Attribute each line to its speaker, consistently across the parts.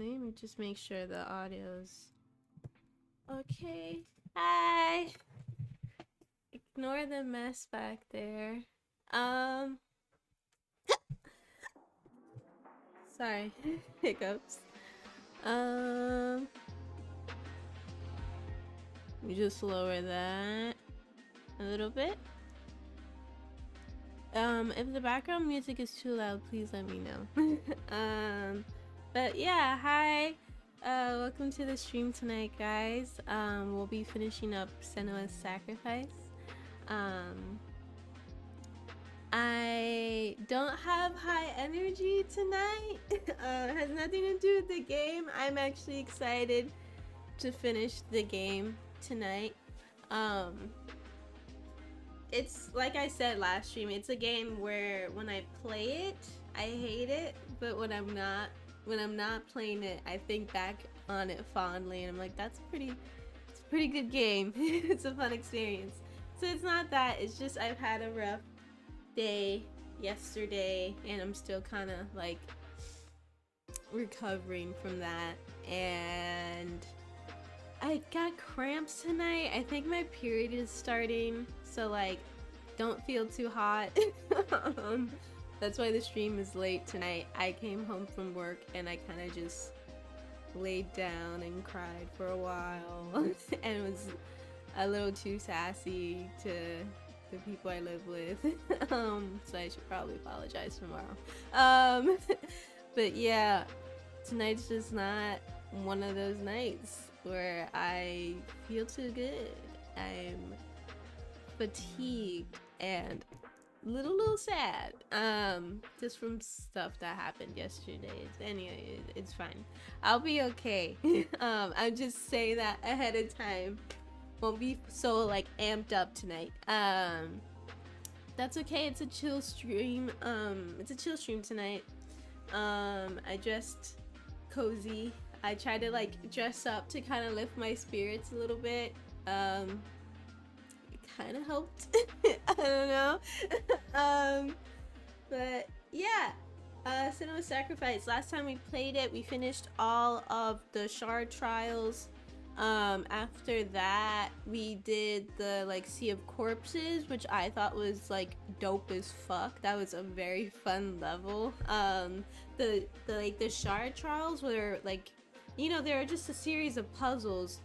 Speaker 1: Let me just make sure the audio's okay. Hi. Ignore the mess back there. Sorry, hiccups. Let me just lower that a little bit. If the background music is too loud, please let me know. But yeah, hi. Welcome to the stream tonight, guys. We'll be finishing up Senua's Sacrifice. I don't have high energy tonight. It has nothing to do with the game. I'm actually excited to finish the game tonight. It's like I said last stream, it's a game where when I play it, I hate it, but when I'm not playing it, I think back on it fondly and I'm like, it's a pretty good game. It's a fun experience. So it's not that, it's just I've had a rough day yesterday and I'm still kind of like recovering from that, and I got cramps tonight. I think my period is starting, so like don't feel too hot. That's why the stream is late tonight. I came home from work and I kind of just laid down and cried for a while and was a little too sassy to the people I live with. So I should probably apologize tomorrow. But yeah, tonight's just not one of those nights where I feel too good. I'm fatigued and a little sad, just from stuff that happened yesterday. Anyway, it's fine. I'll be okay. I'm just saying that ahead of time. Won't be so like amped up tonight. That's okay. It's a chill stream. It's a chill stream tonight. I dressed cozy. I tried to like dress up to kind of lift my spirits a little bit. It kind of helped. I don't know. But yeah, Senua Sacrifice. Last time we played it, we finished all of the shard trials. After that, we did the like Sea of Corpses, which I thought was like dope as fuck. That was a very fun level. The shard trials were like, you know, they're just a series of puzzles.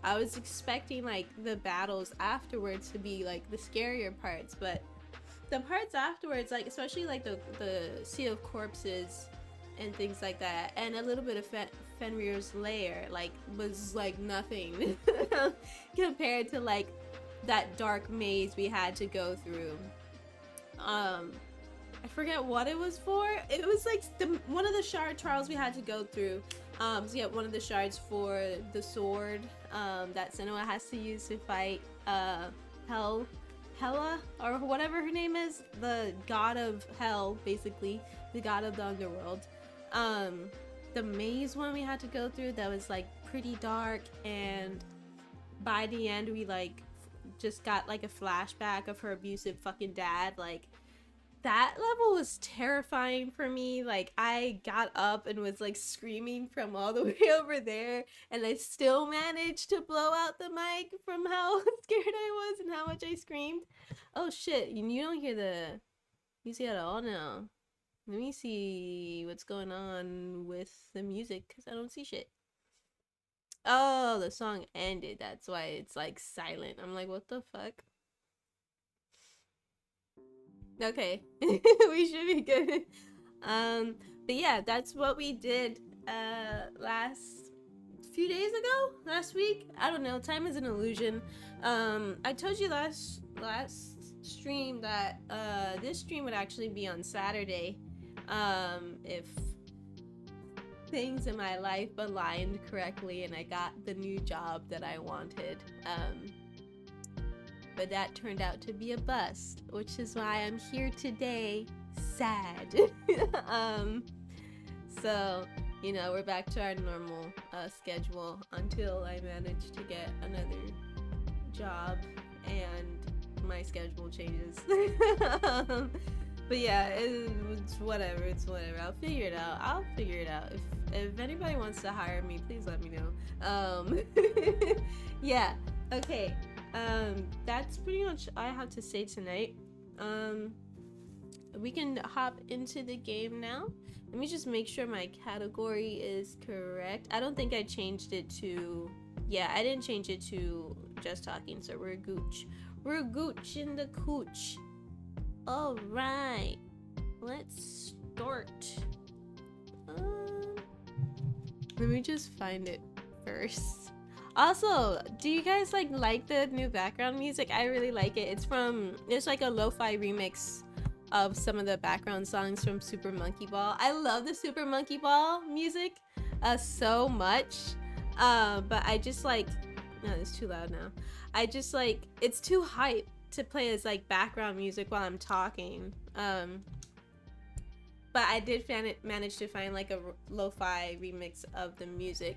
Speaker 1: I was expecting like the battles afterwards to be like the scarier parts, but the parts afterwards, like especially like the Sea of Corpses and things like that, and a little bit of Fenrir's Lair, like was like nothing compared to like that dark maze we had to go through. I forget what it was for. It was like one of the shard trials we had to go through. To get one of the shards for the sword that Senua has to use to fight Hella, or whatever her name is, the god of hell, basically, the god of the underworld. The maze one we had to go through, that was like pretty dark, and by the end we like just got like a flashback of her abusive fucking dad. Like that level was terrifying for me. Like I got up and was like screaming from all the way over there, and I still managed to blow out the mic from how scared I was and how much I screamed. Oh shit, you don't hear the music at all now. Let me see what's going on with the music, because I don't see shit. Oh, the song ended. That's why it's like silent. I'm like, what the fuck? Okay, we should be good. But yeah, that's what we did last week. I don't know, time is an illusion. I told you last stream that this stream would actually be on Saturday, if things in my life aligned correctly and I got the new job that I wanted. But that turned out to be a bust, which is why I'm here today, sad. So, you know, we're back to our normal schedule until I manage to get another job and my schedule changes. But yeah, it's whatever. It's whatever. I'll figure it out. I'll figure it out. If anybody wants to hire me, please let me know. Yeah. Okay. That's pretty much all I have to say tonight. We can hop into the game now. Let me just make sure my category is correct. I don't think I changed it to... Yeah, I didn't change it to just talking, so we're gooch. We're gooch in the cooch. All right, let's start. Let me just find it first. Also, do you guys like the new background music? I really like it. It's like a lo-fi remix of some of the background songs from Super Monkey Ball. I love the Super Monkey Ball music so much. But I just no, it's too loud now. I just it's too hype to play as background music while I'm talking. But I did manage to find a lo-fi remix of the music,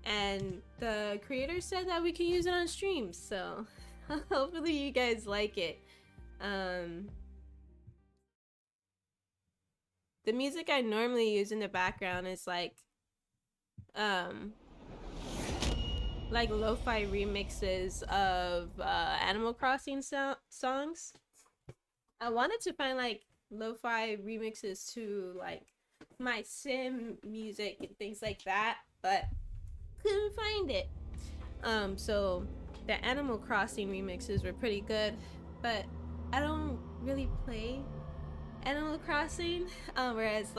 Speaker 1: and the creator said that we can use it on streams, so hopefully you guys like it. The music I normally use in the background is like lo-fi remixes of Animal Crossing songs. I wanted to find lo-fi remixes to my sim music and things like that, but couldn't find it. So the Animal Crossing remixes were pretty good, but I don't really play Animal Crossing, whereas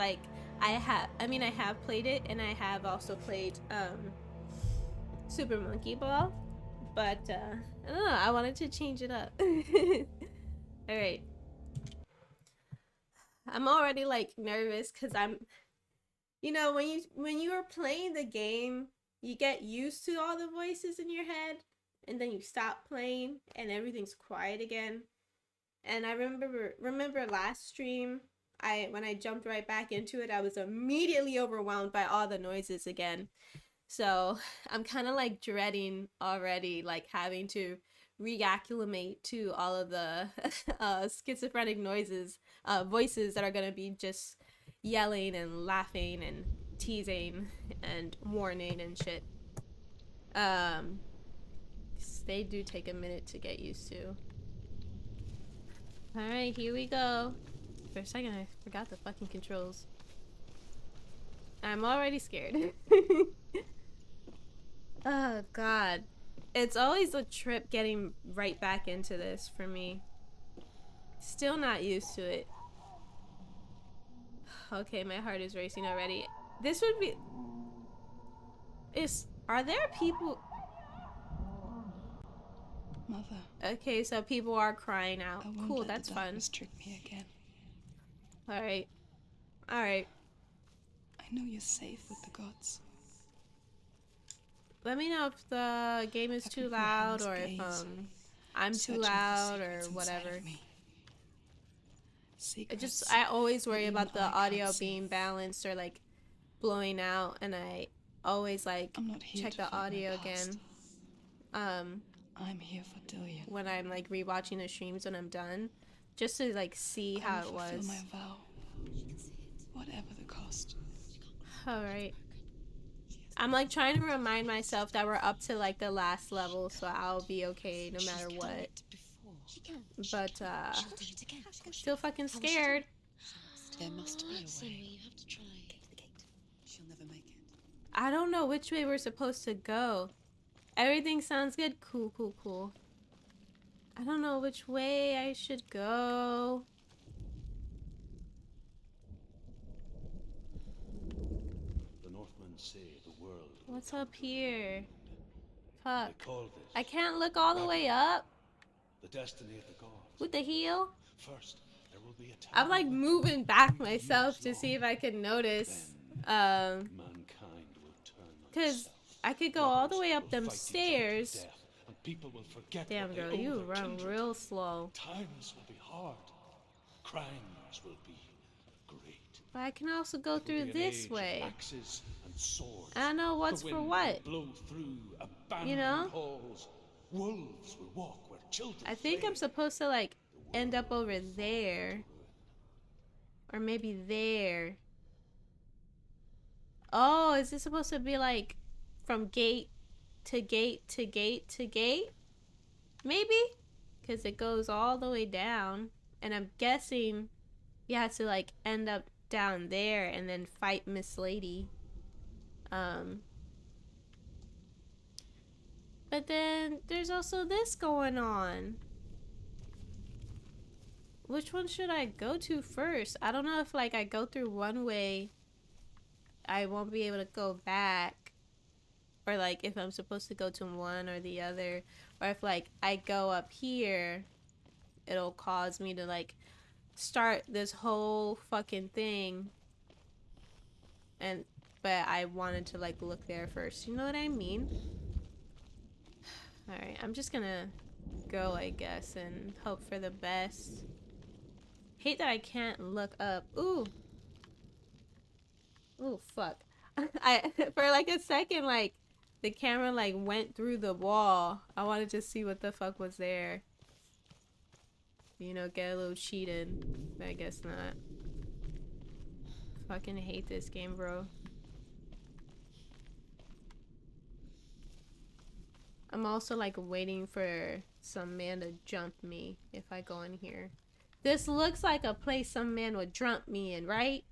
Speaker 1: I have played it, and I have also played Super Monkey Ball, but I don't know, I wanted to change it up. All right, I'm already nervous because I'm, when you are playing the game, you get used to all the voices in your head, and then you stop playing and everything's quiet again. And I remember last stream, when I jumped right back into it, I was immediately overwhelmed by all the noises again. So I'm kind of dreading already, having to reacclimate to all of the schizophrenic voices that are gonna be just yelling and laughing and teasing and warning and shit. They do take a minute to get used to. Alright, here we go. For a second, I forgot the fucking controls. I'm already scared. Oh, God. It's always a trip getting right back into this for me. Still not used to it. Okay, my heart is racing already. This would be... Are there people...
Speaker 2: Mother.
Speaker 1: Okay, so people are crying out. Cool, that's fun.
Speaker 2: Trick me again.
Speaker 1: Alright. Alright.
Speaker 2: I know you're safe with the gods.
Speaker 1: Let me know if the game is too loud, or if I'm too loud or whatever. I always worry about the audio being balanced or blowing out, and I always check the audio again.
Speaker 2: I'm here for Dillion.
Speaker 1: When I'm rewatching the streams when I'm done, just to see how it was.
Speaker 2: My vow, whatever the cost.
Speaker 1: All right. I'm trying to remind myself that we're up to the last level, so I'll be okay no matter what. But still fucking scared.
Speaker 2: There must be a way. You have to try. Get to the gate. She'll never make it.
Speaker 1: I don't know which way we're supposed to go. Everything sounds good. Cool, cool, cool. I don't know which way I should go.
Speaker 3: The Northmen say the world.
Speaker 1: What's up here? Fuck.
Speaker 3: They call this
Speaker 1: I can't look all the way up.
Speaker 3: the destiny of the gods.
Speaker 1: What the hell?
Speaker 3: First, there will be a
Speaker 1: I'm
Speaker 3: time
Speaker 1: moving back myself to see if I can notice.
Speaker 3: mankind will turn on
Speaker 1: Cause
Speaker 3: itself.
Speaker 1: I could go all the way up them stairs.
Speaker 3: Death, and people will forget
Speaker 1: Damn,
Speaker 3: what they
Speaker 1: girl,
Speaker 3: owe
Speaker 1: you
Speaker 3: their
Speaker 1: run
Speaker 3: kindred.
Speaker 1: real slow.
Speaker 3: Times will be hard. Crimes will be great.
Speaker 1: But I can also go
Speaker 3: It will
Speaker 1: through
Speaker 3: be an
Speaker 1: this
Speaker 3: age of
Speaker 1: way.
Speaker 3: axes and swords.
Speaker 1: I don't know what's
Speaker 3: The
Speaker 1: for
Speaker 3: wind
Speaker 1: what.
Speaker 3: will blow through abandoned
Speaker 1: You know?
Speaker 3: halls. Wolves will walk where children
Speaker 1: I think
Speaker 3: play.
Speaker 1: I'm supposed to end up over there. Or maybe there. Oh, is this supposed to be like from gate to gate to gate to gate? Maybe? Because it goes all the way down. And I'm guessing you have to like end up down there and then fight Miss Lady. But then there's also this going on. Which one should I go to first? I don't know if like I go through one way, I won't be able to go back. Or like if I'm supposed to go to one or the other. Or if like I go up here, it'll cause me to like start this whole fucking thing. But I wanted to like look there first. You know what I mean? Alright, I'm just gonna go, I guess, and hope for the best. Hate that I can't look up. Ooh. Ooh, fuck. For like a second, like, the camera like went through the wall. I wanted to see what the fuck was there. You know, get a little cheated. But I guess not. Fucking hate this game, bro. I'm also like waiting for some man to jump me if I go in here. This looks like a place some man would jump me in, right?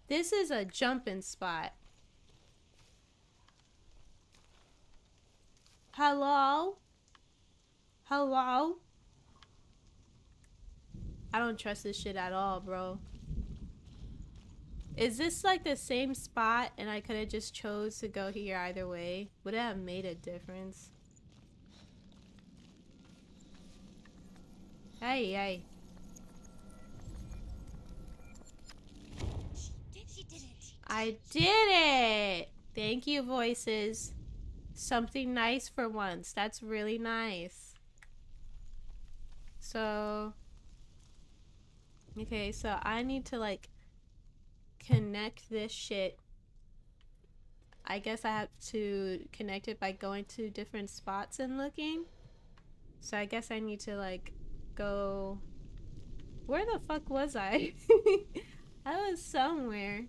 Speaker 1: This is a jumping spot. Hello? Hello? I don't trust this shit at all, bro. Is this like the same spot and I could have just chose to go here either way? Would it have made a difference? Hey, hey.
Speaker 2: She did it.
Speaker 1: I did it! Thank you, voices. Something nice for once. That's really nice. So... Okay, so I need to like connect this shit. I guess I have to connect it by going to different spots and looking. So I guess I need to like go... Where the fuck was I? I was somewhere.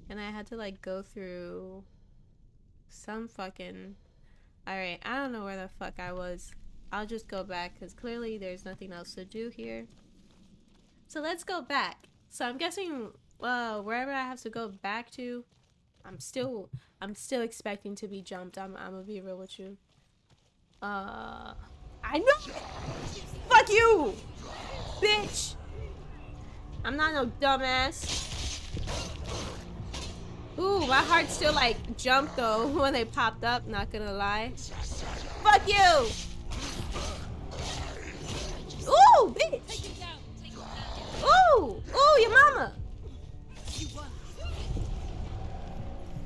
Speaker 1: And I had to like go through some fucking... Alright, I don't know where the fuck I was. I'll just go back because clearly there's nothing else to do here. So let's go back. So I'm guessing wherever I have to go back to, I'm still expecting to be jumped. I'm gonna be real with you. I know. Fuck you, bitch. I'm not no dumbass. Ooh, my heart still like jumped though when they popped up. Not gonna lie. Fuck you. Ooh, bitch. Ooh, ooh, your mama.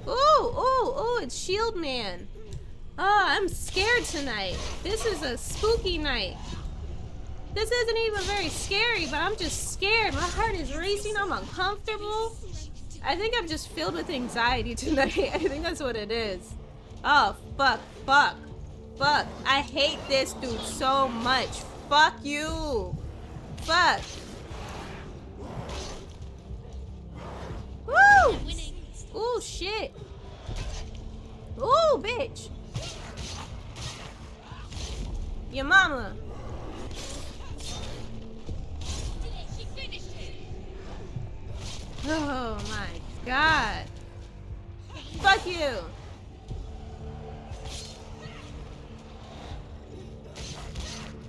Speaker 1: Ooh, ooh, ooh, it's Shield Man. Oh, I'm scared tonight. This is a spooky night. This isn't even very scary, but I'm just scared. My heart is racing. I'm uncomfortable. I think I'm just filled with anxiety tonight. I think that's what it is. Oh, fuck, fuck, fuck. I hate this dude so much. Fuck you. Fuck. Woo! Ooh, shit. Ooh, bitch. Your mama. Oh my god. Fuck you.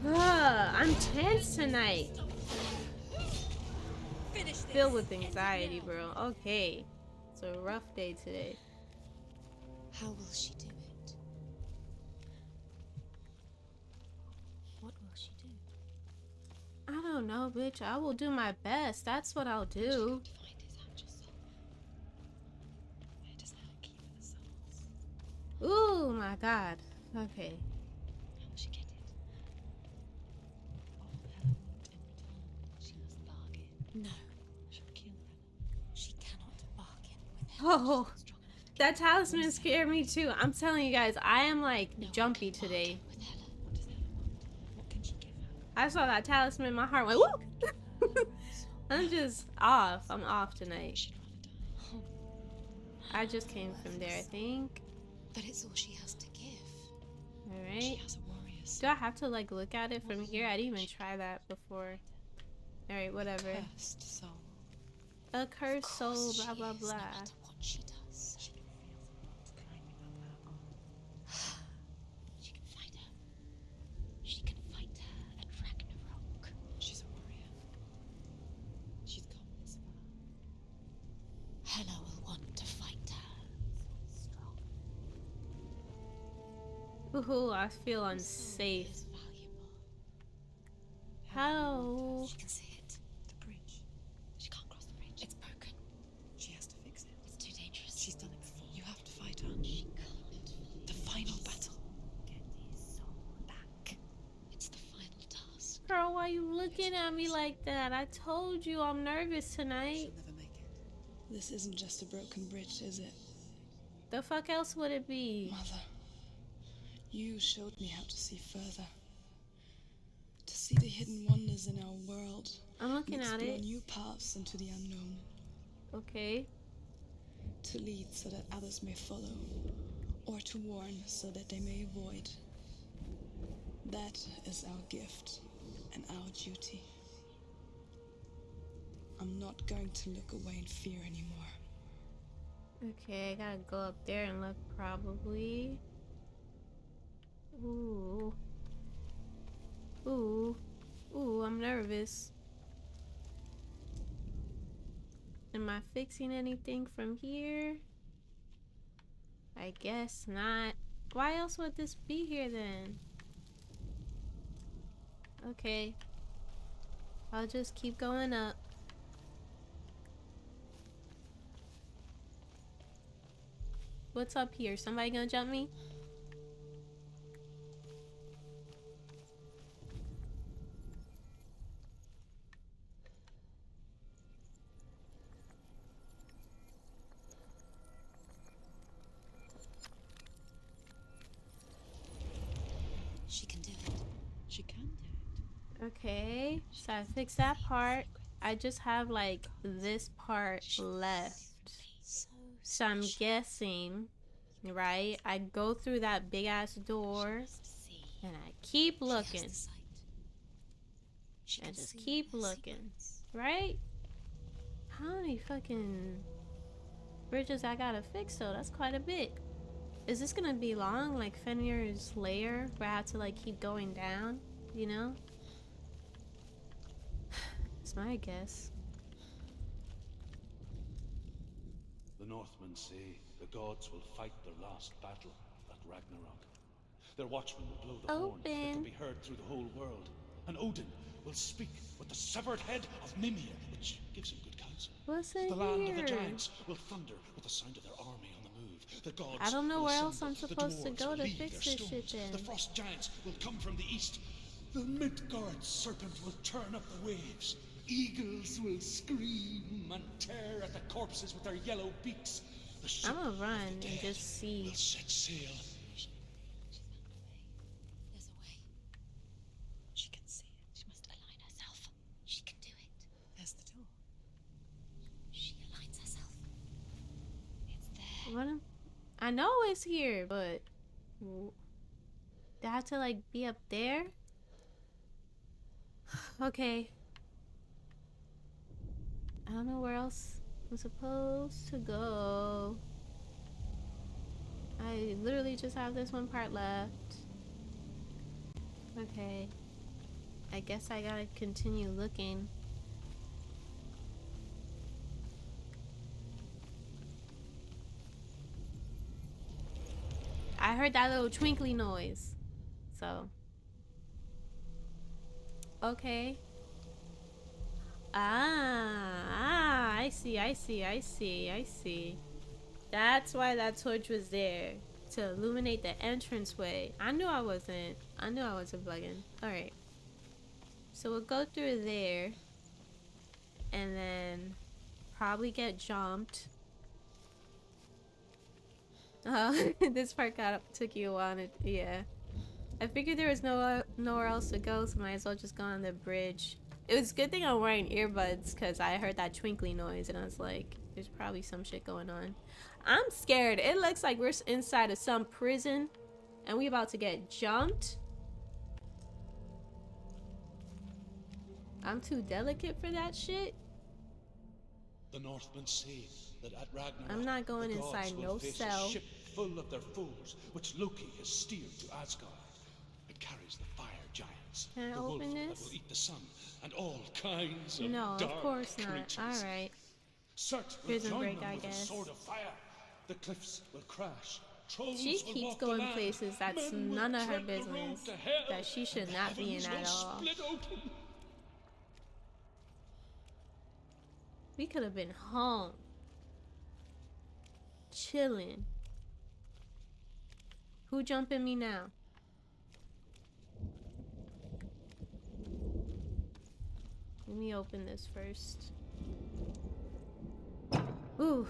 Speaker 1: I'm tense tonight. Filled with anxiety, bro. Okay. It's a rough day today.
Speaker 2: How will she do it? What will she do?
Speaker 1: I don't know, bitch. I will do my best. That's what I'll do.
Speaker 2: Find his actual soul. Where does that keep the souls?
Speaker 1: Ooh, my god. Okay.
Speaker 2: How will she get it? All Hella want in return. She must bargain. No. She'll kill Hella. She cannot bargain with Hella.
Speaker 1: Oh, that talisman scared me too. I'm telling you guys, I am like jumpy today.
Speaker 2: With Hella. What does Hella want? What can she give her?
Speaker 1: I saw that talisman, my heart went woo! I'm just off. I'm off tonight.
Speaker 2: She'd rather die.
Speaker 1: I just came from there, I think.
Speaker 2: But it's all she has to give. She
Speaker 1: Alright.
Speaker 2: has a warrior's
Speaker 1: Do I have to like look at it from here? I didn't even try that before. Alright, whatever.
Speaker 2: cursed soul.
Speaker 1: A cursed soul,
Speaker 2: Course
Speaker 1: blah
Speaker 2: she
Speaker 1: blah
Speaker 2: is,
Speaker 1: blah.
Speaker 2: No matter what she does. She can fight her. She can fight her at Ragnarok. She's a warrior. She's come this far. Hela will want to fight her. Strong.
Speaker 1: Ooh, I feel
Speaker 2: Her soul
Speaker 1: unsafe.
Speaker 2: is valuable.
Speaker 1: How?
Speaker 2: She can see it. The bridge. She can't cross the bridge. It's broken. She has to fix it. It's too dangerous. She's done it before. You have to fight her. She can't. The final battle. Get his soul back. It's the final task.
Speaker 1: Girl, why you looking at me like that? I told you I'm nervous tonight.
Speaker 4: She'll never make it. This isn't just a broken bridge, is it?
Speaker 1: The fuck else would it be?
Speaker 4: Mother, you showed me how to see further. To see the hidden wonders in our world.
Speaker 1: I'm looking
Speaker 4: and
Speaker 1: at
Speaker 4: explore
Speaker 1: it.
Speaker 4: new paths into the unknown.
Speaker 1: Okay.
Speaker 4: To lead so that others may follow. Or to warn so that they may avoid. That is our gift and our duty. I'm not going to look away in fear anymore.
Speaker 1: Okay, I gotta go up there and look probably. Ooh. Ooh. Ooh, I'm nervous. Am I fixing anything from here? I guess not. Why else would this be here then? Okay. I'll just keep going up. What's up here? Somebody gonna jump me?
Speaker 2: She can do it. She can do it.
Speaker 1: Okay, so I fixed that part. I just have like this part left. So I'm guessing, right? I go through that big ass door and I keep looking. And just keep looking, right? How many fucking bridges I gotta fix though? That's quite a bit. Is this gonna be long, like Fenrir's lair, where I have to like keep going down, you know? It's my guess.
Speaker 3: The Northmen say the gods will fight their last battle at Ragnarok. Their watchmen will blow the horn that can
Speaker 1: Open.
Speaker 3: be heard through the whole world. And Odin will speak with the severed head of Mimir, which gives him good counsel.
Speaker 1: What's in
Speaker 3: The land of the
Speaker 1: here?
Speaker 3: giants will thunder with the sound of their army on the move. The gods
Speaker 1: I don't know
Speaker 3: will
Speaker 1: where else
Speaker 3: assemble.
Speaker 1: I'm
Speaker 3: The
Speaker 1: supposed to
Speaker 3: dwarves
Speaker 1: go
Speaker 3: will
Speaker 1: to
Speaker 3: leave
Speaker 1: fix
Speaker 3: their
Speaker 1: this shit
Speaker 3: stones.
Speaker 1: then.
Speaker 3: The frost giants will come from the east. The Midgard serpent will turn up the waves. Eagles will scream and tear at the corpses with their yellow beaks. The ship
Speaker 1: I'm gonna
Speaker 3: of
Speaker 1: run
Speaker 3: the
Speaker 1: and
Speaker 3: dead
Speaker 1: just see.
Speaker 3: will set sail.
Speaker 2: She's found a way. There's a way. She can see it. She must align herself. She can do it. There's the door. She aligns herself. It's there.
Speaker 1: What I know it's here, but do I have to like be up there? Okay. I don't know where else I'm supposed to go. I literally just have this one part left. Okay. I guess I gotta continue looking. I heard that little twinkly noise. So. Okay. I see. That's why that torch was there. To illuminate the entranceway. I knew I wasn't bugging. Alright. So we'll go through there. And then probably get jumped. Oh, this part took you a while. Yeah. I figured there was nowhere else to go, so might as well just go on the bridge. It was a good thing I'm wearing earbuds because I heard that twinkly noise and I was like, there's probably some shit going on. I'm scared. It looks like we're inside of some prison and we about to get jumped. I'm too delicate for that shit.
Speaker 3: The Northmen say that at Ragnarok,
Speaker 1: I'm not going
Speaker 3: the gods
Speaker 1: inside
Speaker 3: will
Speaker 1: no
Speaker 3: face
Speaker 1: cell.
Speaker 3: a ship full of their foes, which Loki has steered to Asgard. It carries the fire giants,
Speaker 1: Can I
Speaker 3: the wolf
Speaker 1: open
Speaker 3: that
Speaker 1: this?
Speaker 3: will eat the sun, and all kinds of
Speaker 1: No,
Speaker 3: dark
Speaker 1: of course not.
Speaker 3: creatures.
Speaker 1: Alright.
Speaker 3: Search will
Speaker 1: Prison
Speaker 3: join
Speaker 1: break,
Speaker 3: them
Speaker 1: I
Speaker 3: with a
Speaker 1: guess.
Speaker 3: sword of fire. The cliffs will crash. Trolls
Speaker 1: She
Speaker 3: will
Speaker 1: keeps
Speaker 3: walk the
Speaker 1: going
Speaker 3: land.
Speaker 1: places that's
Speaker 3: Men will
Speaker 1: none of her
Speaker 3: tread the road
Speaker 1: business.
Speaker 3: to hell,
Speaker 1: That she should
Speaker 3: and
Speaker 1: not be in
Speaker 3: heavens
Speaker 1: at
Speaker 3: will
Speaker 1: all.
Speaker 3: split open.
Speaker 1: We could have been home. Chilling. Who jumping me now? Let me open this first. Ooh.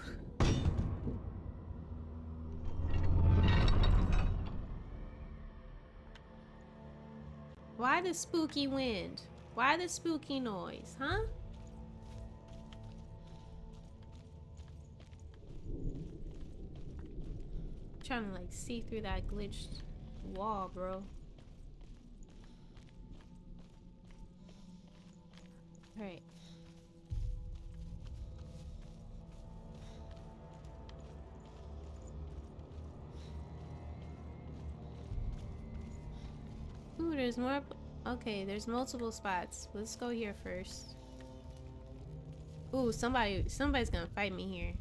Speaker 1: Why the spooky wind? Why the spooky noise, huh? Trying to like see through that glitched wall, bro. Alright. Ooh, there's more. Okay, there's multiple spots. Let's go here first. Ooh, somebody's gonna fight me here.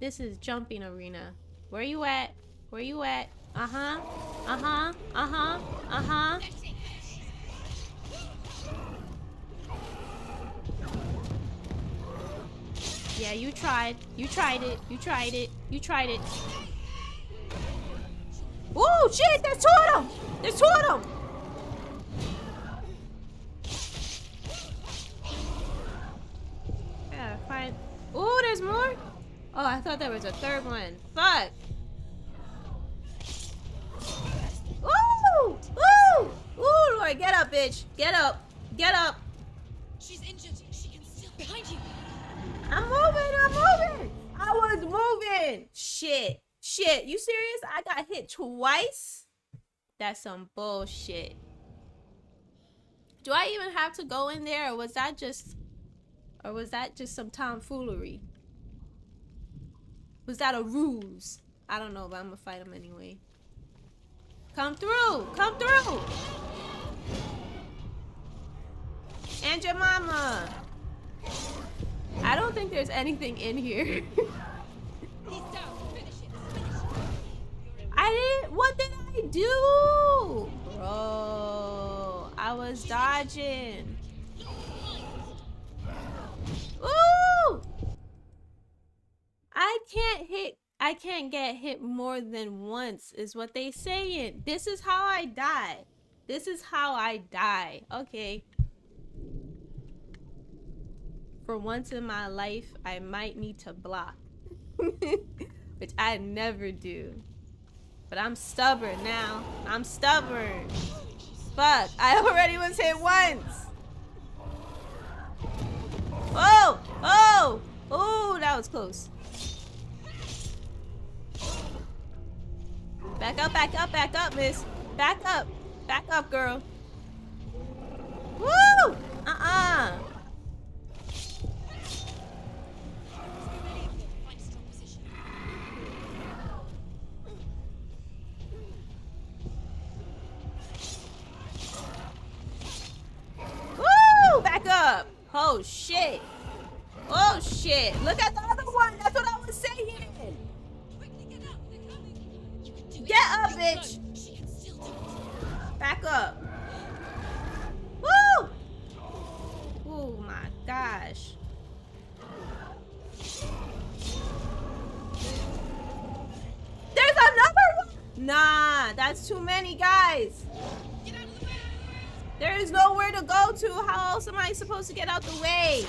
Speaker 1: This is jumping arena. Where you at? Where you at? Uh-huh. Uh-huh. Uh-huh. Uh-huh. Yeah, you tried. You tried it. You tried it. You tried it. Ooh, shit! There's two of them! There's two of them! Yeah, fine. Ooh, there's more? Oh, I thought there was a third one. Fuck! Ooh! Ooh! Ooh, Lord, get up, bitch. Get up. Get up.
Speaker 2: She's injured. She can still behind you.
Speaker 1: I'm moving. I'm moving. I was moving. Shit. Shit. You serious? I got hit twice? That's some bullshit. Do I even have to go in there, or was that just some tomfoolery? Was that a ruse? I don't know, but I'm gonna fight him anyway. Come through! Come through! And your mama! I don't think there's anything in here.
Speaker 2: He's down. Finish it.
Speaker 1: I didn't. What did I do? Bro, I was dodging. Ooh! I can't get hit more than once is what they saying. This is how I die. This is how I die. Okay. For once in my life, I might need to block. Which I never do. But I'm stubborn now. I'm stubborn. Fuck, I already was hit once. Oh! Oh! Oh, that was close. Back up, miss. Back up, girl. Woo! Uh-uh.
Speaker 2: Find a strong position.
Speaker 1: Woo! Back up. Oh, shit. Oh, shit. Look at the other one. That's what I was saying.
Speaker 2: Quickly get up. They're coming. You can do it.
Speaker 1: Get up,
Speaker 2: You're
Speaker 1: bitch.
Speaker 2: close. She can still do it.
Speaker 1: Back up. Woo! Oh my gosh. There's another one! Nah, that's too many guys.
Speaker 2: Get out of the way.
Speaker 1: There is nowhere to go to. How else am I supposed to get out the way?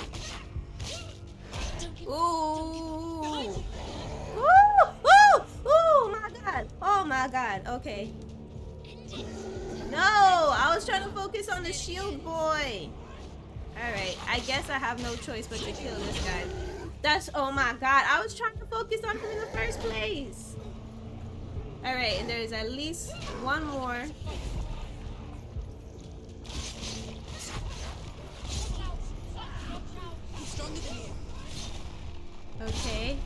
Speaker 2: Don't give
Speaker 1: Ooh.
Speaker 2: behind you.
Speaker 1: Ooh! Ooh! Ooh! My God! Oh my God! Okay. No, I was trying to focus on the shield boy. Alright, I guess I have no choice but to kill this guy. That's, oh my god, I was trying to focus on him in the first place. Alright, and there's at least one more. Okay.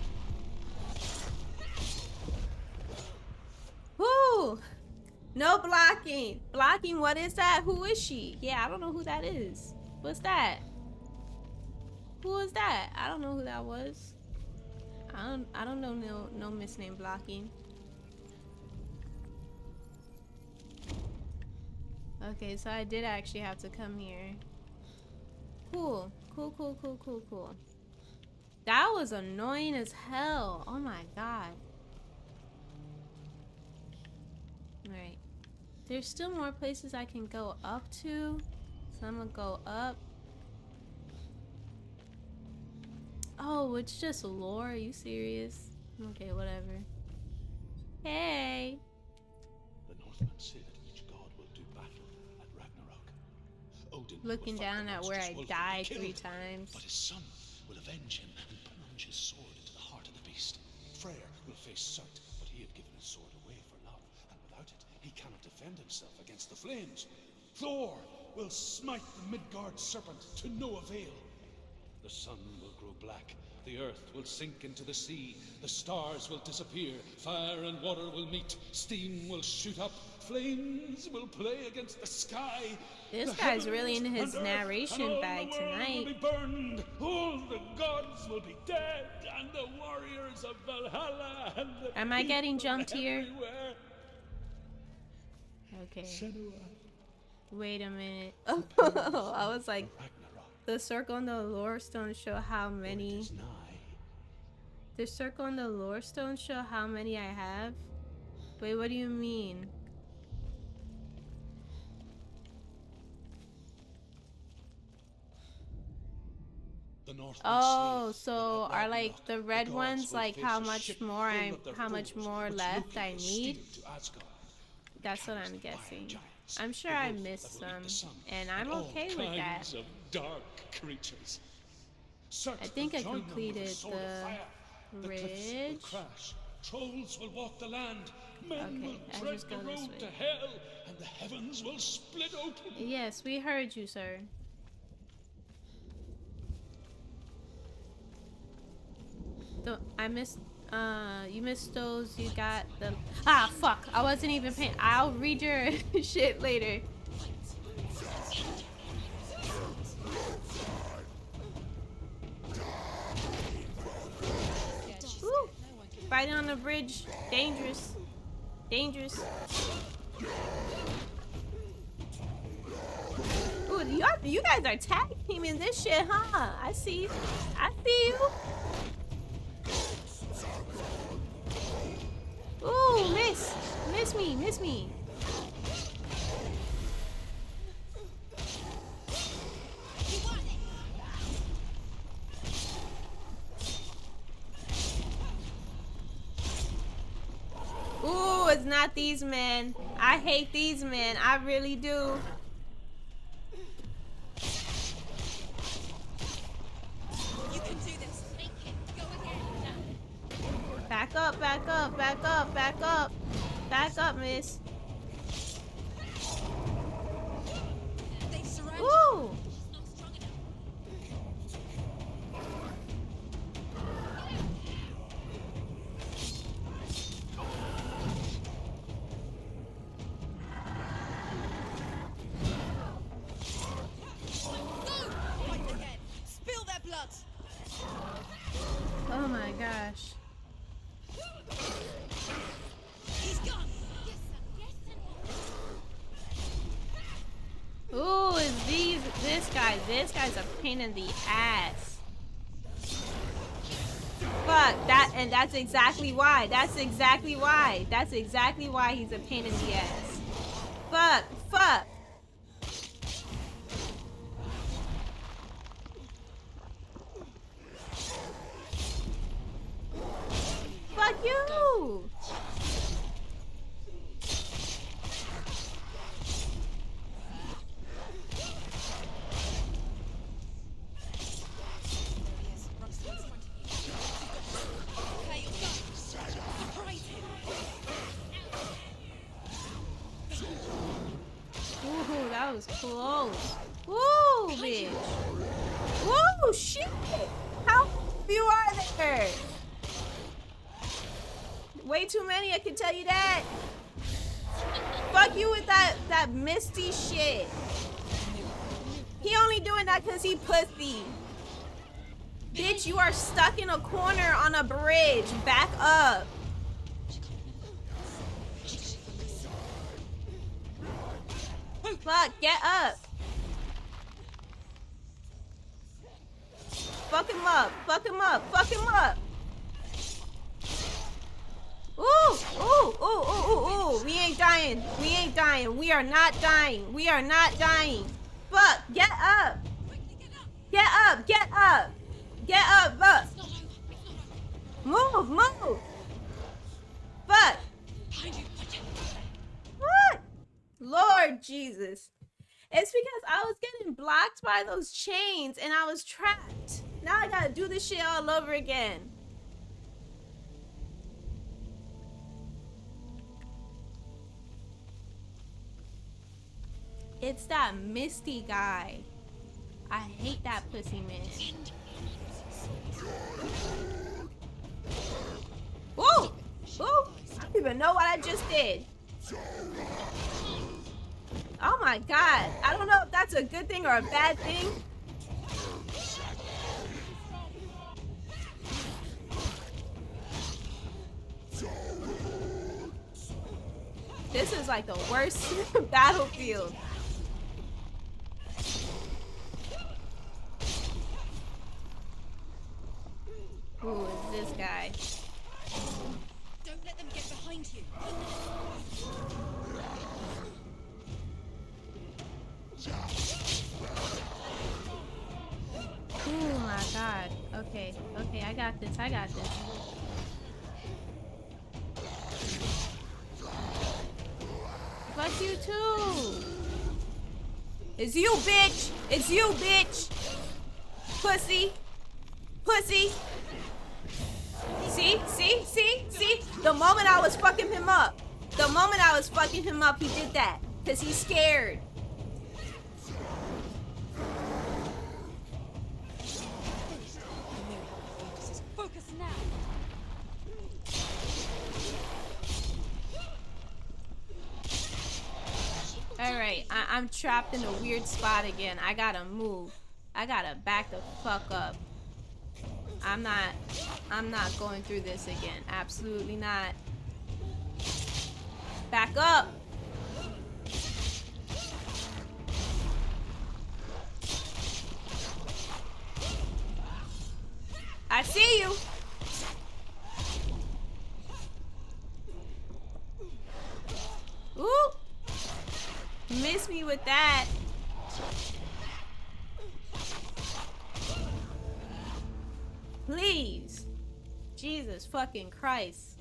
Speaker 1: Whoo! No blocking. Blocking, what is that? Who is she? Yeah, I don't know who that is. What's that? Who is that? I don't know who that was. I don't know no misname blocking. Okay, so I did actually have to come here. Cool. Cool. That was annoying as hell. Oh my god. Alright. There's still more places I can go up to. So I'm gonna go up. Oh, it's just lore. Are you serious? Okay, whatever. Hey.
Speaker 3: The Northmen say that each god will do battle at Ragnarok. Odin
Speaker 1: Looking
Speaker 3: will fight
Speaker 1: down
Speaker 3: the
Speaker 1: at where
Speaker 3: monstrous
Speaker 1: I
Speaker 3: wolf and be
Speaker 1: died
Speaker 3: killed,
Speaker 1: 3 times.
Speaker 3: But his son will avenge him and plunge his sword into the heart of the beast. Freyr will face Surt, but he had given his sword away for love, and without it, he cannot defend himself against the flames. Thor will smite the Midgard serpent to no avail. The sun will grow black. The earth will sink into the sea. The stars will disappear. Fire and water will meet. Steam will shoot up. Flames will play against the sky.
Speaker 1: This
Speaker 3: The
Speaker 1: guy's
Speaker 3: heavens
Speaker 1: really in his
Speaker 3: and earth
Speaker 1: narration
Speaker 3: and all
Speaker 1: bag
Speaker 3: the world
Speaker 1: tonight.
Speaker 3: will be burned. All the gods will be dead, and the warriors of Valhalla and the
Speaker 1: Am I getting
Speaker 3: people
Speaker 1: jumped here?
Speaker 3: everywhere.
Speaker 1: Okay.
Speaker 3: Senua,
Speaker 1: Wait a minute. I was like,
Speaker 3: Ragnarok,
Speaker 1: the circle and the lore stone show how
Speaker 3: for it
Speaker 1: many.
Speaker 3: is nigh.
Speaker 1: The circle and the lore stone show how many I have? Wait, what do you mean?
Speaker 3: The Northmen
Speaker 1: Oh,
Speaker 3: say
Speaker 1: so
Speaker 3: that at
Speaker 1: are like
Speaker 3: Ragnarok,
Speaker 1: the
Speaker 3: the
Speaker 1: red
Speaker 3: gods
Speaker 1: ones
Speaker 3: will
Speaker 1: like
Speaker 3: face
Speaker 1: how
Speaker 3: a
Speaker 1: much
Speaker 3: ship
Speaker 1: more
Speaker 3: full of their
Speaker 1: how much
Speaker 3: foes,
Speaker 1: more
Speaker 3: which
Speaker 1: left
Speaker 3: Loki
Speaker 1: I
Speaker 3: will
Speaker 1: need?
Speaker 3: steal to Asgard.
Speaker 1: That's what
Speaker 3: Carries
Speaker 1: I'm
Speaker 3: the fire
Speaker 1: guessing.
Speaker 3: giants,
Speaker 1: I'm sure
Speaker 3: the
Speaker 1: I
Speaker 3: wolf
Speaker 1: missed
Speaker 3: that will eat the
Speaker 1: some,
Speaker 3: sun,
Speaker 1: and I'm
Speaker 3: all
Speaker 1: okay with that.
Speaker 3: kinds of dark creatures. Surt
Speaker 1: I think
Speaker 3: will
Speaker 1: I
Speaker 3: join them with a
Speaker 1: completed
Speaker 3: sword of
Speaker 1: the
Speaker 3: fire. The cliffs will
Speaker 1: ridge.
Speaker 3: crash. Trolls will walk the land. Men
Speaker 1: Okay,
Speaker 3: will
Speaker 1: I
Speaker 3: tread
Speaker 1: just
Speaker 3: the
Speaker 1: go this
Speaker 3: road
Speaker 1: way.
Speaker 3: to hell, and the heavens will split open.
Speaker 1: Yes, we heard you, sir. I missed. You missed those. You got the. Ah, fuck! I wasn't even paying. I'll read your shit later. Woo! Fighting on the bridge. Dangerous. Dangerous. Ooh, you guys are tag teaming this shit, huh? I see. I see you. Ooh, miss. Miss me. Miss me. Ooh, it's not these men. I hate these men. I really do.
Speaker 2: You can do this. Make it. Go again.
Speaker 1: Back up, back up, back up, back up. Back up, miss.
Speaker 2: They surround
Speaker 1: Ooh.
Speaker 2: you. She's not strong enough. Fight again. Spill their blood.
Speaker 1: Oh my gosh.
Speaker 2: He's gone. Yes, son. Yes, son.
Speaker 1: Ooh, is this guy? This guy's a pain in the ass. Fuck that, and that's exactly why. That's exactly why. That's exactly why he's a pain in the ass. Fuck, fuck. Fuck you. That was close. Woo, bitch. Woo, shit. How few are there? Way too many, I can tell you that. Fuck you with that misty shit. He only doing that because he pussy. Bitch, you are stuck in a corner on a bridge. Back up. Fuck, get up. Fuck him up. Fuck him up. Fuck him up. Ooh, ooh, ooh, ooh, ooh, ooh. We ain't dying. We ain't dying. We are not dying. We are not dying. Fuck, get up. Get up, get up. Get up, up. Move, move. Fuck. What? Lord Jesus. It's because I was getting blocked by those chains and I was trapped. Now I gotta do this shit all over again. It's that Misty guy. I hate that pussy man. Woo! Woo! I don't even know what I just did. Oh my god. I don't know if that's a good thing or a bad thing. This is like the worst battlefield. Who is this guy?
Speaker 2: Don't let them get behind you.
Speaker 1: Oh my god. Okay, okay, I got this, I got this. Fuck you too. It's you, bitch. It's you, bitch. Pussy. Pussy. See? See? See? See? The moment I was fucking him up. The moment I was fucking him up, he did that. Because he's scared.
Speaker 2: Focus now.
Speaker 1: Alright, I'm trapped in a weird spot again. I gotta move. I gotta back the fuck up. I'm not going through this again. Absolutely not. Back up. I see you. Ooh. Miss me with that. Please. Jesus fucking Christ.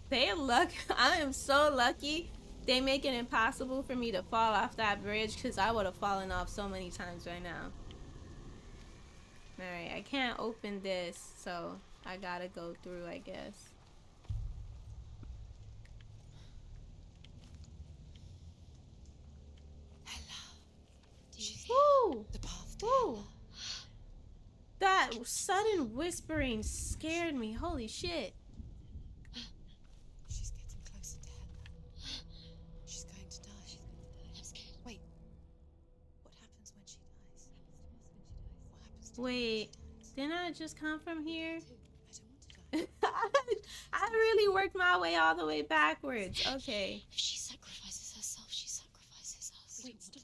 Speaker 1: They're lucky. I am so lucky they make it impossible for me to fall off that bridge because I would have fallen off so many times right now. Alright, I can't open this, so I gotta go through, I guess. Woo!
Speaker 2: The path to
Speaker 1: Woo! That sudden whispering scared me. Holy shit.
Speaker 2: She's getting closer to Hella. She's going to die. I'm scared. Wait. What happens when she dies? What happens to
Speaker 1: Wait, didn't I just come from here?
Speaker 2: I don't want to die.
Speaker 1: I really worked my way all the way backwards. Okay.
Speaker 2: If she sacrifices herself, she sacrifices us. Wait, stop.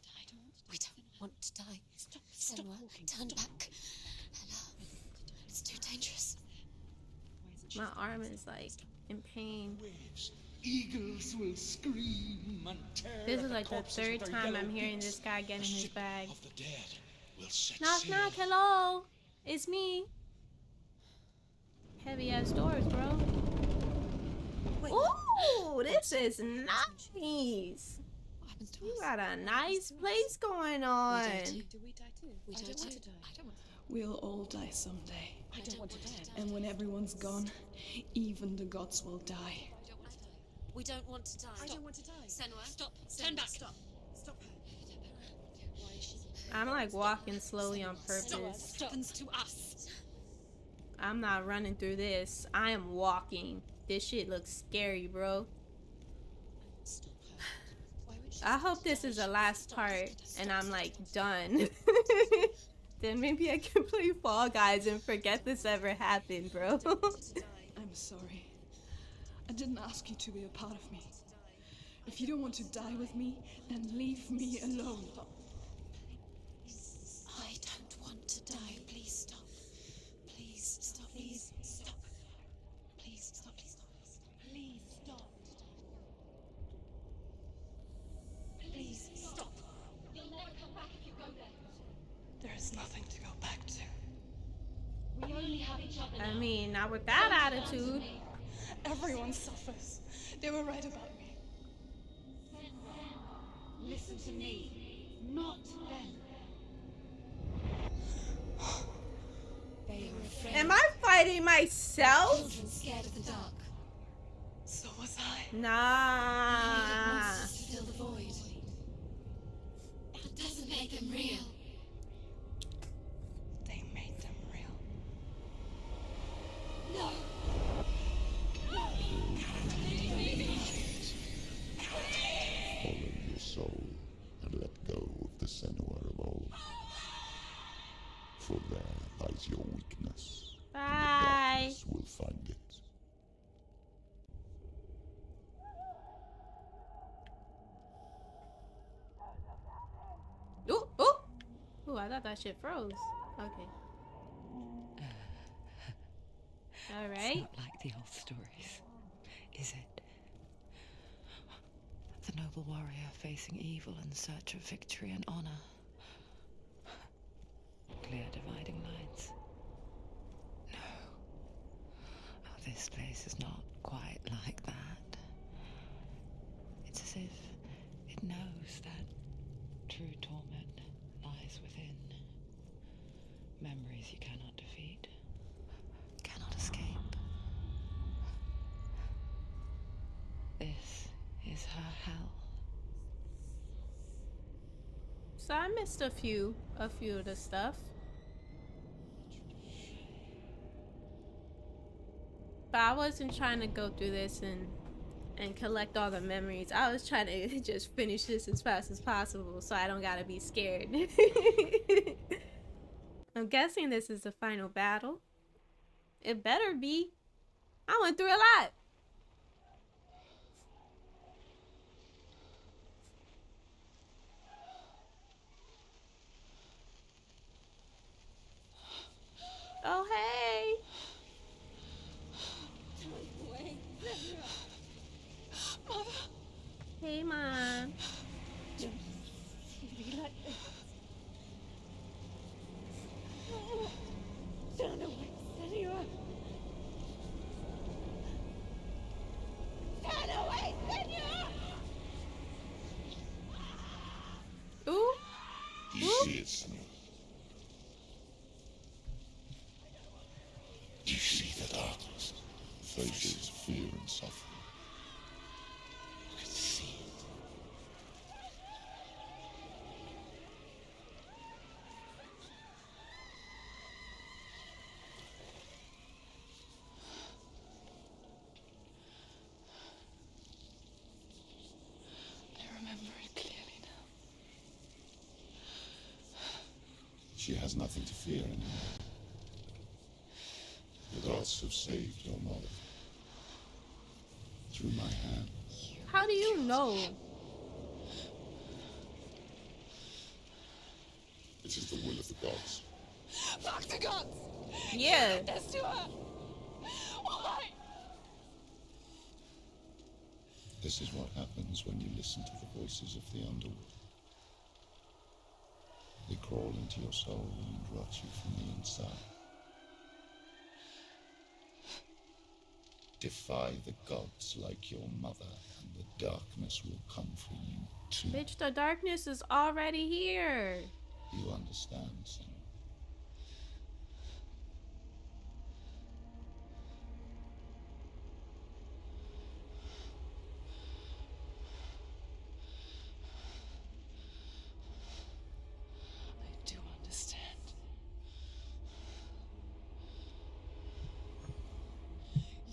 Speaker 2: We don't want to die. Stop. Senua, turn back. Hella. It's too dangerous.
Speaker 1: My arm is like in pain.
Speaker 3: Waves, eagles will scream and tear.
Speaker 1: This is like the
Speaker 3: corpses
Speaker 1: third
Speaker 3: with their
Speaker 1: time
Speaker 3: yellow
Speaker 1: I'm hearing
Speaker 3: beaks.
Speaker 1: this guy getting
Speaker 3: The
Speaker 1: his
Speaker 3: ship
Speaker 1: bag.
Speaker 3: of the dead will set
Speaker 1: Knock,
Speaker 3: sail.
Speaker 1: knock, hello. It's me. Heavy ass doors, bro.
Speaker 2: Wait.
Speaker 1: Ooh, this is nice.
Speaker 2: What happens to
Speaker 1: You
Speaker 2: us?
Speaker 1: got a nice place going on.
Speaker 2: Do we die too? We don't want to die. I don't want to die.
Speaker 4: We'll all die someday.
Speaker 2: I don't want to die.
Speaker 4: And when everyone's gone, even the gods will die.
Speaker 2: We don't want to die. I don't want to die. Senua, stop. Turn back. Stop. Stop her. Why is she?
Speaker 1: I'm like walking slowly on purpose.
Speaker 2: What happens to us?
Speaker 1: I'm not running through this. I am walking. This shit looks scary, bro.
Speaker 2: Stop her. Why would she?
Speaker 1: I hope this is the last part and I'm like done. Then maybe I can play Fall Guys and forget this ever happened, bro.
Speaker 4: I'm sorry. I didn't ask you to be a part of me. If you don't want to die with me, then leave me alone.
Speaker 2: I don't want to die. Please stop. Please stop. Please stop. Please stop. Please stop. Please stop. Please stop. You'll never come back if you go there.
Speaker 4: There is nothing to go back to.
Speaker 2: We only have each other.
Speaker 1: I mean, not with that attitude.
Speaker 4: Everyone suffers. They were right about me.
Speaker 2: Listen to me, not them. They were afraid.
Speaker 1: Am I fighting myself?
Speaker 2: Children scared of the dark.
Speaker 4: So was I.
Speaker 1: Nah.
Speaker 2: Monsters to fill the void. That doesn't make them real.
Speaker 4: They made them real.
Speaker 2: No.
Speaker 5: Follow your soul and let go of the Senua of old. For there lies your weakness.
Speaker 1: Bye.
Speaker 5: Darkness will find it.
Speaker 1: Ooh, ooh. Ooh, I thought that shit froze. Okay. Alright.
Speaker 6: It's not like the old stories, is it? The noble warrior facing evil in search of victory and honor. Clear dividing lines. No. Oh, this place is not quite like that. It's as if it knows that true torment lies within. Memories you cannot defeat, cannot escape. This is her hell.
Speaker 1: So I missed a few of the stuff. But I wasn't trying to go through this and collect all the memories. I was trying to just finish this as fast as possible so I don't gotta be scared. I'm guessing this is the final battle. It better be. I went through a lot. Oh, hey. Hey, Mom.
Speaker 2: Turn away, Senua. Turn away, Senua.
Speaker 1: Ooh.
Speaker 5: You see it, Senua? You see the darkness, faces fear and suffering. You can see it.
Speaker 4: I remember it clearly now.
Speaker 5: She has nothing to fear anymore. The gods have saved your mother. Through my hand.
Speaker 1: How do you know?
Speaker 5: It is the will of the gods.
Speaker 4: Fuck the gods!
Speaker 1: Yeah.
Speaker 4: You did this to her! Why?
Speaker 5: This is what happens when you listen to the voices of the underworld. They crawl into your soul and rot you from the inside. Defy the gods like your mother, and the darkness will come for you too.
Speaker 1: Bitch, the darkness is already here.
Speaker 5: You understand, Senua?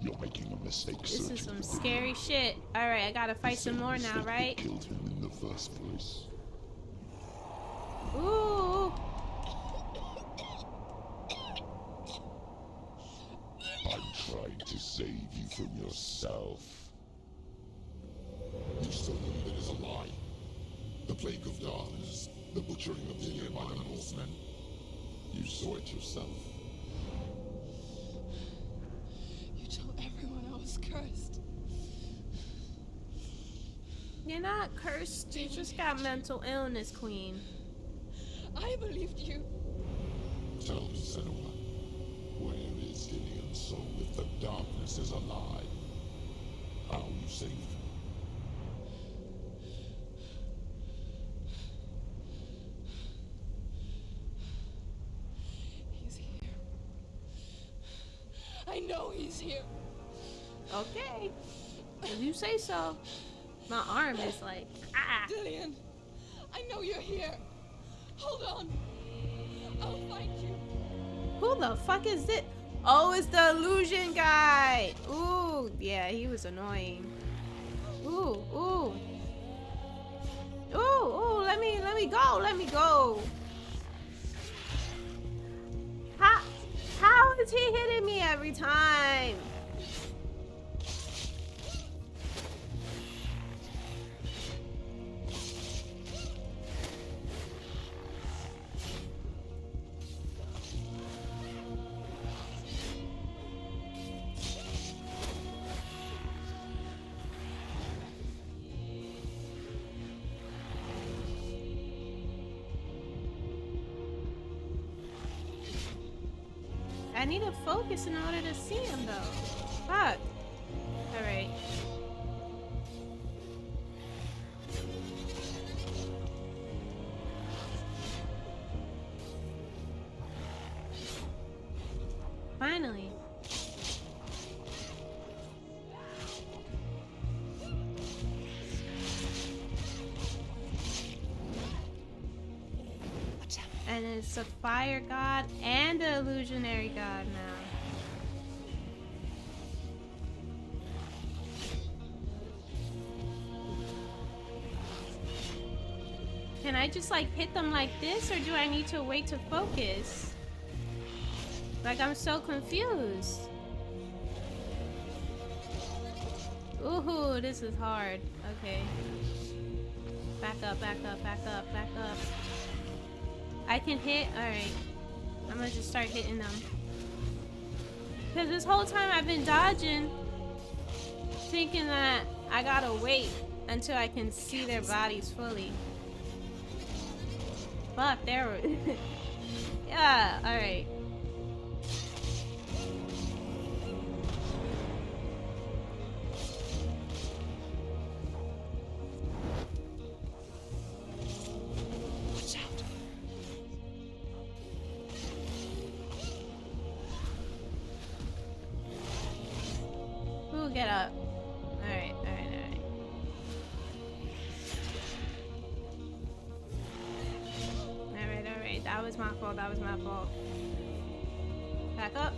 Speaker 5: You're making a mistake.
Speaker 1: This is some scary shit. Alright, I gotta fight some more now, right?
Speaker 5: Killed him in the first place.
Speaker 1: Ooh.
Speaker 5: I'm trying to save you from yourself. You still believe it is a lie? The plague of darkness, the butchering of the by the Northmen. You saw it yourself.
Speaker 4: You told everyone I was cursed.
Speaker 1: You're not cursed. You just got mental illness, Queen.
Speaker 4: I believed you.
Speaker 5: Tell me, Senua, where is Dillian's soul if the darkness is a lie? How you saved him?
Speaker 4: He's here. I know he's here.
Speaker 1: Okay. If you say so. My arm is like, ah.
Speaker 4: Dillian, I know you're here. Hold on. I'll find you.
Speaker 1: Who the fuck is this? Oh, it's the illusion guy. Ooh, yeah, he was annoying. Ooh, ooh. Ooh, ooh, let me go. How is he hitting me every time? I need to focus in order to see him though. Fuck. Alright. Finally. And it's a fire god and an illusionary god now. Can I just like hit them like this, or do I need to wait to focus? Like, I'm so confused. Ooh, this is hard. Okay. Back up, back up, back up, back up. I can hit? Alright. I'm gonna just start hitting them. Because this whole time I've been dodging, thinking that I gotta wait until I can see their bodies fully. Fuck, there. Yeah, alright. Get up. Alright, alright, alright. Alright, alright. That was my fault, that was my fault. Back up.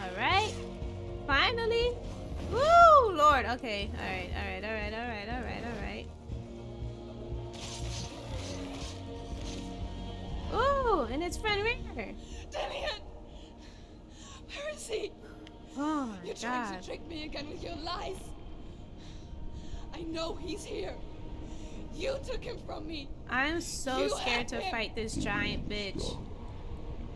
Speaker 1: Alright. Finally. Woo! Lord, okay. Alright, alright, alright, alright, alright, alright. Ooh, and it's friend Ringer.
Speaker 4: Dillian! Where is he?
Speaker 1: Oh my
Speaker 4: You're trying
Speaker 1: god.
Speaker 4: to trick me again with your lies. I know he's here. You took him from me.
Speaker 1: I'm so
Speaker 4: You
Speaker 1: scared to
Speaker 4: have him.
Speaker 1: fight this giant bitch.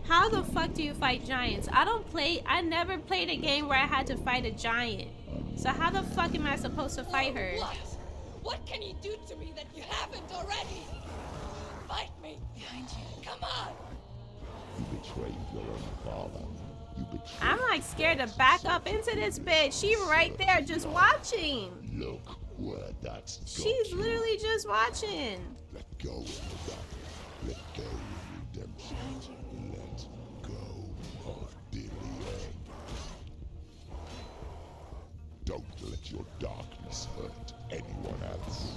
Speaker 1: How the fuck do you fight giants? I never played a game where I had to fight a giant. So how the fuck am I supposed to fight her?
Speaker 4: What? What can you do to me that you haven't already? Fight me.
Speaker 6: Behind you.
Speaker 4: Come on.
Speaker 5: You betrayed your own father. You betrayed.
Speaker 1: I'm like scared to back up into this bitch. She right there just watching.
Speaker 5: Look where that's got
Speaker 1: She's
Speaker 5: you.
Speaker 1: literally just watching.
Speaker 5: Let go of the battle. Let go of redemption. Let go of Dillian. Don't let your darkness hurt anyone else.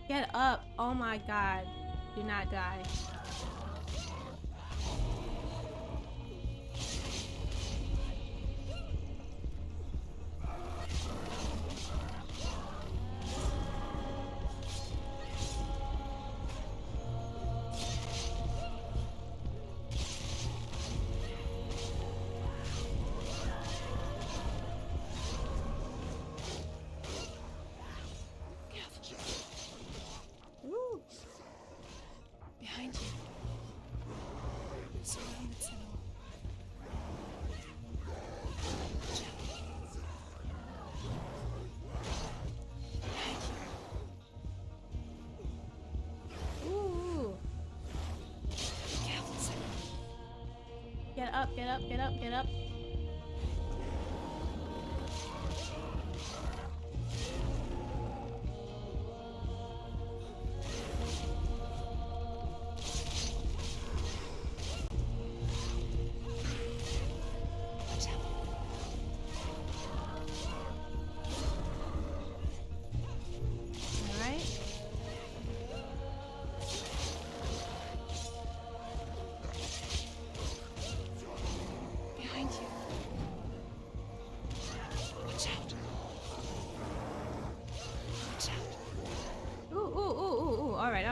Speaker 1: Get up. Oh my god. Do not die. get up, get up, get up, get up.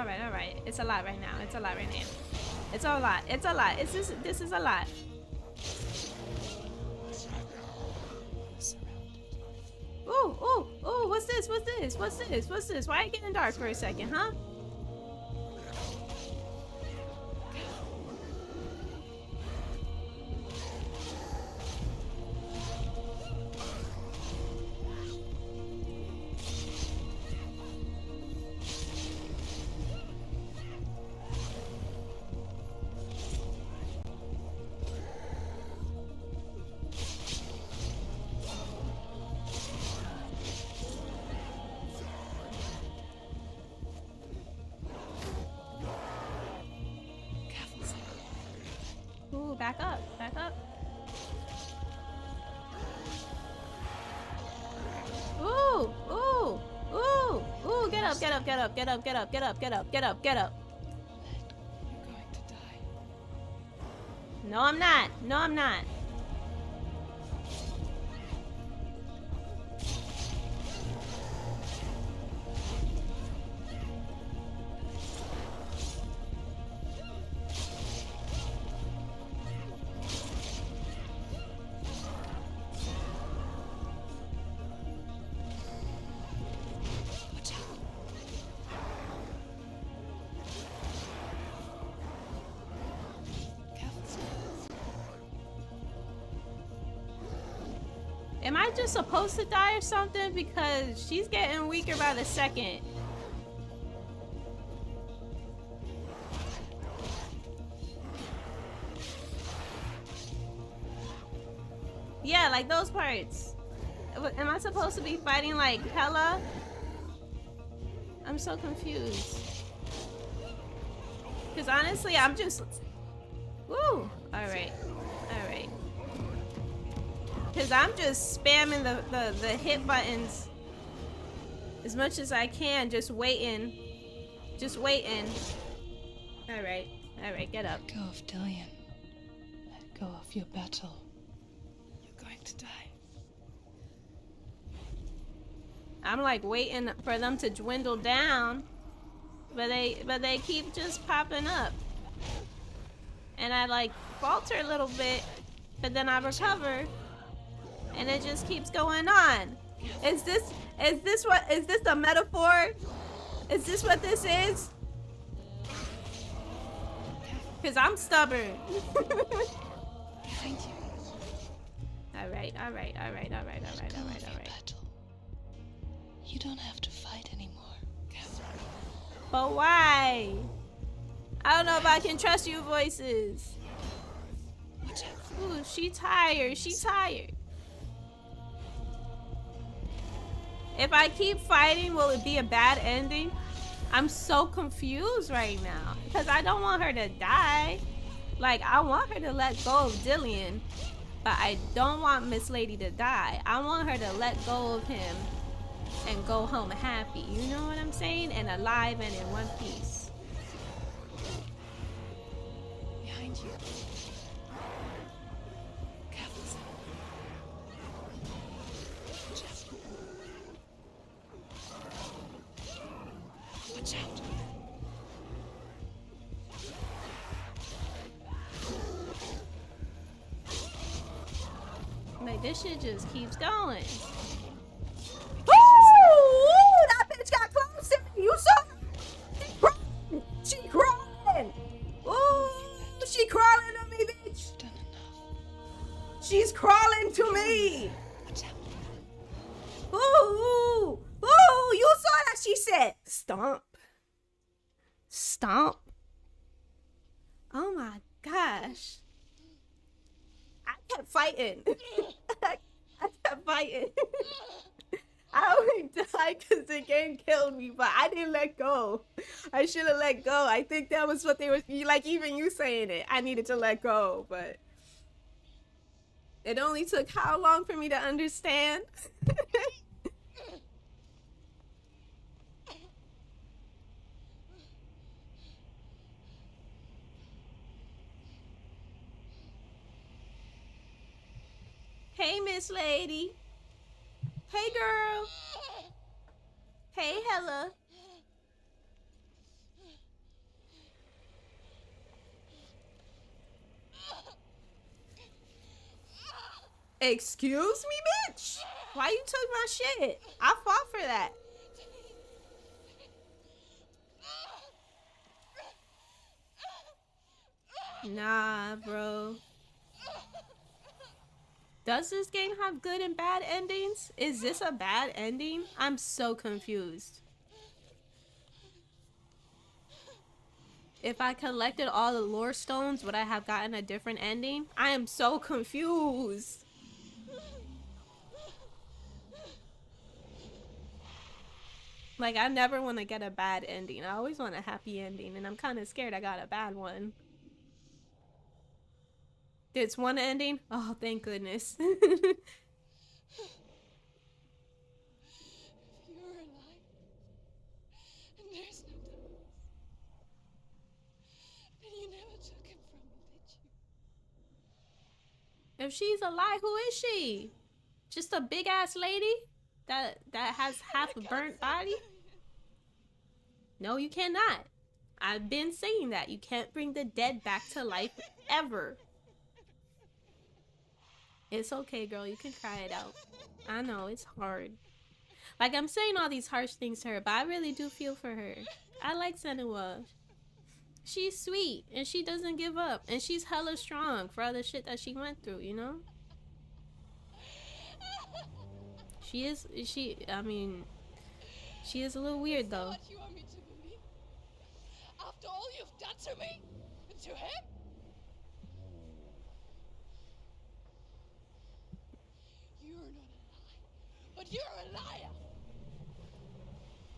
Speaker 1: Alright. It's a lot right now. It's a lot right now. It's a lot. It's a lot. This is a lot. Ooh, what's this? Why it getting dark for a second, huh? Back up. Ooh, get up.
Speaker 4: You're going to die.
Speaker 1: No, I'm not. Am I just supposed to die or something? Because she's getting weaker by the second. Yeah, like those parts. Am I supposed to be fighting like hella? I'm so confused. Because honestly, I'm just... Woo! Alright. Because I'm just spamming the hit buttons as much as I can, just waiting. Alright, get up.
Speaker 4: Let go of Dillion. Let go of your battle. You're going to die.
Speaker 1: I'm like waiting for them to dwindle down, but they keep just popping up. And I like falter a little bit, but then I recover. And it just keeps going on. Is this a metaphor? Is this what this is? Cause I'm stubborn.
Speaker 4: Behind you.
Speaker 1: All right.
Speaker 4: Battle. You don't have to fight anymore.
Speaker 1: But why? I don't know if I can trust you voices. Ooh, she tired. If I keep fighting, will it be a bad ending? I'm so confused right now because I don't want her to die. Like, I want her to let go of Dillion, but I don't want Miss Lady to die. I want her to let go of him and go home happy. You know what I'm saying? And alive and in one piece.
Speaker 4: Behind you. Watch out.
Speaker 1: Like, this shit just keeps going. Ooh, that bitch got close to me. You saw? She crawling. Ooh, she crawling to me, bitch.
Speaker 4: Done enough.
Speaker 1: She's crawling to me.
Speaker 4: Watch out.
Speaker 1: Ooh, you saw that? She said, stomp. Oh my gosh. kept fighting. I kept fighting. I only died because the game killed me, but I didn't let go. I should have let go. I think that was what they were like. Even you saying it, I needed to let go, but it only took how long for me to understand? Hey, Miss Lady. Hey, girl. Hey, Hella. Excuse me, bitch? Why you took my shit? I fought for that. Nah, bro. Does this game have good and bad endings? Is this a bad ending? I'm so confused. If I collected all the lore stones, would I have gotten a different ending? I am so confused. Like, I never want to get a bad ending. I always want a happy ending, and I'm kind of scared I got a bad one. It's one ending? Oh, thank goodness.
Speaker 2: If you're alive, and there's no doubt, then you never took him from me, did you?
Speaker 1: If she's alive, who is she? Just a big ass lady that has half a burnt body? No, you cannot. I've been saying that. You can't bring the dead back to life ever. It's okay, girl. You can cry it out. I know, it's hard. Like, I'm saying all these harsh things to her, but I really do feel for her. I like Senua. She's sweet, and she doesn't give up. And she's hella strong for all the shit that she went through, you know? She is a little weird, though.
Speaker 2: What you want me to believe? After all you've done to me? And to him? You're not a lie, but you're a liar!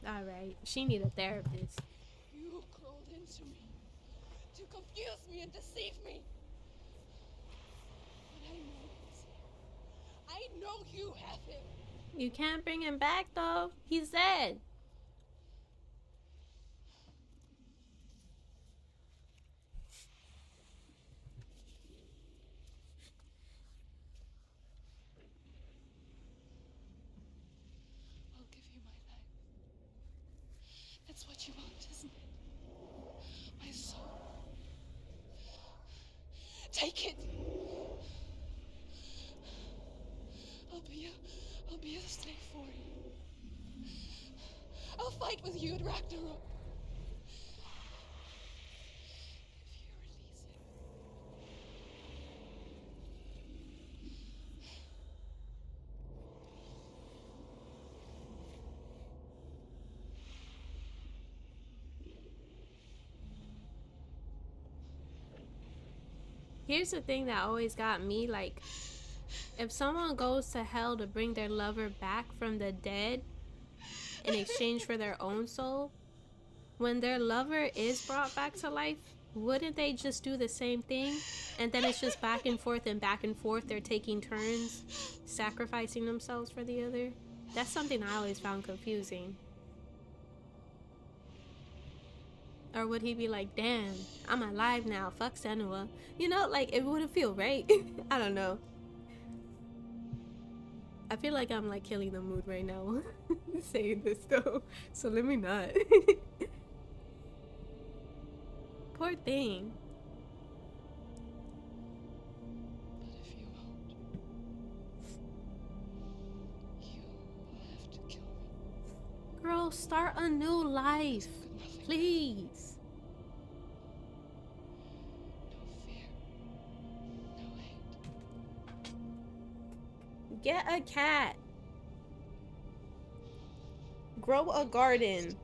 Speaker 1: Alright, she need a therapist.
Speaker 2: You crawled into me to confuse me and deceive me. But I know he's here. I know you have him.
Speaker 1: You can't bring him back, though. He's dead.
Speaker 2: I'll give you my life. That's what you want, isn't it? My soul. Take it. I'll be a slave for you. I'll fight with you at Ragnarok. If you release him.
Speaker 1: Here's the thing that always got me, like, if someone goes to hell to bring their lover back from the dead in exchange for their own soul, when their lover is brought back to life, wouldn't they just do the same thing? And then it's just back and forth and back and forth. They're taking turns, sacrificing themselves for the other. That's something I always found confusing. Or would he be like, damn, I'm alive now, fuck Senua? You know, like, it wouldn't feel right. I don't know. I feel like I'm like killing the mood right now saying this though, so let me not. Poor thing.
Speaker 2: But if you won't, you will have to kill me.
Speaker 1: Girl, start a new life, please.
Speaker 2: No fear. No hate.
Speaker 1: Get a cat. Grow a garden.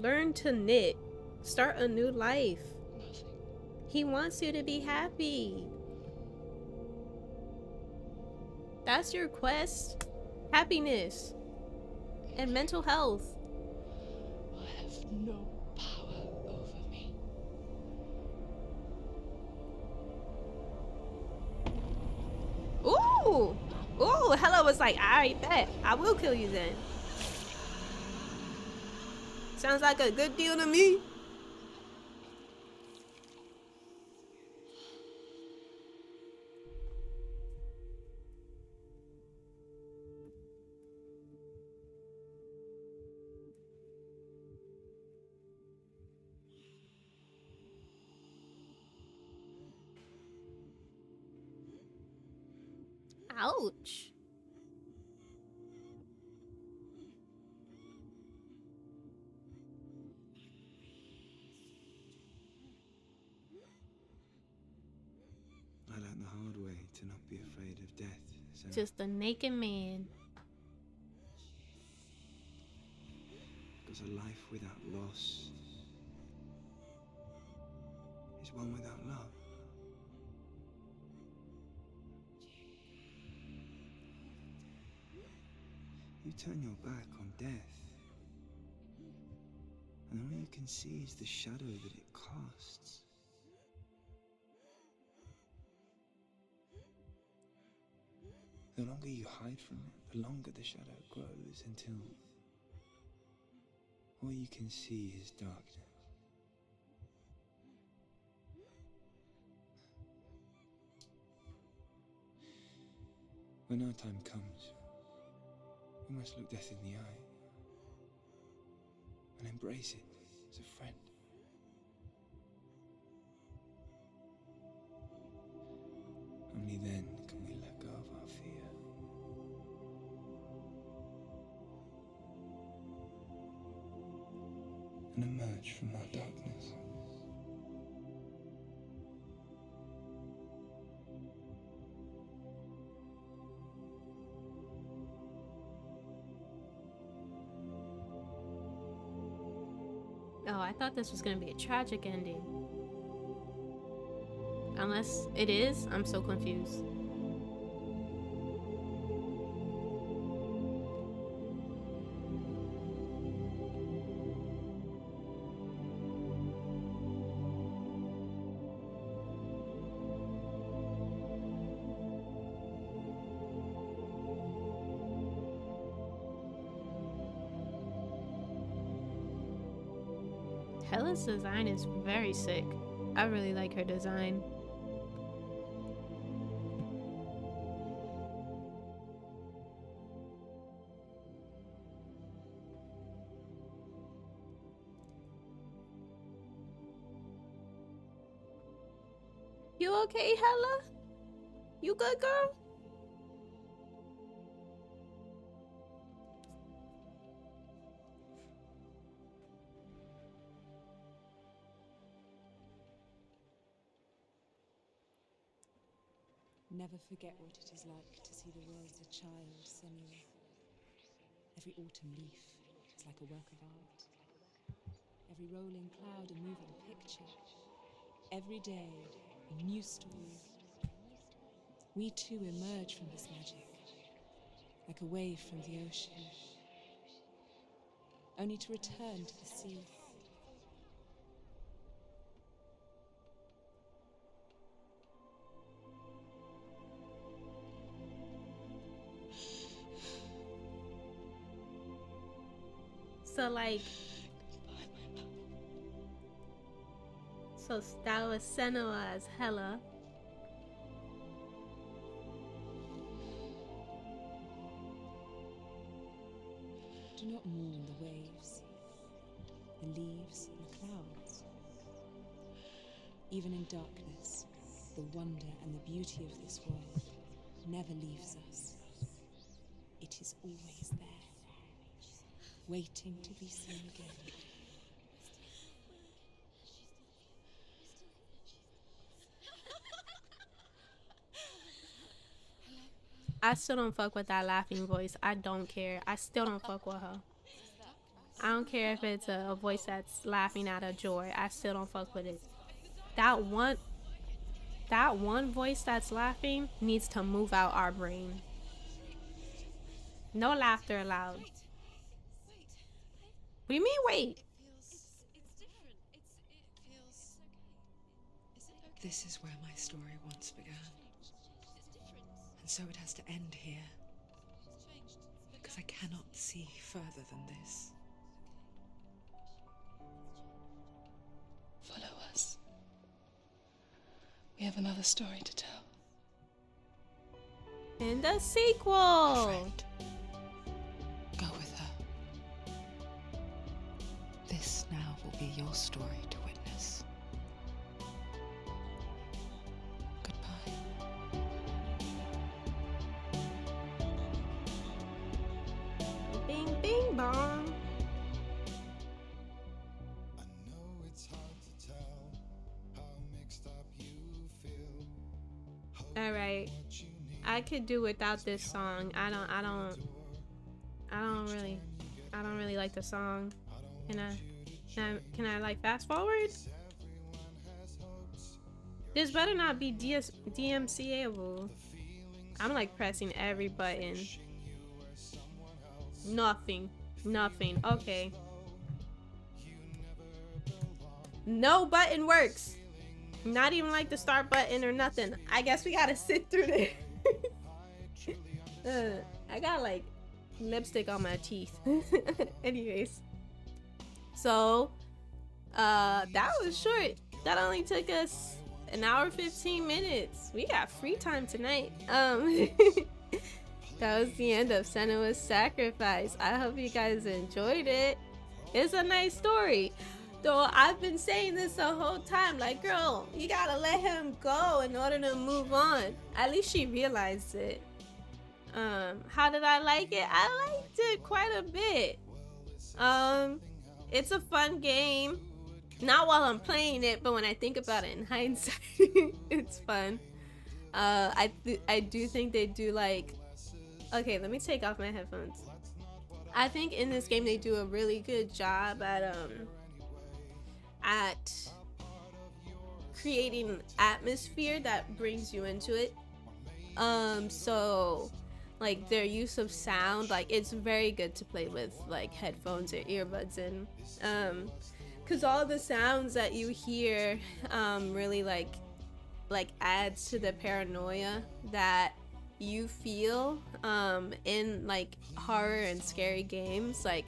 Speaker 1: Learn to knit. Start a new life.
Speaker 2: Nothing.
Speaker 1: He wants you to be happy. That's your quest. Happiness and mental health.
Speaker 6: Will have no power over me.
Speaker 1: Ooh! Ooh, Hella was like, alright, bet. I will kill you then. Sounds like a good deal to me. Ouch.
Speaker 7: I learned the hard way to not be afraid of death. So
Speaker 1: Just a naked man.
Speaker 7: because a life without loss is one without love. You turn your back on death, and all you can see is the shadow that it casts. The longer you hide from it, the longer the shadow grows until all you can see is darkness. When our time comes, we must look death in the eye and embrace it as a friend. Only then can we let go of our fear. And emerge from our darkness.
Speaker 1: Oh, I thought this was gonna be a tragic ending. Unless it is, I'm so confused. Hella's design is very sick. I really like her design. You okay, Hella? You good, girl?
Speaker 2: Never forget what it is like to see the world as a child, Senua. Every autumn leaf is like a work of art. Every rolling cloud a moving picture. Every day a new story. We too emerge from this magic, like a wave from the ocean, only to return to the sea.
Speaker 1: So like, so that was Senua as Hella.
Speaker 2: Do not mourn the waves, the leaves, and the clouds. Even in darkness, the wonder and the beauty of this world never leaves us. It is always there, waiting to be seen again.
Speaker 1: I still don't fuck with that laughing voice. I don't care. I still don't fuck with her. I don't care if it's a voice that's laughing out of joy. I still don't fuck with it. That one voice that's laughing needs to move out our brain. No laughter allowed.
Speaker 2: Wait. Wait.
Speaker 1: What do you mean, wait?
Speaker 2: It feels. It's different. It feels. Is it okay?
Speaker 6: This is where my story once began.
Speaker 2: It's different.
Speaker 6: And so it has to end here,
Speaker 2: It's changed.
Speaker 6: because I cannot see further than this.
Speaker 4: Follow us. We have another story to tell.
Speaker 1: In the sequel.
Speaker 6: Friend, go with her. This now will be your story to witness. Goodbye.
Speaker 1: Bing, bing, bong.
Speaker 5: I know it's hard to tell how mixed up you feel.
Speaker 1: All right. I could do without this song. I don't really like the song. Can I like fast forward? This better not be DMCA-able. I'm like pressing every button. Nothing. Okay. No button works. Not even like the start button or nothing. I guess we gotta sit through this. I got like lipstick on my teeth. Anyways. So, that was short. That only took us an hour 15 minutes. We got free time tonight. That was the end of Senua's Sacrifice. I hope you guys enjoyed it. It's a nice story. Though I've been saying this the whole time, like, girl, you gotta let him go in order to move on. At least she realized it. How did I like it? I liked it quite a bit. It's a fun game. Not while I'm playing it, but when I think about it in hindsight, it's fun. I do think they do like. Okay, let me take off my headphones. I think in this game they do a really good job at creating atmosphere that brings you into it. So like their use of sound, like it's very good to play with like headphones or earbuds in, because all the sounds that you hear really like adds to the paranoia that you feel in like horror and scary games. Like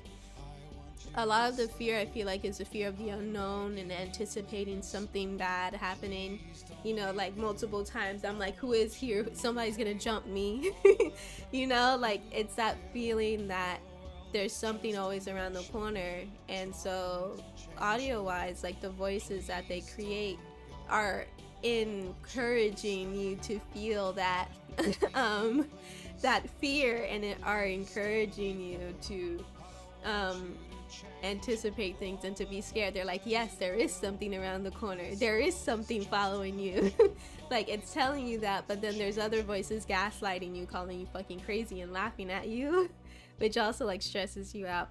Speaker 1: a lot of the fear I feel like is the fear of the unknown and anticipating something bad happening, you know, like multiple times. I'm like, who is here? Somebody's gonna jump me. You know, like it's that feeling that there's something always around the corner. And so audio wise, like the voices that they create are encouraging you to feel that that fear, and it are encouraging you to anticipate things and to be scared. They're like, yes, there is something around the corner, there is something following you. Like it's telling you that, but then there's other voices gaslighting you, calling you fucking crazy and laughing at you, which also like stresses you out.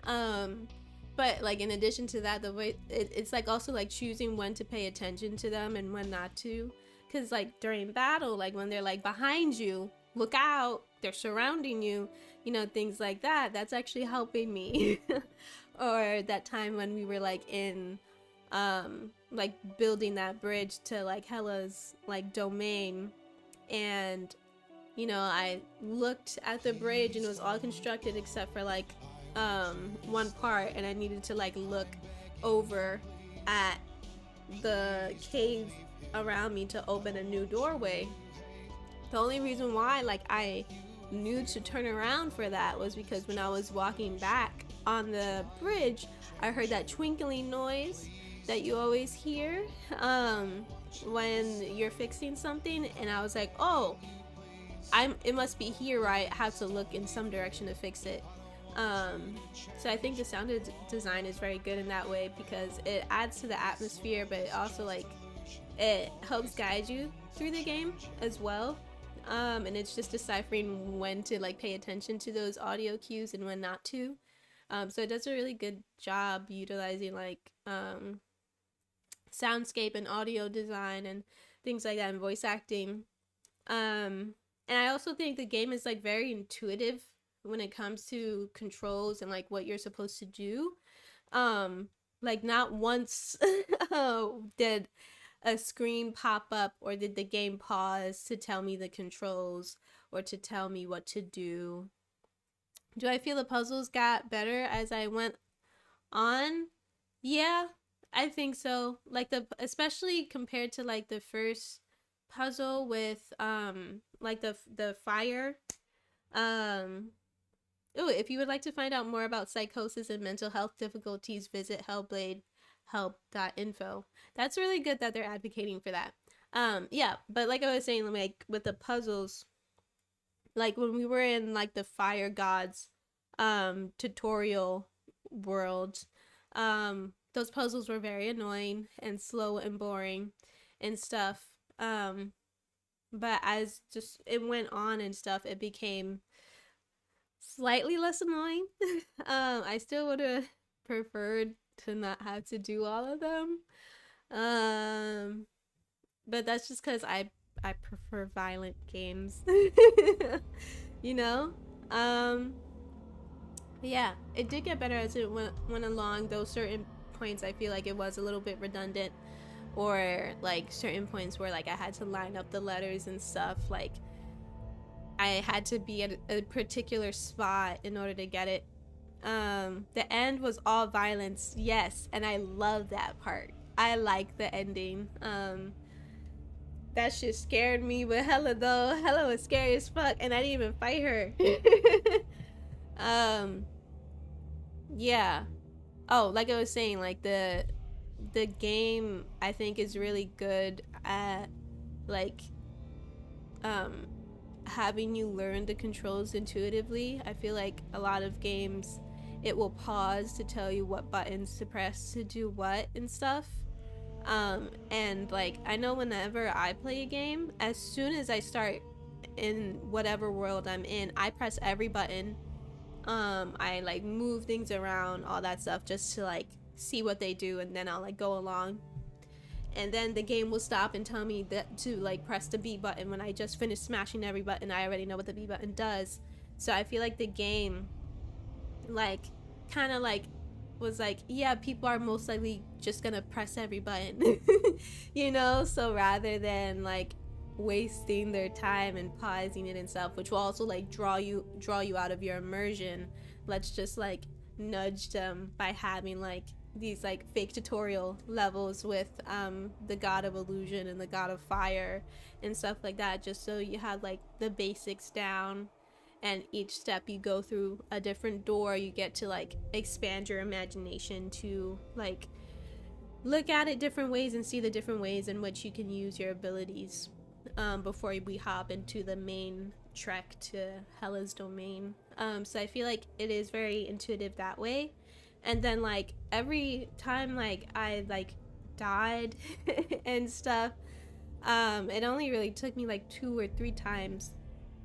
Speaker 1: But like in addition to that, the way it's like also like choosing when to pay attention to them and when not to, because like during battle, like when they're like behind you, look out, they're surrounding you, you know, things like that, that's actually helping me. Or that time when we were like in like building that bridge to like Hella's like domain, and you know, I looked at the bridge and it was all constructed except for like one part, and I needed to like look over at the cave around me to open a new doorway. The only reason why like I knew to turn around for that was because when I was walking back on the bridge, I heard that twinkling noise that you always hear when you're fixing something, and I was like, oh, it must be here, right? I have to look in some direction to fix it. So I think the sound design is very good in that way, because it adds to the atmosphere, but it also like it helps guide you through the game as well. And it's just deciphering when to like pay attention to those audio cues and when not to. So it does a really good job utilizing like soundscape and audio design and things like that, and voice acting. And I also think the game is like very intuitive when it comes to controls and like what you're supposed to do. Like not once did a screen pop up or did the game pause to tell me the controls or to tell me what to do. Do I feel the puzzles got better as I went on? Yeah, I think so. Like especially compared to like the first puzzle with like the fire. Um Oh, if you would like to find out more about psychosis and mental health difficulties, visit hellbladehelp.info. That's really good that they're advocating for that. Yeah, but like I was saying, like with the puzzles, like when we were in like the fire gods tutorial world, those puzzles were very annoying and slow and boring and stuff. But as just it went on and stuff, it became slightly less annoying. I still would have preferred to not have to do all of them. But that's just because I prefer violent games. You know? Yeah, it did get better as it went along. Those certain points I feel like it was a little bit redundant, or like certain points where like I had to line up the letters and stuff. Like I had to be at a particular spot in order to get it. The end was all violence, yes, and I love that part. I like the ending. That shit scared me, but Hella though, Hella was scary as fuck, and I didn't even fight her. Yeah. Oh, like I was saying, like the game I think is really good at like having you learn the controls intuitively. I feel like a lot of games it will pause to tell you what buttons to press to do what and stuff. And like I know whenever I play a game, as soon as I start in whatever world I'm in, I press every button. I like move things around, all that stuff, just to like see what they do, and then I'll like go along. And then the game will stop and tell me that to like press the B button when I just finished smashing every button. I already know what the B button does. So I feel like the game like kind of like was like, yeah, people are most likely just gonna press every button. You know, so rather than like wasting their time and pausing it and stuff, which will also like draw you out of your immersion, let's just like nudge them by having like these like fake tutorial levels with the god of illusion and the god of fire and stuff like that, just so you have like the basics down, and each step you go through a different door, you get to like expand your imagination to like look at it different ways and see the different ways in which you can use your abilities before we hop into the main trek to Hella's domain. So I feel like it is very intuitive that way. And then like every time like I like died and stuff, it only really took me like 2 or 3 times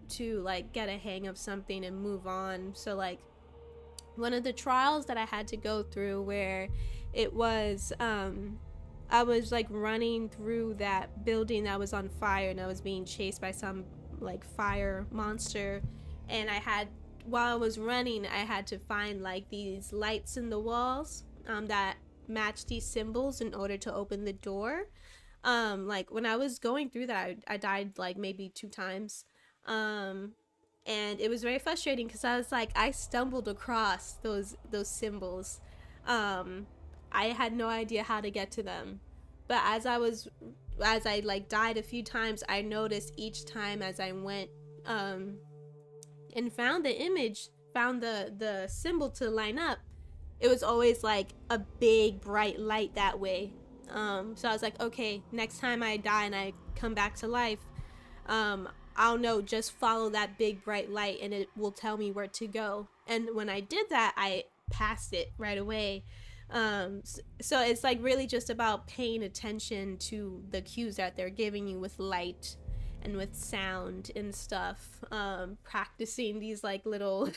Speaker 1: to like get a hang of something and move on. So like one of the trials that I had to go through where it was I was like running through that building that was on fire, and I was being chased by some like fire monster, and while I was running I had to find like these lights in the walls that match these symbols in order to open the door. Like when I was going through that, I died like maybe 2 times. And it was very frustrating because I was like, I stumbled across those symbols. I had no idea how to get to them, but as I like died a few times, I noticed each time as I went and found the image, found the symbol to line up, it was always like a big bright light that way. So I was like, okay, next time I die and I come back to life, I'll know, just follow that big bright light and it will tell me where to go. And when I did that, I passed it right away. So it's like really just about paying attention to the cues that they're giving you with light and with sound and stuff. Practicing these like little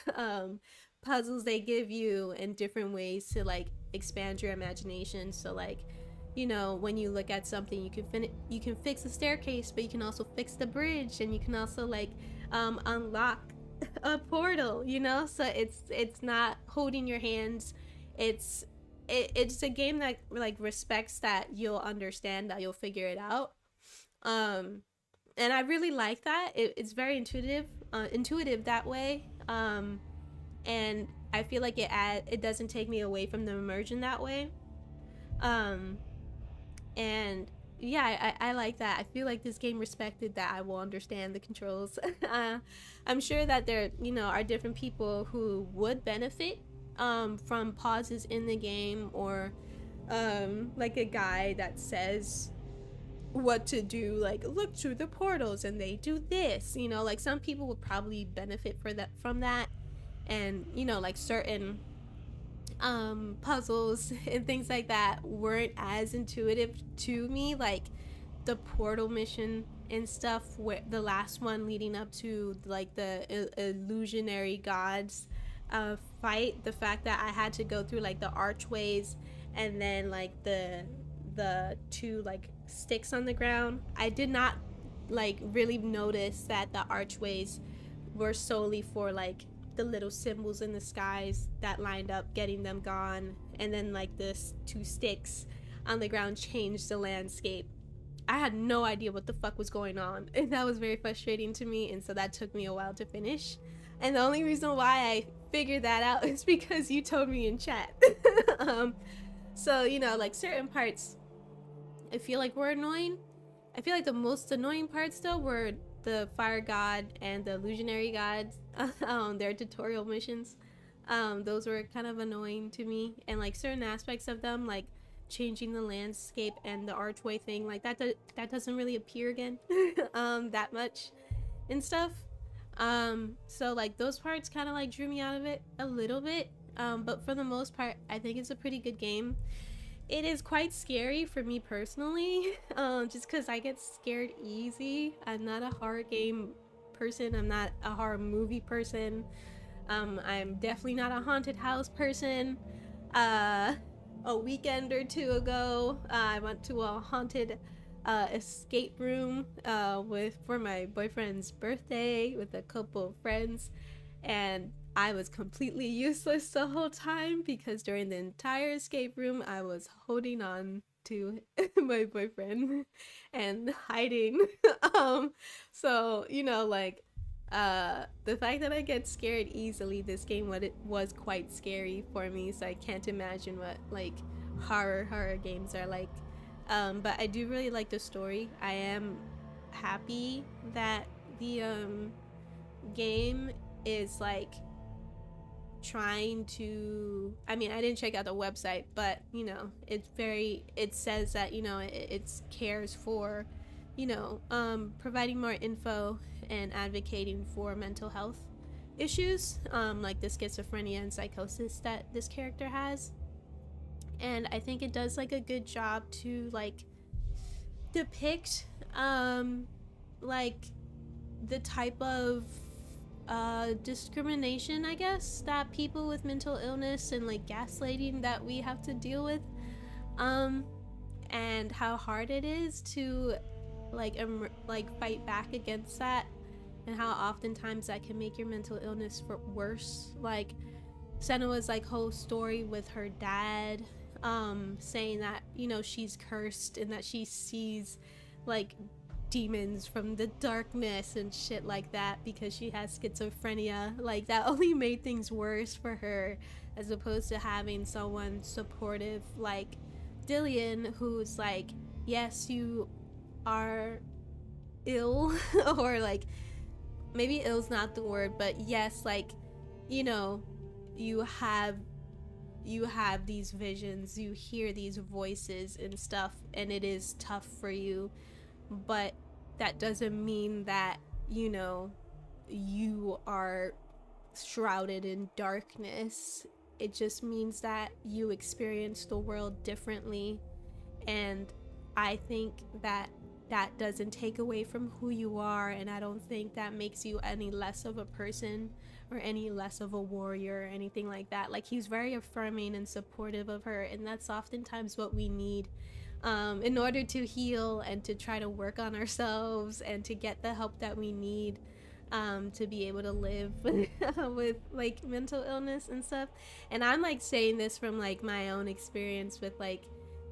Speaker 1: puzzles they give you in different ways to like expand your imagination. So like you know, when you look at something, you can fix the staircase, but you can also fix the bridge, and you can also like unlock a portal, you know. So it's not holding your hands. It's a game that like respects that you'll understand, that you'll figure it out. um and I really like that. It's very intuitive that way. And I feel like it doesn't take me away from the immersion that way. um and yeah, I like that. I feel like this game respected that I will understand the controls. I'm sure that there, you know, are different people who would benefit from pauses in the game, or like a guide that says what to do, like look through the portals and they do this, you know, like some people would probably benefit from that. And you know, like certain puzzles and things like that weren't as intuitive to me, like the portal mission and stuff, where the last one leading up to like the illusionary gods fight. The fact that I had to go through like the archways, and then like the two like sticks on the ground, I did not like really notice that the archways were solely for like the little symbols in the skies that lined up, getting them gone, and then like the two sticks on the ground changed the landscape. I had no idea what the fuck was going on, and that was very frustrating to me, and so that took me a while to finish. And the only reason why I figured that out is because you told me in chat. So you know, like certain parts I feel like were annoying. I feel like the most annoying parts though were the fire god and the illusionary gods, their tutorial missions. Those were kind of annoying to me, and like certain aspects of them, like changing the landscape and the archway thing, like that doesn't really appear again that much and stuff. So like those parts kind of like drew me out of it a little bit. But for the most part, I think it's a pretty good game. It is quite scary for me personally, just because I get scared easy. I'm not a horror game person. I'm not a horror movie person. I'm definitely not a haunted house person. A weekend or two ago, I went to a haunted escape room for my boyfriend's birthday with a couple of friends, and I was completely useless the whole time because during the entire escape room I was holding on to my boyfriend and hiding. So you know, like the fact that I get scared easily, this game was quite scary for me, so I can't imagine what like horror games are like. But I do really like the story. I am happy that the game is like trying to, I mean, I didn't check out the website, but you know, it says that, you know, it cares for, you know, providing more info and advocating for mental health issues, like the schizophrenia and psychosis that this character has. And I think it does like a good job to like depict like the type of discrimination, I guess, that people with mental illness and like gaslighting that we have to deal with, and how hard it is to like fight back against that, and how oftentimes that can make your mental illness worse. Like Senua's like whole story with her dad, saying that, you know, she's cursed and that she sees like demons from the darkness and shit like that because she has schizophrenia. Like that only made things worse for her, as opposed to having someone supportive like Dillian, who's like, yes, you are ill or like maybe ill's not the word, but yes, like, you know, you have these visions, you hear these voices and stuff, and it is tough for you, but that doesn't mean that, you know, you are shrouded in darkness. It just means that you experience the world differently, and I think that doesn't take away from who you are, and I don't think that makes you any less of a person or any less of a warrior or anything like that. Like, he's very affirming and supportive of her, and that's oftentimes what we need in order to heal and to try to work on ourselves and to get the help that we need to be able to live with like mental illness and stuff. And I'm like saying this from like my own experience with like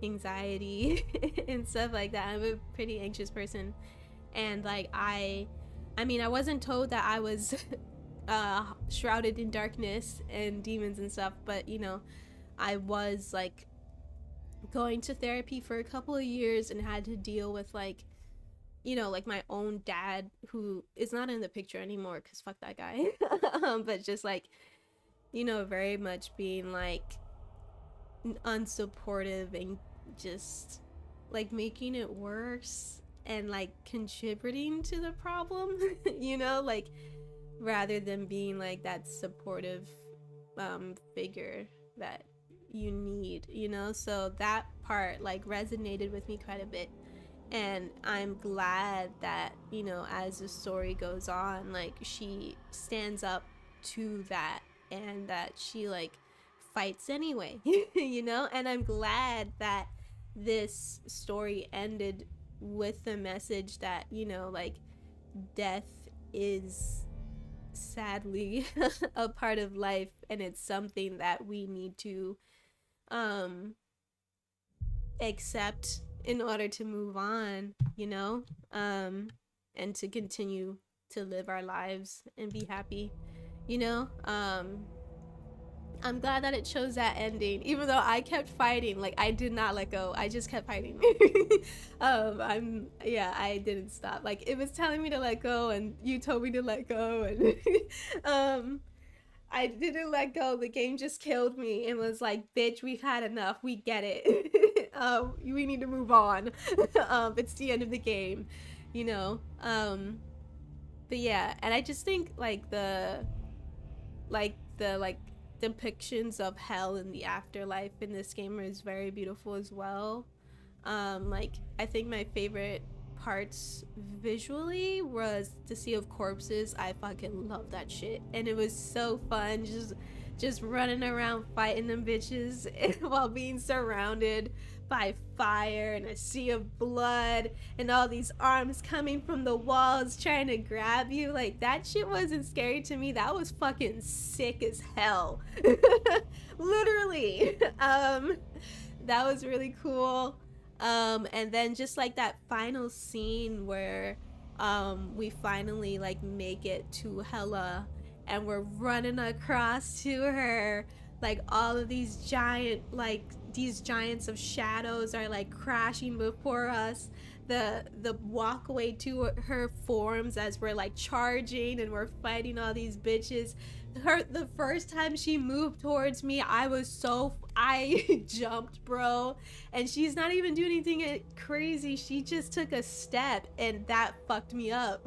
Speaker 1: anxiety and stuff like that. I'm a pretty anxious person, and like I mean, I wasn't told that I was shrouded in darkness and demons and stuff, but you know, I was like going to therapy for a couple of years and had to deal with like, you know, like my own dad, who is not in the picture anymore because fuck that guy. But just like, you know, very much being like unsupportive and just like making it worse and like contributing to the problem, you know, like rather than being like that supportive figure that you need, you know. So that part like resonated with me quite a bit, and I'm glad that, you know, as the story goes on, like she stands up to that and that she like fights anyway. You know, and I'm glad that this story ended with the message that, you know, like death is sadly a part of life, and it's something that we need to accept in order to move on, you know, and to continue to live our lives and be happy, you know. I'm glad that it chose that ending, even though I kept fighting. Like I did not let go. I just kept fighting. I didn't stop. Like it was telling me to let go, and you told me to let go, and I didn't let go. The game just killed me and was like, "Bitch, we've had enough. We get it. We need to move on. It's the end of the game, you know." But yeah, and I just think like the depictions of hell and the afterlife in this game is very beautiful as well. Like I think my favorite parts visually was the Sea of Corpses. I fucking love that shit, and it was so fun just running around fighting them bitches while being surrounded by fire and a sea of blood and all these arms coming from the walls trying to grab you. Like that shit wasn't scary to me. That was fucking sick as hell. Literally. That was really cool. And then just like that final scene where we finally like make it to Hela and we're running across to her, like all of these giants of shadows are like crashing before us. The walkway to her forms as we're like charging and we're fighting all these bitches. The first time she moved towards me, I jumped, bro. And she's not even doing anything crazy. She just took a step and that fucked me up.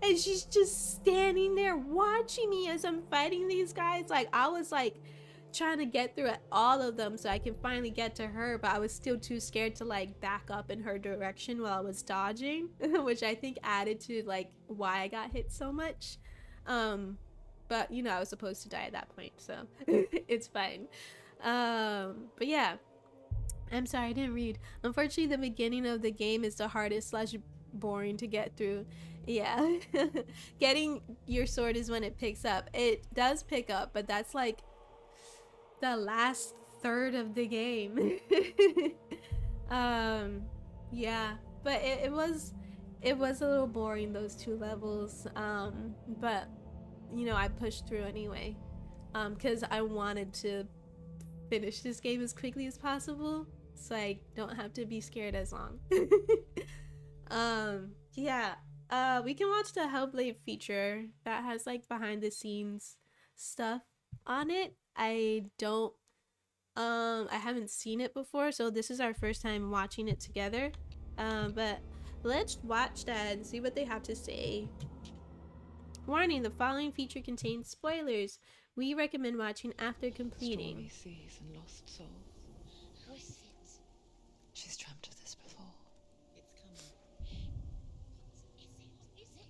Speaker 1: And she's just standing there watching me as I'm fighting these guys. Like I was like trying to get through all of them so I can finally get to her, but I was still too scared to like back up in her direction while I was dodging, which I think added to like why I got hit so much. But you know, I was supposed to die at that point, so it's fine. But yeah, I'm sorry, I didn't read. Unfortunately, the beginning of the game is the hardest / boring to get through. Yeah. Getting your sword is when it picks up. It does pick up, but that's like the last third of the game. Yeah, but it was a little boring, those 2 levels. But you know, I pushed through anyway, because I wanted to finish this game as quickly as possible so I don't have to be scared as long. Yeah, we can watch the Hellblade feature that has like behind the scenes stuff on it. I haven't seen it before, so this is our first time watching it together. But let's watch that and see what they have to say. Warning, the following feature contains spoilers. We recommend watching after completing.
Speaker 6: Story sees and lost souls.
Speaker 2: Who is it?
Speaker 6: She's dreamt of this before.
Speaker 2: It's coming. Is it?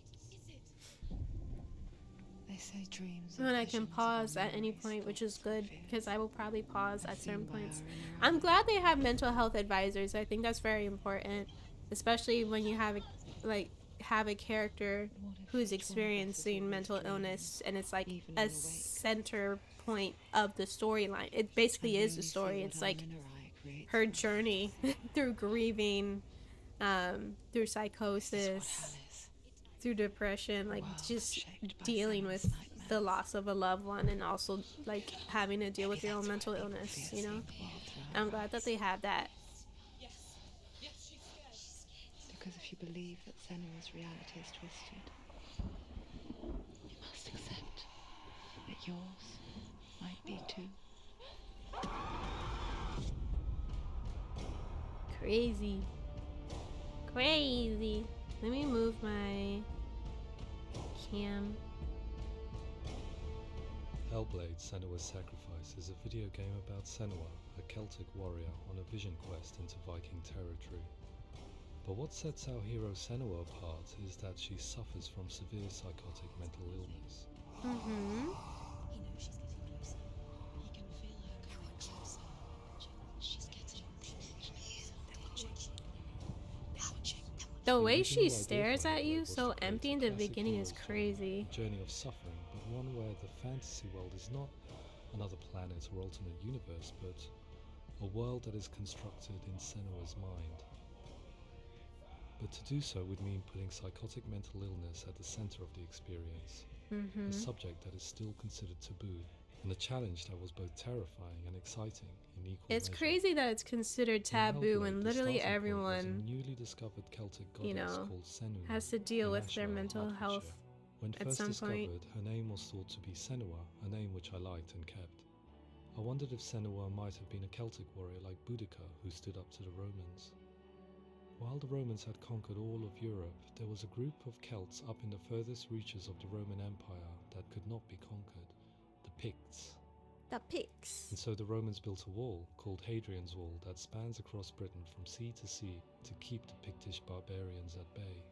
Speaker 6: They say dreams
Speaker 1: when
Speaker 6: are
Speaker 1: I can
Speaker 6: visions of
Speaker 1: pause at any
Speaker 6: unmemory
Speaker 1: point, which is
Speaker 6: stalks
Speaker 1: good
Speaker 6: and fears.
Speaker 1: because I will probably pause
Speaker 6: I
Speaker 1: at
Speaker 6: see
Speaker 1: certain
Speaker 6: by
Speaker 1: points.
Speaker 6: our inner
Speaker 1: I'm
Speaker 6: eyes.
Speaker 1: glad they have mental health advisors. I think that's very important, especially when you have have a character
Speaker 6: What if
Speaker 1: who's
Speaker 6: each one of us is
Speaker 1: experiencing
Speaker 6: always
Speaker 1: mental
Speaker 6: dreaming,
Speaker 1: illness and it's like
Speaker 6: even
Speaker 1: a
Speaker 6: when awake?
Speaker 1: center point of the storyline. It
Speaker 6: And
Speaker 1: basically
Speaker 6: we
Speaker 1: is the
Speaker 6: only see
Speaker 1: story.
Speaker 6: what
Speaker 1: It's
Speaker 6: our
Speaker 1: like
Speaker 6: inner eye creates
Speaker 1: her
Speaker 6: for us.
Speaker 1: journey through grieving, through
Speaker 6: Is this what hell
Speaker 1: psychosis,
Speaker 6: is?
Speaker 1: through depression,
Speaker 6: A
Speaker 1: like
Speaker 6: world
Speaker 1: just
Speaker 6: shaped by
Speaker 1: dealing with
Speaker 6: Senua's nightmares.
Speaker 1: the loss of a loved one and also like having to deal
Speaker 6: Maybe
Speaker 1: with your own
Speaker 6: that's why
Speaker 1: mental
Speaker 6: people
Speaker 1: illness,
Speaker 6: fear
Speaker 1: you know?
Speaker 6: seeing the world through
Speaker 1: I'm
Speaker 6: our
Speaker 1: glad that
Speaker 6: eyes.
Speaker 1: they have that.
Speaker 6: Because if you believe that Senua's reality is twisted, you must accept that yours might be too.
Speaker 1: Crazy. Crazy. Let me move my cam.
Speaker 8: Hellblade: Senua's Sacrifice is a video game about Senua, a Celtic warrior on a vision quest into Viking territory. But what sets our hero Senua apart is that she suffers from severe psychotic mental illness.
Speaker 1: Mm-hmm.
Speaker 2: He knows she's getting closer. He can feel her coming closer. She's getting
Speaker 1: The
Speaker 8: The
Speaker 1: way she
Speaker 8: original idea
Speaker 1: stares
Speaker 8: for
Speaker 1: at you,
Speaker 8: Hellblade was
Speaker 1: so
Speaker 8: to create
Speaker 1: empty
Speaker 8: a
Speaker 1: in the
Speaker 8: classic
Speaker 1: beginning, is
Speaker 8: hero's
Speaker 1: crazy.
Speaker 8: journey of suffering, but one where the fantasy world is not another planet or alternate universe, but a world that is constructed in Senua's mind. But to do so would mean putting psychotic mental illness at the center of the experience,
Speaker 1: Mm-hmm.
Speaker 8: a subject that is still considered taboo, and a challenge that was both terrifying and exciting in equal
Speaker 1: It's
Speaker 8: measure.
Speaker 1: crazy that it's considered
Speaker 8: In
Speaker 1: taboo
Speaker 8: Hellblade,
Speaker 1: and
Speaker 8: the
Speaker 1: literally
Speaker 8: starting point was a
Speaker 1: everyone,
Speaker 8: newly discovered Celtic goddess
Speaker 1: you know,
Speaker 8: called Senua,
Speaker 1: has to deal
Speaker 8: in
Speaker 1: with their
Speaker 8: Ashlow,
Speaker 1: mental
Speaker 8: Hertfordshire.
Speaker 1: health
Speaker 8: When
Speaker 1: at
Speaker 8: first
Speaker 1: some
Speaker 8: discovered,
Speaker 1: point.
Speaker 8: her name was thought to be Senua, a name which I liked and kept. I wondered if Senua might have been a Celtic warrior like Boudica, who stood up to the Romans. While the Romans had conquered all of Europe, there was a group of Celts up in the furthest reaches of the Roman Empire that could not be conquered, the Picts.
Speaker 1: The pigs.
Speaker 8: And so the Romans built a wall, called Hadrian's Wall, that spans across Britain from sea to sea to keep the Pictish barbarians at bay.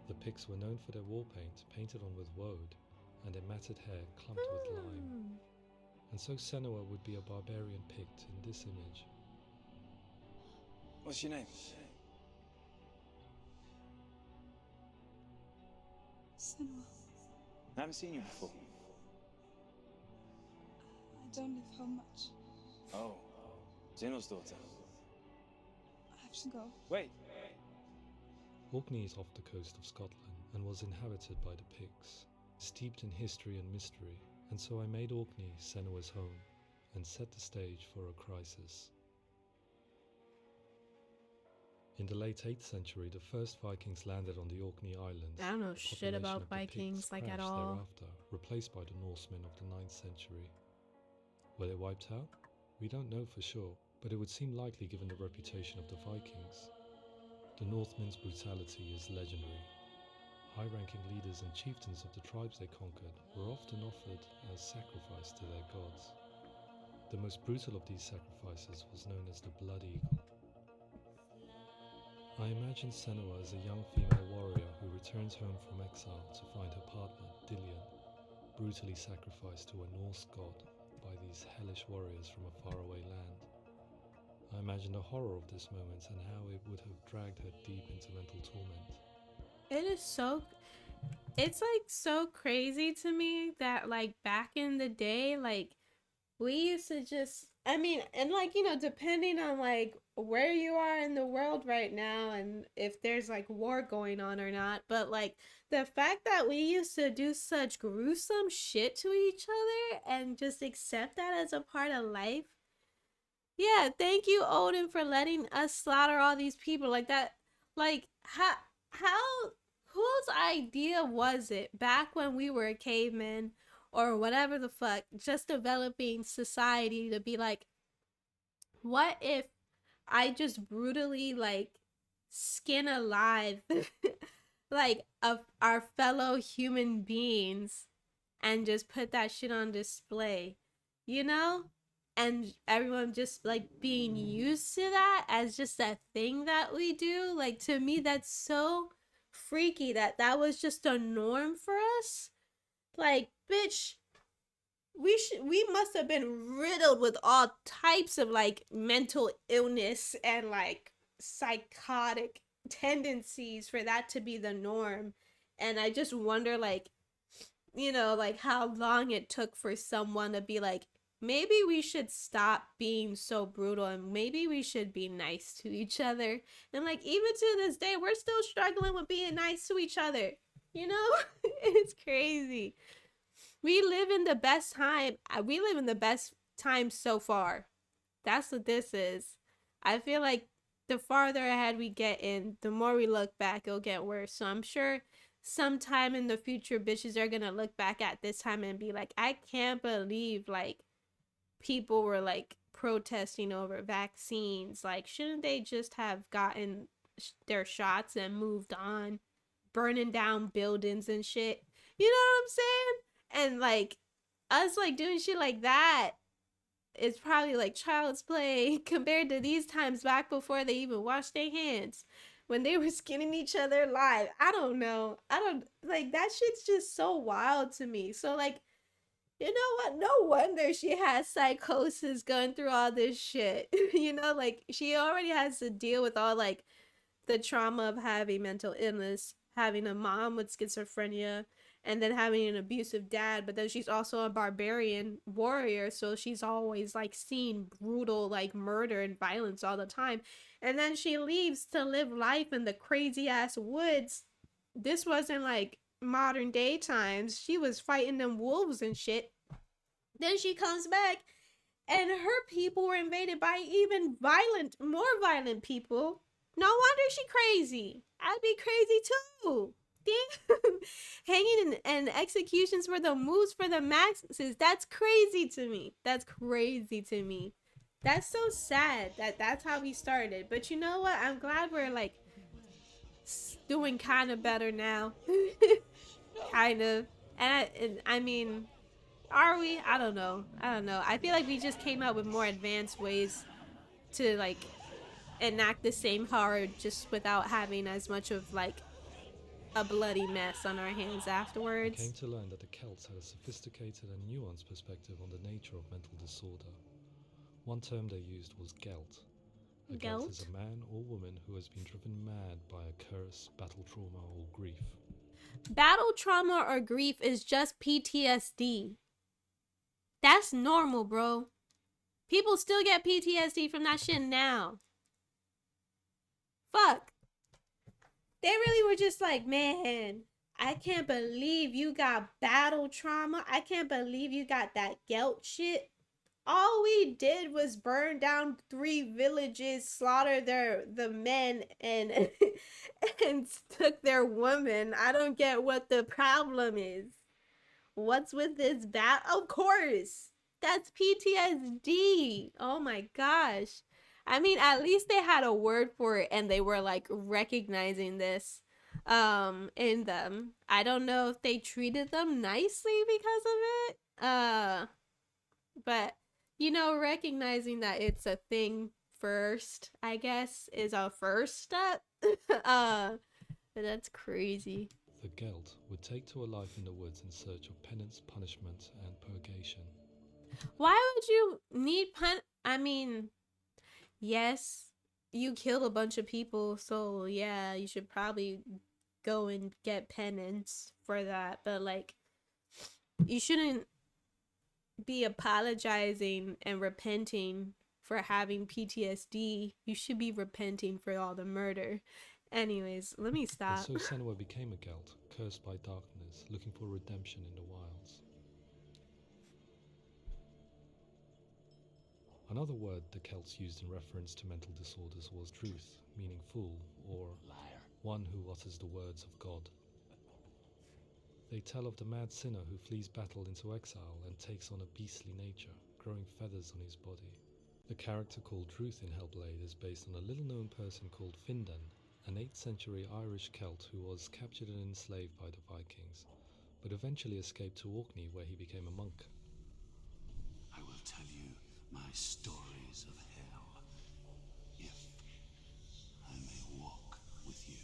Speaker 8: The Picts were known for their war paint, painted on with woad, and their matted hair clumped with lime. And so Senua would be a barbarian Pict in this image.
Speaker 7: What's your name?
Speaker 4: Senua,
Speaker 7: I haven't seen you before.
Speaker 4: I don't live home much.
Speaker 7: Oh, Zeno's daughter.
Speaker 4: I have to go.
Speaker 7: Wait.
Speaker 8: Orkney is off the coast of Scotland and was inhabited by the Picts, steeped in history and mystery, and so I made Orkney Senua's home and set the stage for a crisis. In the late 8th century, the first Vikings landed on the Orkney Islands.
Speaker 1: I don't know
Speaker 8: The
Speaker 1: shit
Speaker 8: population
Speaker 1: about
Speaker 8: of the
Speaker 1: Vikings,
Speaker 8: Picts
Speaker 1: like, at
Speaker 8: crashed
Speaker 1: all.
Speaker 8: thereafter, replaced by the Norsemen of the 9th century. Were they wiped out? We don't know for sure, but it would seem likely given the reputation of the Vikings. The Northmen's brutality is legendary. High-ranking leaders and chieftains of the tribes they conquered were often offered as sacrifice to their gods. The most brutal of these sacrifices was known as the Blood Eagle. I imagine Senua as a young female warrior who returns home from exile to find her partner, Dillion, brutally sacrificed to a Norse god by these hellish warriors from a faraway land. I imagine the horror of this moment and how it would have dragged her deep into mental torment.
Speaker 1: It is so, it's like so crazy to me that like back in the day, like we used to just, I mean, and like, you know, depending on like where you are in the world right now and if there's like war going on or not, but like the fact that we used to do such gruesome shit to each other and just accept that as a part of life. Yeah, thank you, Odin, for letting us slaughter all these people like that. Like, how, whose idea was it back when we were cavemen or whatever the fuck, just developing society to be like, what if I just brutally like skin alive like of our fellow human beings and just put that shit on display, you know? And everyone just like being used to that as just a thing that we do. Like, to me, that's so freaky that that was just a norm for us. Like, bitch, we must have been riddled with all types of like mental illness and like psychotic tendencies for that to be the norm. And I just wonder, like, like how long it took for someone to be like, maybe we should stop being so brutal and maybe we should be nice to each other. And like, even to this day, we're still struggling with being nice to each other. It's crazy. We live in the best time. We live in the best time so far. That's what this is. I feel like the farther ahead we get in, the more we look back, it'll get worse. So I'm sure sometime in the future, bitches are gonna look back at this time and be like, I can't believe like people were like protesting over vaccines. Like, shouldn't they just have gotten their shots and moved on? Burning down buildings and shit. You know what I'm saying? And like us like doing shit like that is probably like child's play compared to these times back before they even washed their hands when they were skinning each other alive. I don't know. I don't like that shit's just so wild to me. So like, you know what? No wonder she has psychosis going through all this shit. Like she already has to deal with all like the trauma of having mental illness, having a mom with schizophrenia, and then having an abusive dad. But then she's also a barbarian warrior, so she's always like seeing brutal like murder and violence all the time. And then she leaves to live life in the crazy ass woods. This wasn't like modern day times. She was fighting them wolves and shit. Then she comes back and her people were invaded by even more violent people. No wonder she crazy. I'd be crazy too. Damn. Hanging and executions for the moves for the maxes. That's crazy to me. That's crazy to me. That's so sad that's how we started. But you know what? I'm glad we're like doing kind of better now. Kind of. And I mean, are we? I don't know. I feel like we just came up with more advanced ways to like enact the same horror just without having as much of like a bloody mess on our hands
Speaker 8: I
Speaker 1: afterwards.
Speaker 8: came to learn that the Celts had a sophisticated and nuanced perspective on the nature of mental disorder. One term they used was gelt. A gelt is a man or woman who has been driven mad by a curse, battle trauma, or grief.
Speaker 1: Battle trauma or grief is just PTSD. That's normal, bro. People still get PTSD from that shit now. Fuck. They really were just like, man, I can't believe you got battle trauma. I can't believe you got that guilt shit. All we did was burn down 3 villages, slaughter the men, and and took their women. I don't get what the problem is. What's with this bat? Of course, that's PTSD. Oh my gosh. I mean, at least they had a word for it and they were like recognizing this in them. I don't know if they treated them nicely because of it. But recognizing that it's a thing first, I guess, is a first step. But that's crazy.
Speaker 8: The Gelt would take to a life in the woods in search of penance, punishment, and purgation.
Speaker 1: Why would you need I mean, yes, you killed a bunch of people, so yeah, you should probably go and get penance for that. But like, you shouldn't be apologizing and repenting for having PTSD. You should be repenting for all the murder. Anyways, let me stop.
Speaker 8: And so Senua became a Gelt, cursed by darkness, looking for redemption in the wilds. Another word the Celts used in reference to mental disorders was truth, meaning fool, or liar, one who utters the words of God. They tell of the mad sinner who flees battle into exile and takes on a beastly nature, growing feathers on his body. The character called Truth in Hellblade is based on a little-known person called Findan, an 8th century Irish Celt who was captured and enslaved by the Vikings, but eventually escaped to Orkney where he became a monk.
Speaker 3: I will tell you my stories of hell, if I may walk with you.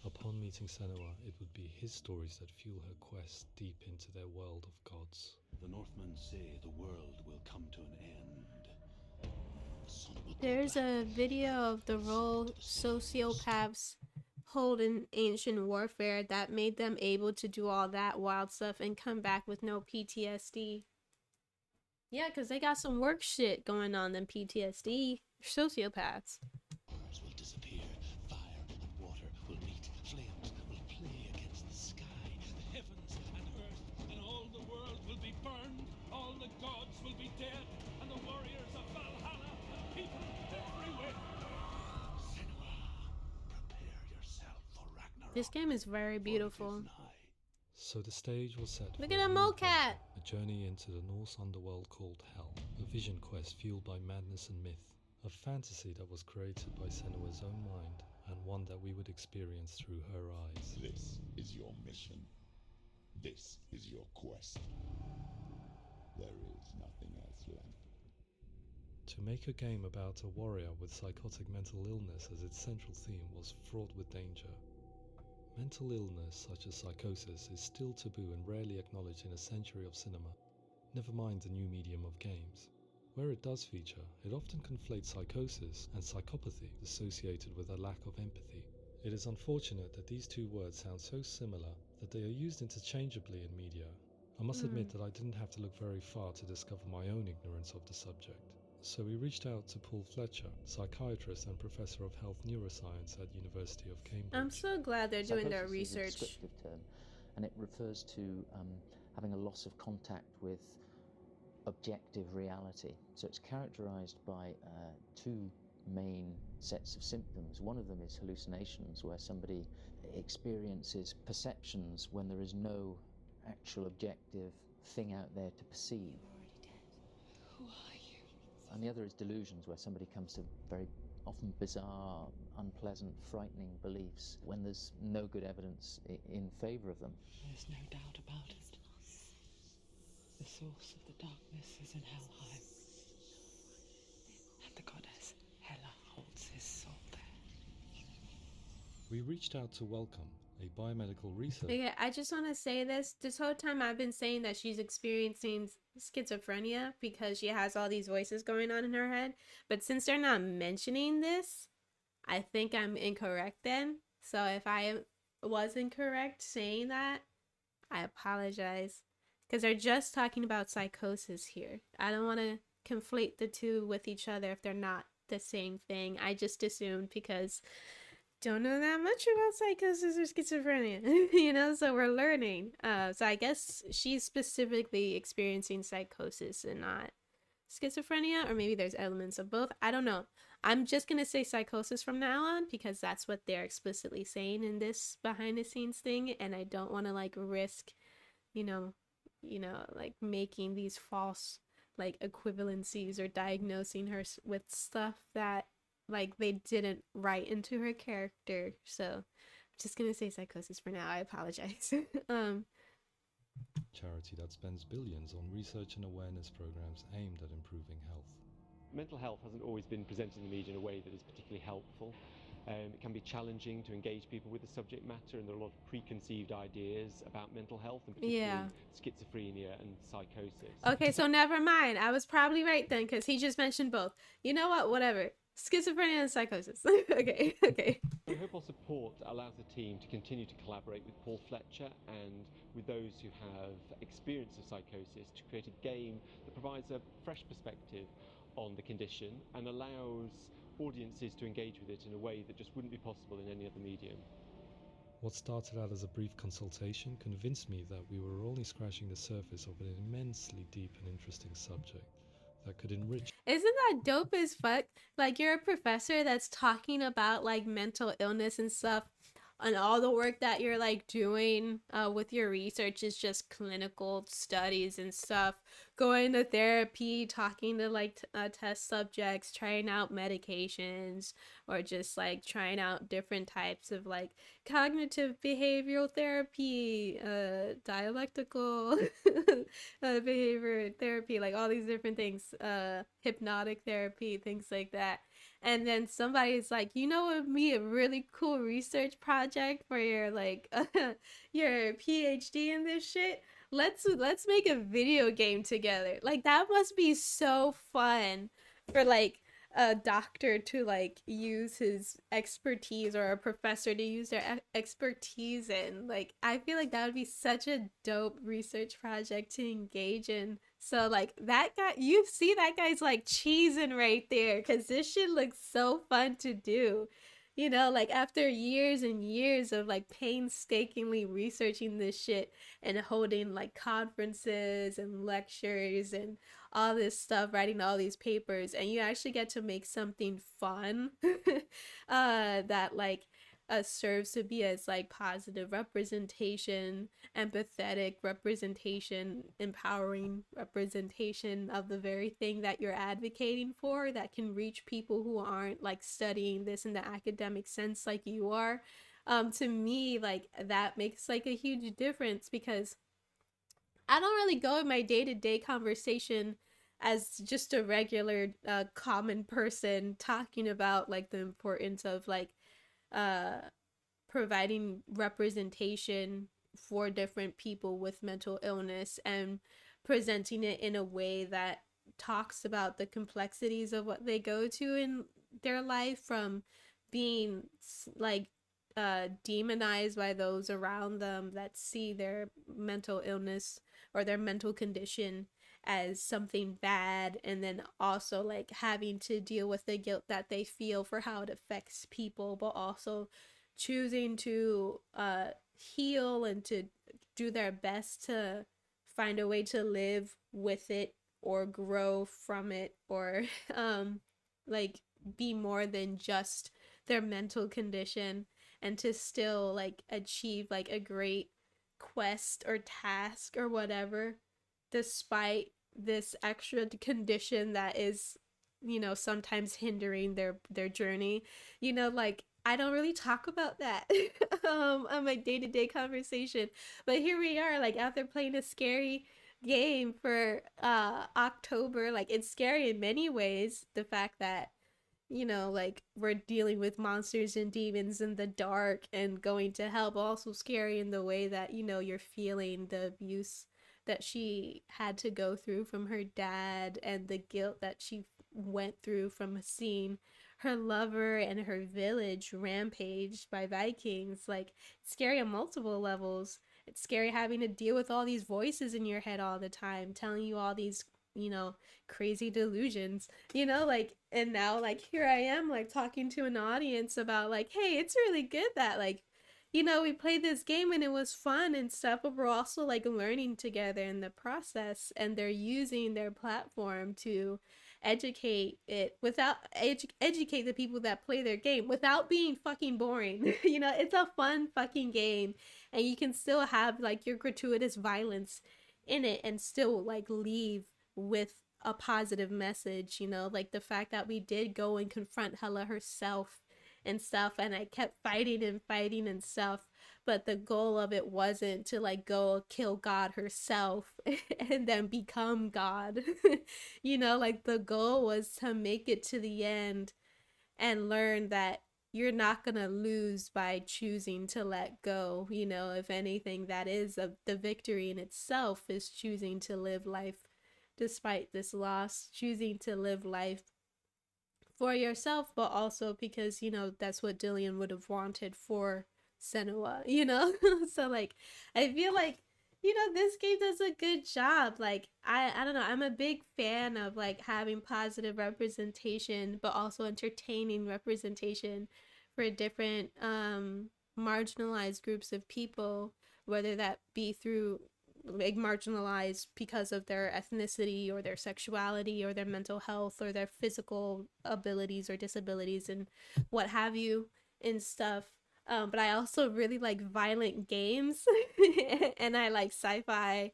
Speaker 8: Upon meeting Senua, it would be his stories that fuel her quest deep into their world of gods.
Speaker 3: The Northmen say the world will come to an end. The sun will go
Speaker 1: There's
Speaker 3: black.
Speaker 1: a video of the role sociopaths hold in ancient warfare that made them able to do all that wild stuff and come back with no PTSD. Yeah, because they got some work shit going on than PTSD. Sociopaths.
Speaker 3: Stars will disappear. Fire and water will meet. Flames will play against the sky. The heavens and earth and all the world will be burned. All the gods will be dead. And the warriors of Valhalla and people everywhere. Senua, prepare yourself for Ragnarok.
Speaker 1: This game is very
Speaker 3: For it
Speaker 1: beautiful.
Speaker 3: is nigh.
Speaker 8: So the stage was set
Speaker 1: Look
Speaker 8: for
Speaker 1: at
Speaker 8: a
Speaker 1: that
Speaker 8: new
Speaker 1: mocap!
Speaker 8: adventure, a journey into the Norse underworld called Hell, a vision quest fueled by madness and myth, a fantasy that was created by Senua's own mind, and one that we would experience through her eyes.
Speaker 5: This is your mission. This is your quest. There is nothing else left.
Speaker 8: To make a game about a warrior with psychotic mental illness as its central theme was fraught with danger. Mental illness such as psychosis is still taboo and rarely acknowledged in a century of cinema, never mind the new medium of games. Where it does feature, it often conflates psychosis and psychopathy associated with a lack of empathy. It is unfortunate that these two words sound so similar that they are used interchangeably in media. I must admit that I didn't have to look very far to discover my own ignorance of the subject. So we reached out to Paul Fletcher, psychiatrist and professor of health neuroscience at University of Cambridge.
Speaker 1: I'm so glad they're doing their
Speaker 9: Psychosis is a
Speaker 1: research.
Speaker 9: descriptive term, and it refers to having a loss of contact with objective reality. So it's characterized by two main sets of symptoms. One of them is hallucinations, where somebody experiences perceptions when there is no actual objective thing out there to perceive.
Speaker 4: Who are you?
Speaker 9: And the other is delusions, where somebody comes to very often bizarre, unpleasant, frightening beliefs when there's no good evidence in favor of them.
Speaker 6: There's no doubt about it. The source of the darkness is in Helheim. And the goddess Hela holds his soul there.
Speaker 8: We reached out to Welcome, a biomedical researcher.
Speaker 1: Okay, I just want to say this whole time I've been saying that she's experiencing schizophrenia because she has all these voices going on in her head. But since they're not mentioning this, I think I'm incorrect then. So if I was incorrect saying that, I apologize. Because they're just talking about psychosis here. I don't want to conflate the two with each other if they're not the same thing. I just assumed because don't know that much about psychosis or schizophrenia, so we're learning. So I guess she's specifically experiencing psychosis and not schizophrenia, or maybe there's elements of both. I don't know. I'm just gonna say psychosis from now on because that's what they're explicitly saying in this behind the scenes thing, and I don't want to risk, like making these false equivalencies or diagnosing her with stuff that they didn't write into her character. So I'm just gonna say psychosis for now. I apologize.
Speaker 8: Charity that spends billions on research and awareness programs aimed at improving health.
Speaker 10: Mental health hasn't always been presented in the media in a way that is particularly helpful. It can be challenging to engage people with the subject matter, and there are a lot of preconceived ideas about mental health, and particularly schizophrenia and psychosis.
Speaker 1: Okay, so never mind. I was probably right then because he just mentioned both. You know what? Whatever. Schizophrenia and psychosis. Okay.
Speaker 10: We hope our support allows the team to continue to collaborate with Paul Fletcher and with those who have experience of psychosis to create a game that provides a fresh perspective on the condition and allows audiences to engage with it in a way that just wouldn't be possible in any other medium.
Speaker 8: What started out as a brief consultation convinced me that we were only scratching the surface of an immensely deep and interesting subject that could enrich.
Speaker 1: Isn't that dope as fuck? You're a professor that's talking about mental illness and stuff, and all the work that you're doing with your research is just clinical studies and stuff, going to therapy, talking to test subjects, trying out medications, or just like trying out different types of like cognitive behavioral therapy, dialectical behavior therapy, like all these different things, hypnotic therapy, things like that. and then somebody's like, you know, what would be a really cool research project for your like your PhD in this shit? Let's make a video game together. Like that must be so fun for like a doctor to like use his expertise, or a professor to use their expertise in. Like I feel like that would be such a dope research project to engage in. So like that guy, you see that guy's like cheesing right there, because this shit looks so fun to do. You know, like after years and years of like painstakingly researching this shit and holding like conferences and lectures and all this stuff, writing all these papers, and you actually get to make something fun that like serves to be as like positive representation, empathetic representation, empowering representation of the very thing that you're advocating for, that can reach people who aren't like studying this in the academic sense like you are. To me, like that makes like a huge difference, because I don't really go in my day-to-day conversation as just a regular common person talking about like the importance of like uh providing representation for different people with mental illness, and presenting it in a way that talks about the complexities of what they go to in their life, from being like demonized by those around them that see their mental illness or their mental condition as something bad, and then also like having to deal with the guilt that they feel for how it affects people, but also choosing to heal and to do their best to find a way to live with it or grow from it, or like be more than just their mental condition, and to still like achieve like a great quest or task or whatever, despite this extra condition that is, you know, sometimes hindering their journey. You know, like I don't really talk about that on my day-to-day conversation, but here we are, like after playing a scary game for October. Like it's scary in many ways, the fact that, you know, like we're dealing with monsters and demons in the dark and going to hell, but also scary in the way that, you know, you're feeling the abuse that she had to go through from her dad, and the guilt that she went through from seeing her lover and her village rampaged by Vikings. Like, it's scary on multiple levels. It's scary having to deal with all these voices in your head all the time, telling you all these, you know, crazy delusions, you know, like, and now like here I am like talking to an audience about like, hey, it's really good that like, you know, we played this game and it was fun and stuff, but we're also like learning together in the process, and they're using their platform to educate it without educate the people that play their game without being fucking boring. You know, it's a fun fucking game, and you can still have like your gratuitous violence in it and still like leave with a positive message. You know, like the fact that we did go and confront Hella herself and stuff, and I kept fighting and stuff, but the goal of it wasn't to like go kill God herself and then become God. You know, like the goal was to make it to the end and learn that you're not gonna lose by choosing to let go. You know, if anything, that is the victory in itself, is choosing to live life despite this loss, choosing to live life for yourself, but also because, you know, that's what Dillian would have wanted for Senua, you know? So like I feel like, you know, this game does a good job. Like I don't know, I'm a big fan of like having positive representation but also entertaining representation for different marginalized groups of people, whether that be through like marginalized because of their ethnicity or their sexuality or their mental health or their physical abilities or disabilities and what have you and stuff. But I also really like violent games and I like sci-fi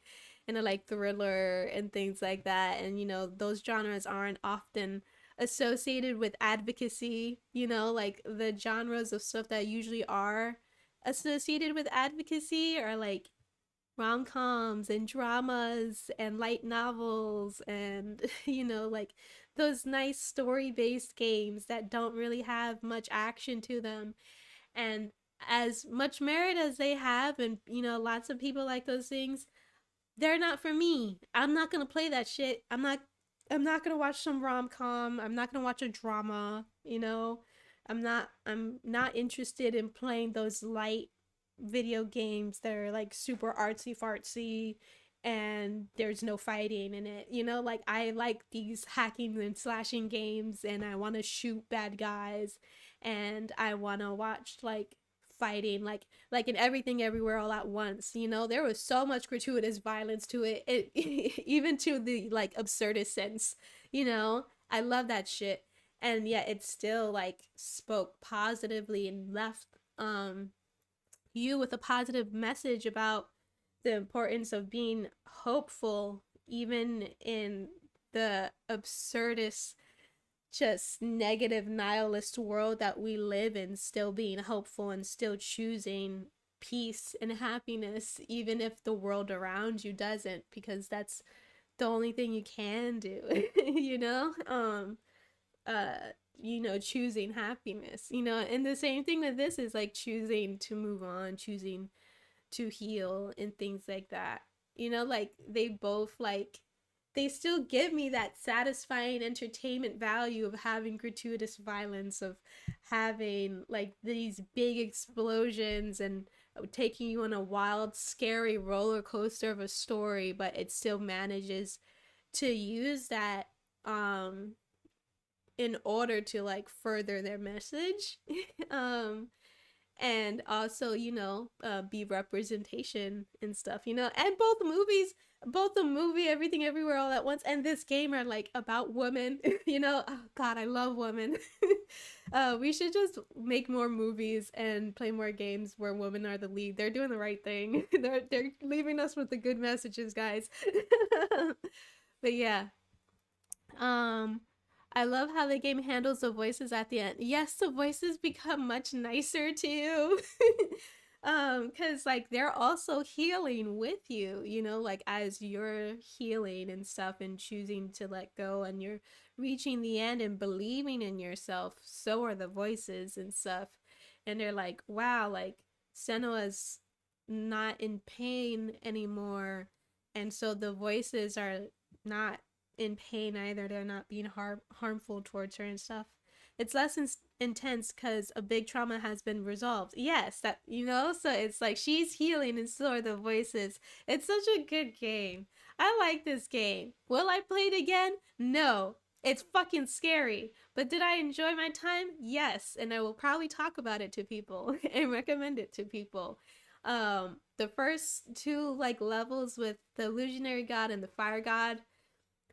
Speaker 1: and I like thriller and things like that. And, you know, those genres aren't often associated with advocacy, you know, like the genres of stuff that usually are associated with advocacy are like rom-coms and dramas and light novels and you know, like those nice story-based games that don't really have much action to them. And as much merit as they have, and you know, lots of people like those things, they're not for me. I'm not gonna play that shit. I'm not gonna watch some rom-com. I'm not gonna watch a drama, you know. I'm not interested in playing those light video games that are like super artsy fartsy and there's no fighting in it. You know, like I like these hacking and slashing games and I want to shoot bad guys and I want to watch like fighting like in Everything Everywhere All at Once. You know, there was so much gratuitous violence to it, even to the like absurdist sense. You know, I love that shit, and yet it still like spoke positively and left you with a positive message about the importance of being hopeful even in the absurdist, just negative nihilist world that we live in, still being hopeful and still choosing peace and happiness even if the world around you doesn't, because that's the only thing you can do. You know, uh you know, choosing happiness, you know. And the same thing with this is like choosing to move on, choosing to heal and things like that. You know, like they both like they still give me that satisfying entertainment value of having gratuitous violence, of having like these big explosions and taking you on a wild scary roller coaster of a story, but it still manages to use that um in order to like further their message. um and also, you know, be representation and stuff, you know. And both the movie Everything Everywhere All at Once and this game are like about women. You know, oh god, I love women. We should just make more movies and play more games where women are the lead. They're doing the right thing. They're leaving us with the good messages, guys. But yeah, I love how the game handles the voices at the end. Yes, the voices become much nicer too. Cuz like they're also healing with you, you know, like as you're healing and stuff and choosing to let go and you're reaching the end and believing in yourself, so are the voices and stuff. And they're like, "Wow, like Senua's not in pain anymore." And so the voices are not in pain either. They're not being harmful towards her and stuff. It's less intense because a big trauma has been resolved. Yes, that, you know, so it's like she's healing and so are the voices. It's such a good game. I like this game. Will I play it again? No. It's fucking scary. But did I enjoy my time? Yes. And I will probably talk about it to people and recommend it to people. The first two like levels with the illusionary god and the fire god,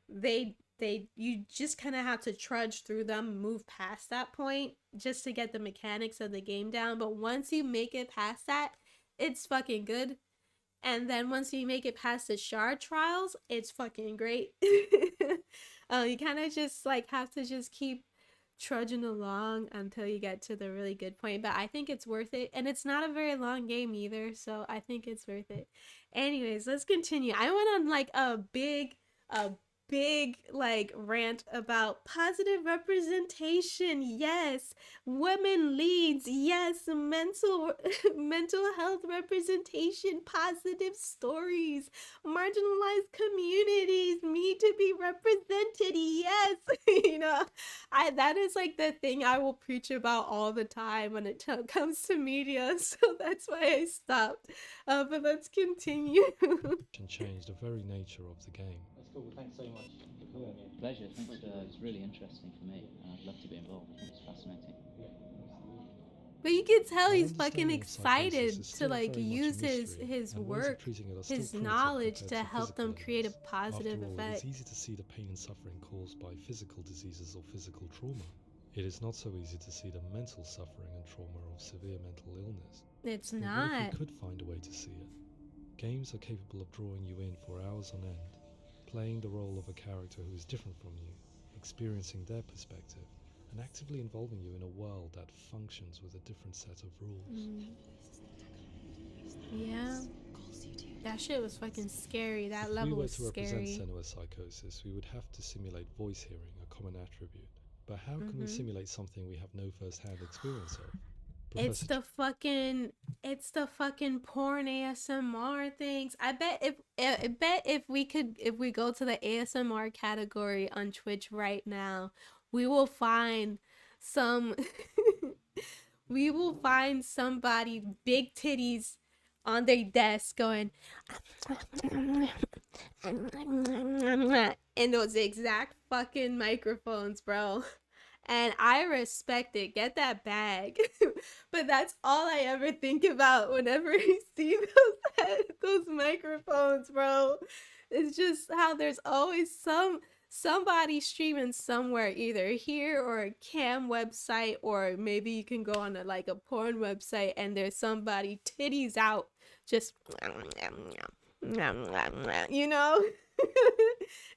Speaker 1: they you just kind of have to trudge through them, move past that point just to get the mechanics of the game down. But once you make it past that, it's fucking good. And then once you make it past the shard trials, it's fucking great. You kind of just like have to just keep trudging along until you get to the really good point. But I think it's worth it, and it's not a very long game either, so I think it's worth it. Anyways, let's continue. I went on like a big like rant about positive representation. Yes, women leads. Yes, mental health representation, positive stories, marginalized communities need to be represented. Yes. You know, I that is like the thing I will preach about all the time when it comes to media. So that's why I stopped. But let's continue.
Speaker 8: And change the very nature of the game.
Speaker 9: That's cool. Thanks so much for coming. Pleasure. Thanks. It's really interesting for me. I'd love to be involved. I think it's fascinating.
Speaker 1: But you can tell
Speaker 8: Our
Speaker 1: he's fucking
Speaker 8: understanding of psychosis
Speaker 1: excited
Speaker 8: is
Speaker 1: to
Speaker 8: still
Speaker 1: like
Speaker 8: very much a
Speaker 1: use
Speaker 8: mystery,
Speaker 1: his
Speaker 8: and ways of
Speaker 1: work,
Speaker 8: treating it are still
Speaker 1: his
Speaker 8: primitive
Speaker 1: knowledge
Speaker 8: compared
Speaker 1: to help them
Speaker 8: physical
Speaker 1: create a
Speaker 8: illness.
Speaker 1: positive
Speaker 8: After all,
Speaker 1: effect.
Speaker 8: it is easy to see the pain and suffering caused by physical diseases or physical trauma. It is not so easy to see the mental suffering and trauma of severe mental illness.
Speaker 1: It's
Speaker 8: But what
Speaker 1: not.
Speaker 8: if we could find a way to see it? Games are capable of drawing you in for hours on end, playing the role of a character who is different from you, experiencing their perspective, and actively involving you in a world that functions with a different set of rules.
Speaker 1: Yeah. That shit was fucking scary. That
Speaker 8: If we
Speaker 1: level
Speaker 8: were
Speaker 1: was
Speaker 8: to represent
Speaker 1: scary.
Speaker 8: Senua's psychosis, we would have to simulate voice hearing, a common attribute. But how can we simulate something we have no first-hand experience of?
Speaker 1: It's the fucking porn ASMR things. I bet if we go to the ASMR category on Twitch right now, we will find some we will find somebody big titties on their desk going in those exact fucking microphones, bro. And I respect it. Get that bag. But that's all I ever think about whenever I see those microphones, bro. It's just how there's always somebody streaming somewhere, either here or a cam website, or maybe you can go on a porn website and there's somebody titties out just you know.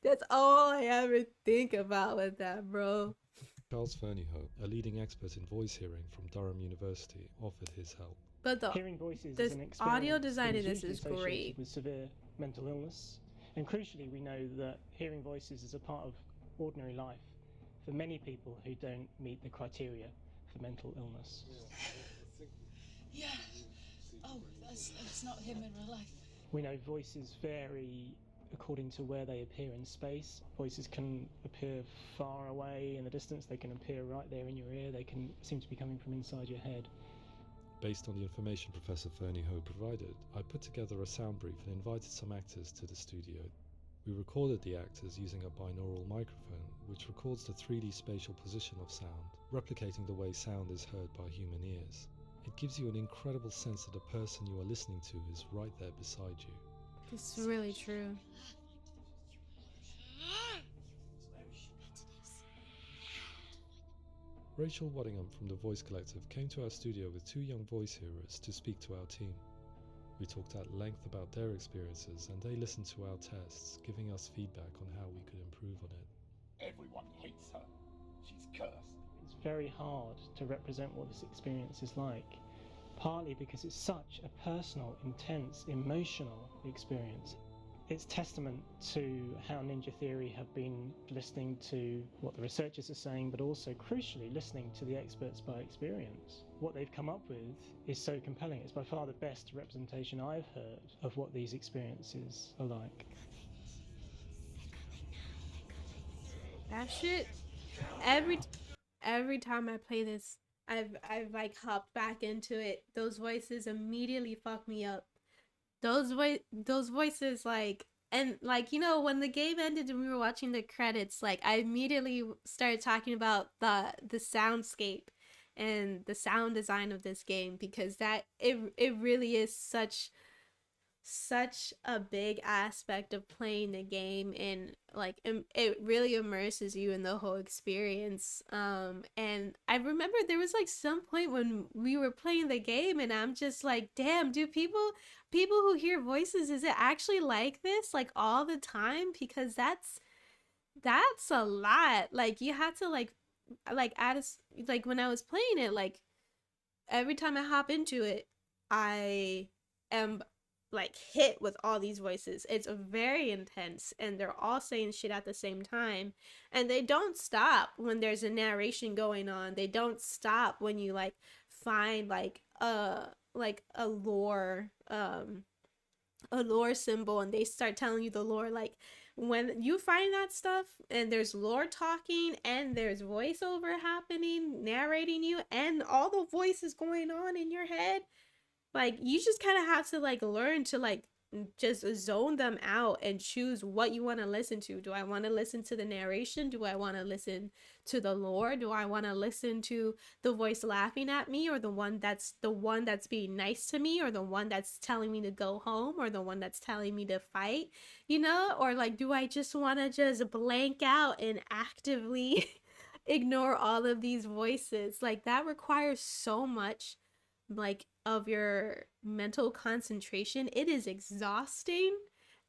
Speaker 1: That's all I ever think about with that, bro.
Speaker 8: Charles Fernyhough, a leading expert in voice hearing from Durham University, offered his help.
Speaker 1: But
Speaker 11: hearing voices
Speaker 1: the
Speaker 11: is an experience
Speaker 1: audio design
Speaker 11: that
Speaker 1: of this
Speaker 11: usually
Speaker 1: is
Speaker 11: associated
Speaker 1: great.
Speaker 11: with severe mental illness. And crucially, we know that hearing voices is a part of ordinary life for many people who don't meet the criteria for mental illness.
Speaker 4: Yeah. Oh, that's not him in real life.
Speaker 11: We know voices vary according to where they appear in space. Voices can appear far away in the distance, they can appear right there in your ear, they can seem to be coming from inside your head.
Speaker 8: Based on the information Professor Fernyhough provided, I put together a sound brief and invited some actors to the studio. We recorded the actors using a binaural microphone, which records the 3D spatial position of sound, replicating the way sound is heard by human ears. It gives you an incredible sense that the person you are listening to is right there beside you.
Speaker 1: It's really true.
Speaker 8: Rachel Waddingham from the Voice Collective came to our studio with 2 young voice hearers to speak to our team. We talked at length about their experiences and they listened to our tests, giving us feedback on how we could improve on it.
Speaker 3: Everyone hates her. She's cursed.
Speaker 11: It's very hard to represent what this experience is like, partly because it's such a personal, intense, emotional experience. It's testament to how Ninja Theory have been listening to what the researchers are saying, but also crucially listening to the experts by experience. What they've come up with is so compelling. It's by far the best representation I've heard of what these experiences are like.
Speaker 1: That shit, every time I play this, I've like hopped back into it. Those voices immediately fuck me up. Those voices, like, and like, you know, when the game ended and we were watching the credits, like, I immediately started talking about the soundscape and the sound design of this game, because that it really is such a big aspect of playing the game, and like it really immerses you in the whole experience. And I remember there was like some point when we were playing the game and I'm just like, damn, do people who hear voices, is it actually like this like all the time? Because that's a lot. Like, you had to like add a, like, when I was playing it, like every time I hop into it, I am like hit with all these voices. It's very intense and they're all saying shit at the same time, and they don't stop when there's a narration going on. They don't stop when you like find like a lore symbol and they start telling you the lore. Like, when you find that stuff and there's lore talking and there's voiceover happening narrating you and all the voices going on in your head, like, you just kind of have to like learn to like just zone them out and choose what you want to listen to. Do I want to listen to the narration? Do I want to listen to the lore? Do I want to listen to the voice laughing at me, or the one that's being nice to me, or the one that's telling me to go home, or the one that's telling me to fight, you know? Or like, do I just want to just blank out and actively ignore all of these voices? Like, that requires so much like of your mental concentration. It is exhausting.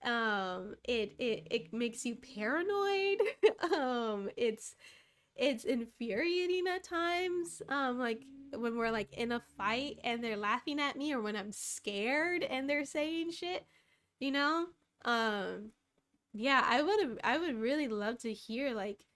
Speaker 1: It makes you paranoid. It's infuriating at times. Like when we're like in a fight and they're laughing at me, or when I'm scared and they're saying shit, you know? Yeah, I would really love to hear like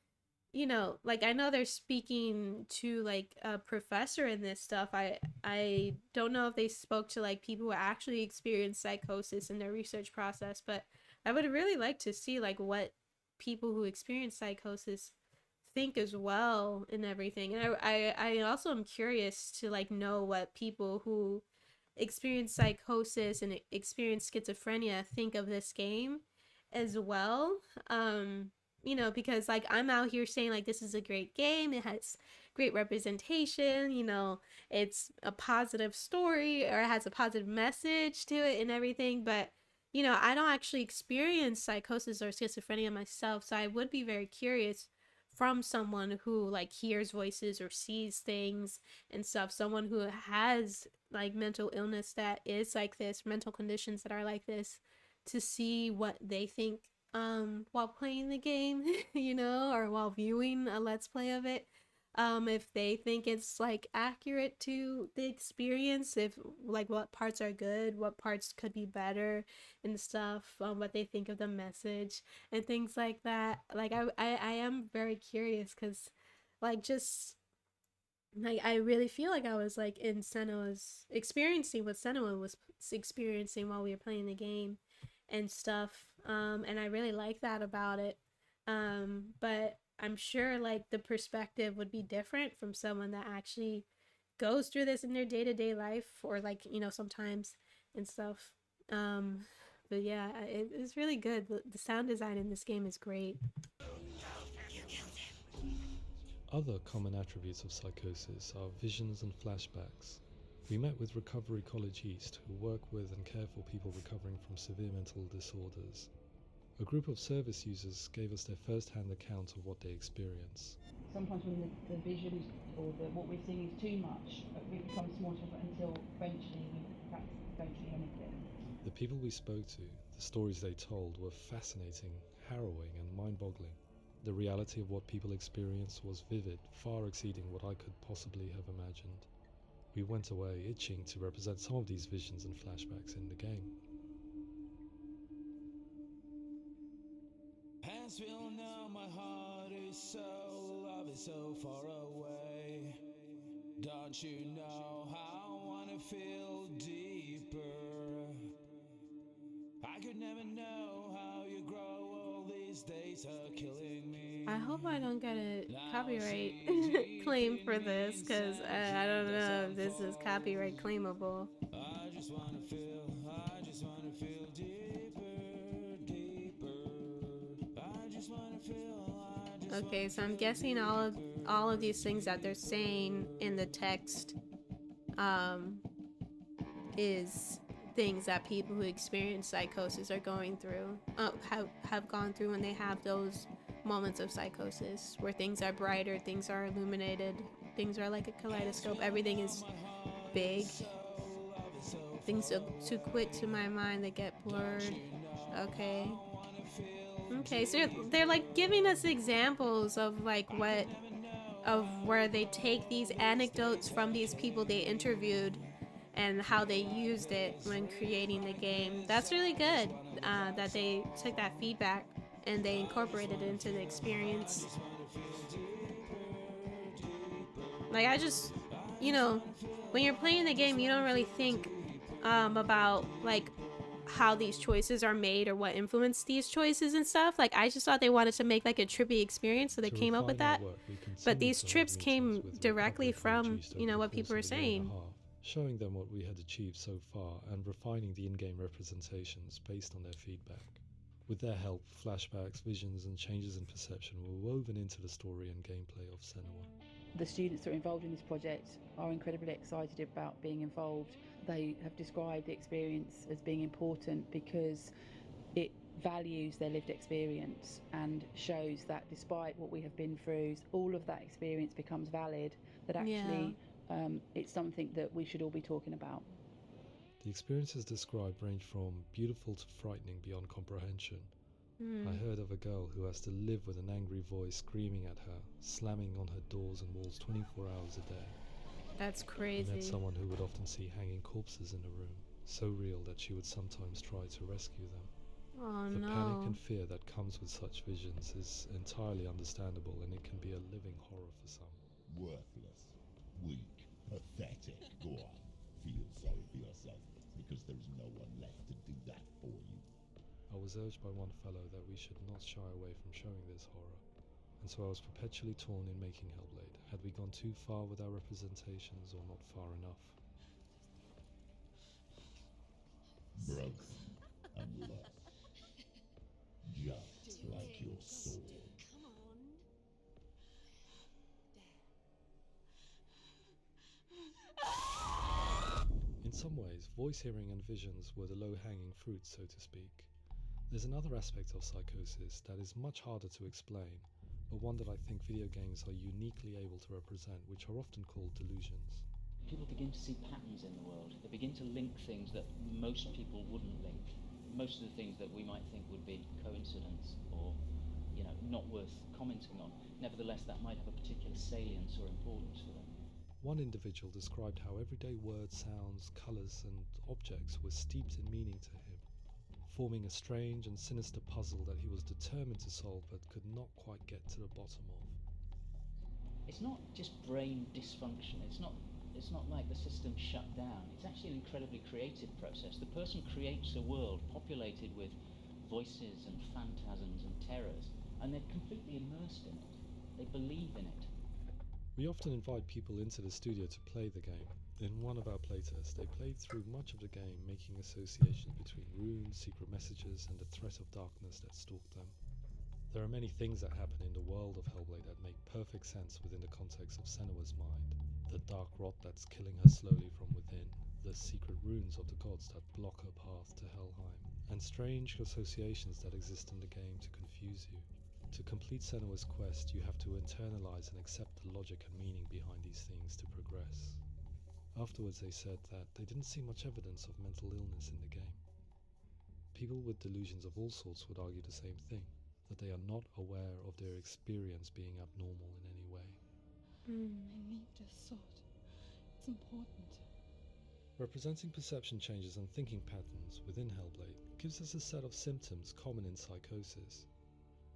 Speaker 1: like I know they're speaking to like a professor in this stuff. I don't know if they spoke to like people who actually experienced psychosis in their research process, but I would really like to see like what people who experience psychosis think as well and everything. And I also am curious to like know what people who experience psychosis and experience schizophrenia think of this game as well. Because like I'm out here saying like this is a great game, it has great representation, it's a positive story or it has a positive message to it and everything, but I don't actually experience psychosis or schizophrenia myself, so I would be very curious from someone who like hears voices or sees things and stuff, someone who has like mental illness that is like this, mental conditions that are like this, to see what they think while playing the game, or while viewing a let's play of it. If they think it's like accurate to the experience, if like what parts are good, what parts could be better and stuff, what they think of the message and things like that. Like I am very curious because like just like I really feel like I was like in Senua's experiencing what Senua was experiencing while we were playing the game and stuff. And I really like that about it. But I'm sure like the perspective would be different from someone that actually goes through this in their day-to-day life, or like sometimes and stuff. But yeah, it's really good. The sound design in this game is great.
Speaker 8: Other common attributes of psychosis are visions and flashbacks. We met with Recovery College East, who work with and care for people recovering from severe mental disorders. A group of service users gave us their first-hand account of what they experience.
Speaker 12: Sometimes when the visions or what we're seeing is too much, it becomes more difficult until eventually we perhaps don't see anything.
Speaker 8: The people we spoke to, the stories they told, were fascinating, harrowing and mind-boggling. The reality of what people experienced was vivid, far exceeding what I could possibly have imagined. We went away itching to represent some of these visions and flashbacks in the game.
Speaker 13: As we all know, my heart is so, love is so far away. Don't you know how I wanna feel deeper? I could never know how you grow, all these days are killing me.
Speaker 1: I hope I don't get a copyright claim for this, because I don't know if this is copyright claimable.
Speaker 13: I just wanna feel deeper, deeper. I just wanna feel,
Speaker 1: Okay, so I'm guessing all of these things that they're saying in the text is things that people who experience psychosis are going through, have gone through when they have those moments of psychosis where things are brighter, things are illuminated, things are like a kaleidoscope, everything is big, things are too quick to my mind, they get blurred. Okay, so they're like giving us examples of like where they take these anecdotes from these people they interviewed and how they used it when creating the game. That's really good, that they took that feedback and they incorporated it into the experience. Like I just, when you're playing the game, you don't really think about like how these choices are made or what influenced these choices and stuff. Like I just thought they wanted to make like a trippy experience, so they came up with that. But these trips came directly from, what people were saying.
Speaker 8: Showing them what we had achieved so far and refining the in-game representations based on their feedback. With their help, flashbacks, visions and changes in perception were woven into the story and gameplay of Senua.
Speaker 12: The students that are involved in this project are incredibly excited about being involved. They have described the experience as being important because it values their lived experience and shows that despite what we have been through, all of that experience becomes valid, that actually it's something that we should all be talking about.
Speaker 8: The experiences described range from beautiful to frightening beyond comprehension. I heard of a girl who has to live with an angry voice screaming at her, slamming on her doors and walls 24 hours a day.
Speaker 1: That's crazy.
Speaker 8: I met someone who would often see hanging corpses in a room, so real that she would sometimes try to rescue them.
Speaker 1: Oh
Speaker 8: The panic
Speaker 1: no.
Speaker 8: and fear that comes with such visions is entirely understandable, and it can be a living horror for some.
Speaker 5: Worthless, weak, pathetic. Go on, feel sorry for yourself, because there is no one left to do that for you.
Speaker 8: I was urged by one fellow that we should not shy away from showing this horror, and so I was perpetually torn in making Hellblade. Had we gone too far with our representations or not far enough?
Speaker 5: Broken and lost. Just like your sword.
Speaker 8: In some ways, voice hearing and visions were the low-hanging fruit, so to speak. There's another aspect of psychosis that is much harder to explain, but one that I think video games are uniquely able to represent, which are often called delusions.
Speaker 9: People begin to see patterns in the world. They begin to link things that most people wouldn't link. Most of the things that we might think would be coincidence or, not worth commenting on. Nevertheless, that might have a particular salience or importance for them.
Speaker 8: One individual described how everyday words, sounds, colours and objects were steeped in meaning to him, forming a strange and sinister puzzle that he was determined to solve but could not quite get to the bottom of.
Speaker 9: It's not just brain dysfunction. It's not like the system shut down. It's actually an incredibly creative process. The person creates a world populated with voices and phantasms and terrors, and they're completely immersed in it. They believe in it.
Speaker 8: We often invite people into the studio to play the game. In one of our playtests, they played through much of the game, making associations between runes, secret messages, and the threat of darkness that stalked them. There are many things that happen in the world of Hellblade that make perfect sense within the context of Senua's mind. The dark rot that's killing her slowly from within, the secret runes of the gods that block her path to Helheim, and strange associations that exist in the game to confuse you. To complete Senua's quest, you have to internalize and accept the logic and meaning behind these things to progress. Afterwards, they said that they didn't see much evidence of mental illness in the game. People with delusions of all sorts would argue the same thing, that they are not aware of their experience being abnormal in any way.
Speaker 4: I need this sword. It's important.
Speaker 8: Representing perception changes and thinking patterns within Hellblade gives us a set of symptoms common in psychosis.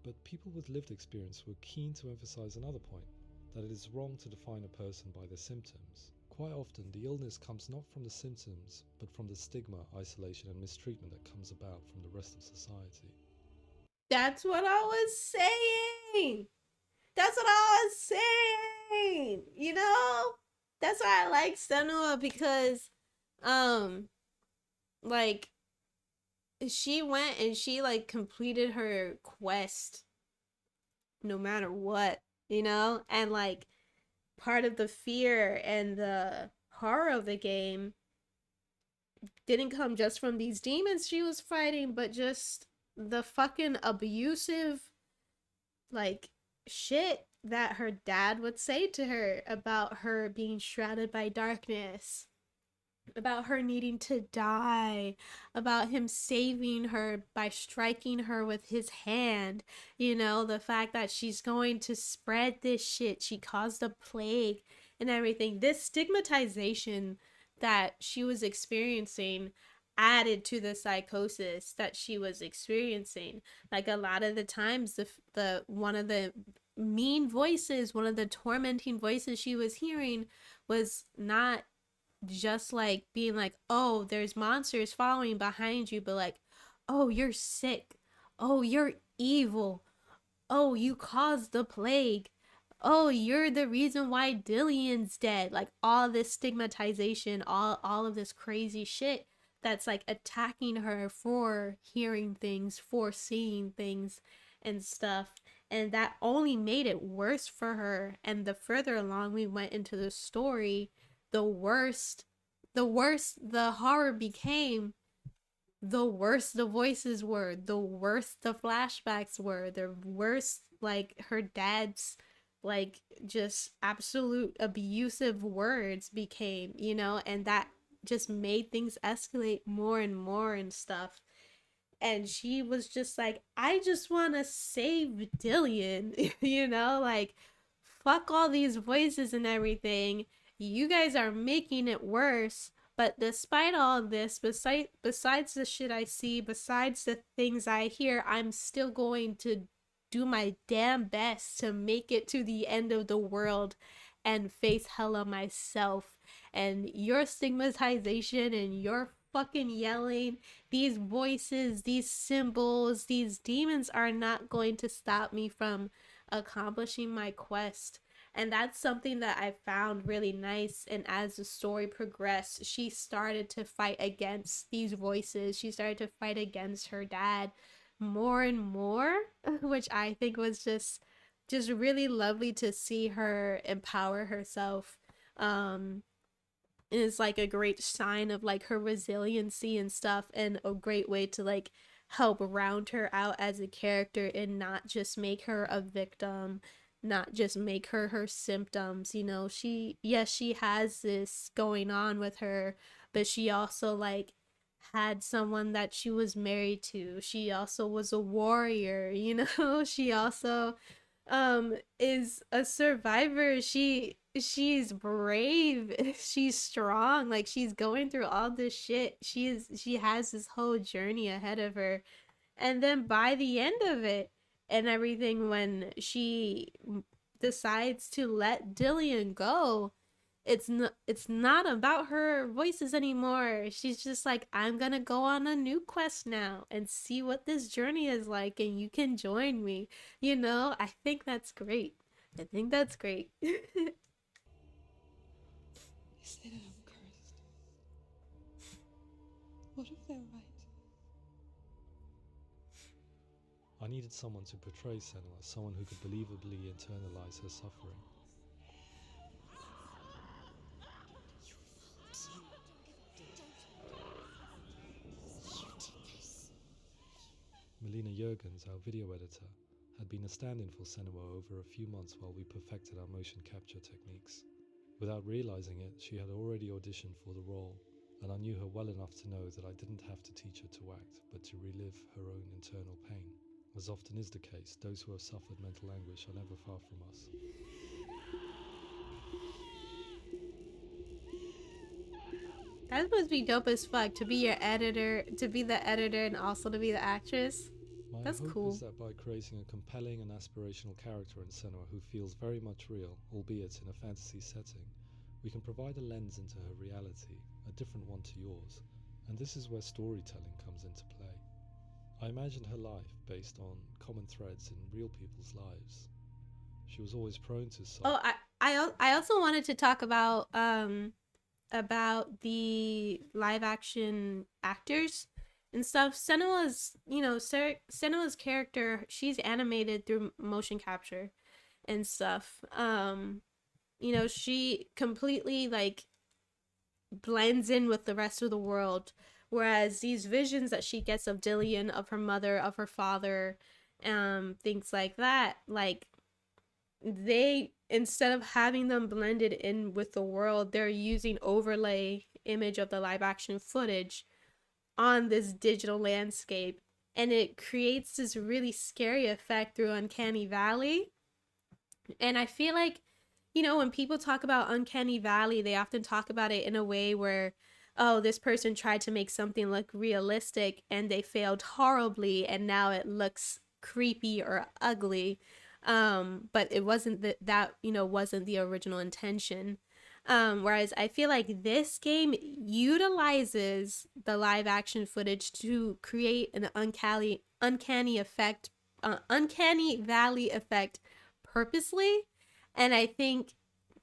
Speaker 8: But people with lived experience were keen to emphasize another point, that it is wrong to define a person by their symptoms. Quite often, the illness comes not from the symptoms, but from the stigma, isolation, and mistreatment that comes about from the rest of society.
Speaker 1: That's what I was saying. That's what I was saying. That's why I like Senua, because, like, she went and she completed her quest no matter what, and part of the fear and the horror of the game didn't come just from these demons she was fighting, but just the fucking abusive shit that her dad would say to her about her being shrouded by darkness, about her needing to die, about him saving her by striking her with his hand, the fact that she's going to spread this shit, she caused a plague and everything. This stigmatization that she was experiencing added to the psychosis that she was experiencing. A lot of the times, the one of the mean voices, one of the tormenting voices she was hearing was not just being oh, there's monsters following behind you, but oh, you're sick, oh, you're evil, oh, you caused the plague, oh, you're the reason why Dillian's dead. All this stigmatization, all of this crazy shit that's attacking her for hearing things, for seeing things and stuff. And that only made it worse for her. And the further along we went into the story, the worse the horror became, the worse the voices were, the worse the flashbacks were, the worse her dad's just absolute abusive words became, and that just made things escalate more and more and stuff. And she was just I just want to save Dillian, fuck all these voices and everything. You guys are making it worse. But despite all this, besides the shit I see, besides the things I hear, I'm still going to do my damn best to make it to the end of the world and face hella myself. And your stigmatization and your fucking yelling, these voices, these symbols, these demons are not going to stop me from accomplishing my quest. And that's something that I found really nice. And as the story progressed, she started to fight against these voices. She started to fight against her dad more and more, which I think was just really lovely to see her empower herself. Is like a great sign of like her resiliency and stuff, and a great way to like help round her out as a character and not just make her a victim, not just make her her symptoms. You know, she, yes, she has this going on with her, but she also like had someone that she was married to. She also was a warrior, you know. She also is a survivor. She's brave. She's strong. Like, she's going through all this shit. She has this whole journey ahead of her. And then by the end of it and everything, when she decides to let Dillian go, it's not about her voices anymore. She's just like, I'm gonna go on a new quest now and see what this journey is like, and you can join me. You know, I think that's great. I think that's great.
Speaker 4: They say that I'm cursed. What if they're right?
Speaker 8: I needed someone to portray Senua, someone who could believably internalize her suffering. Melina Jurgens, our video editor, had been a stand-in for Senua over a few months while we perfected our motion capture techniques. Without realizing it, she had already auditioned for the role, and I knew her well enough to know that I didn't have to teach her to act, but to relive her own internal pain. As often is the case, those who have suffered mental anguish are never far from us.
Speaker 1: That must be dope as fuck, to be your editor, to be the editor and also to be the actress.
Speaker 8: My
Speaker 1: That's
Speaker 8: hope
Speaker 1: cool.
Speaker 8: is that by creating a compelling and aspirational character in Senua who feels very much real, albeit in a fantasy setting, we can provide a lens into her reality, a different one to yours, and this is where storytelling comes into play. I imagined her life based on common threads in real people's lives. She was always prone to
Speaker 1: Oh, I also wanted to talk about the live action actors and stuff. Senua's, you know, Senua's character, she's animated through motion capture and stuff. You know, she completely like blends in with the rest of the world, whereas these visions that she gets of Dillian, of her mother, of her father, things like that, like, they, instead of having them blended in with the world, they're using overlay image of the live action footage on this digital landscape, and it creates this really scary effect through Uncanny Valley. And I feel like, you know, when people talk about Uncanny Valley, they often talk about it in a way where, oh, this person tried to make something look realistic and they failed horribly and now it looks creepy or ugly. But it wasn't that, you know, wasn't the original intention. Whereas I feel like this game utilizes the live action footage to create an uncanny effect, Uncanny Valley effect purposely. And I think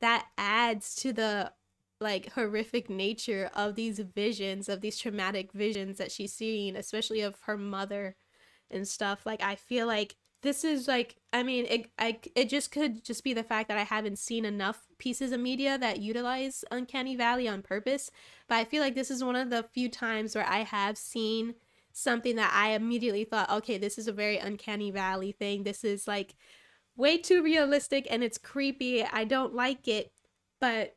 Speaker 1: that adds to the like horrific nature of these visions, of these traumatic visions that she's seeing, especially of her mother and stuff. Like, I feel like this is like, I mean, it just could just be the fact that I haven't seen enough pieces of media that utilize Uncanny Valley on purpose, but I feel like this is one of the few times where I have seen something that I immediately thought, okay, this is a very Uncanny Valley thing. This is like way too realistic and it's creepy. I don't like it, but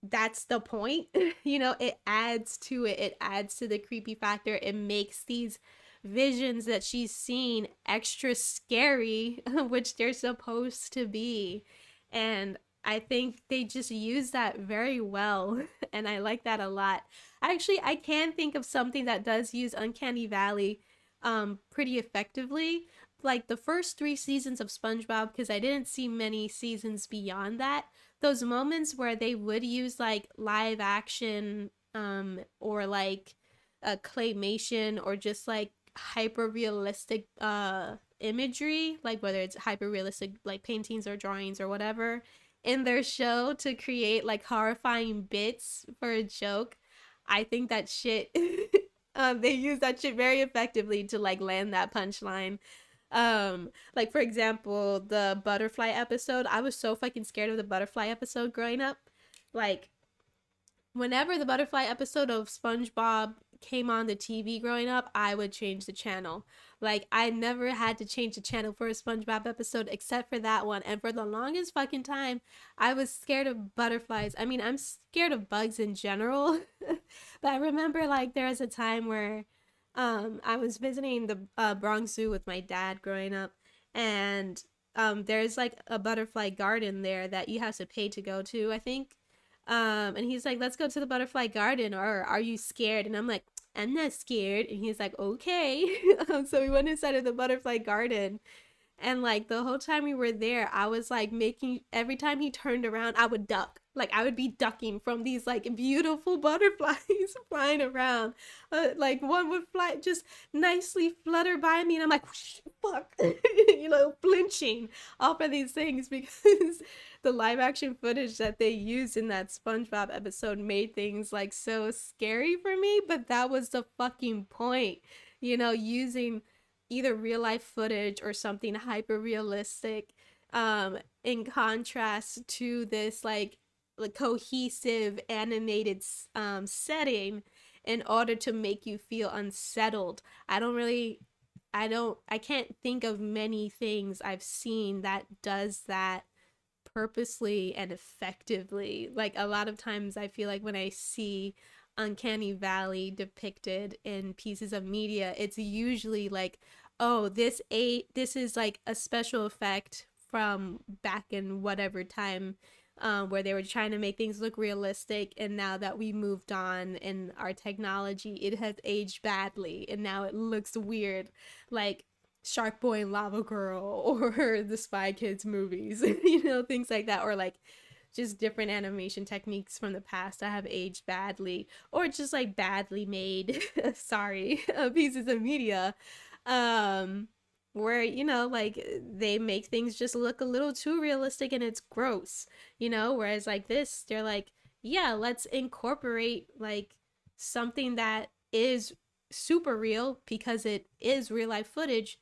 Speaker 1: that's the point. You know, it adds to it. It adds to the creepy factor. It makes these visions that she's seen extra scary, which they're supposed to be. And I think they just use that very well. And I like that a lot. Actually, I can think of something that does use Uncanny Valley pretty effectively. Like the first 3 seasons of SpongeBob, because I didn't see many seasons beyond that. Those moments where they would use like live action or like claymation or just like hyper realistic imagery, like whether it's hyper realistic like paintings or drawings or whatever in their show to create like horrifying bits for a joke. I think that shit they use that shit very effectively to like land that punchline. Like for example, the butterfly episode. I was so fucking scared of the butterfly episode growing up. Like whenever the butterfly episode of SpongeBob came on the TV growing up, I would change the channel. Like I never had to change the channel for a SpongeBob episode except for that one. And for the longest fucking time, I was scared of butterflies. I mean, I'm scared of bugs in general. But I remember like there was a time where I was visiting the Bronx Zoo with my dad growing up, and there's like a butterfly garden there that you have to pay to go to, I think. And he's like, let's go to the butterfly garden, or are you scared? And I'm like, I'm not scared. And he's like, okay. So we went inside of the butterfly garden, and like the whole time we were there, I was like making, every time he turned around, I would duck. Like I would be ducking from these like beautiful butterflies flying around. Like one would fly, just nicely flutter by me, and I'm like, whoosh, fuck, you know, flinching off of these things because the live action footage that they used in that SpongeBob episode made things like so scary for me. But that was the fucking point, you know, using either real life footage or something hyper realistic in contrast to this like cohesive animated setting in order to make you feel unsettled. I can't think of many things I've seen that does that purposely and effectively. Like a lot of times I feel like when I see Uncanny Valley depicted in pieces of media, it's usually like, oh, this is like a special effect from back in whatever time, where they were trying to make things look realistic, and now that we moved on in our technology, it has aged badly and now it looks weird, like Shark Boy and Lava Girl or the Spy Kids movies, you know, things like that, or like just different animation techniques from the past that have aged badly or just like badly made sorry pieces of media, where, you know, like they make things just look a little too realistic and it's gross, you know, whereas like this, they're like, yeah, let's incorporate like something that is super real because it is real life footage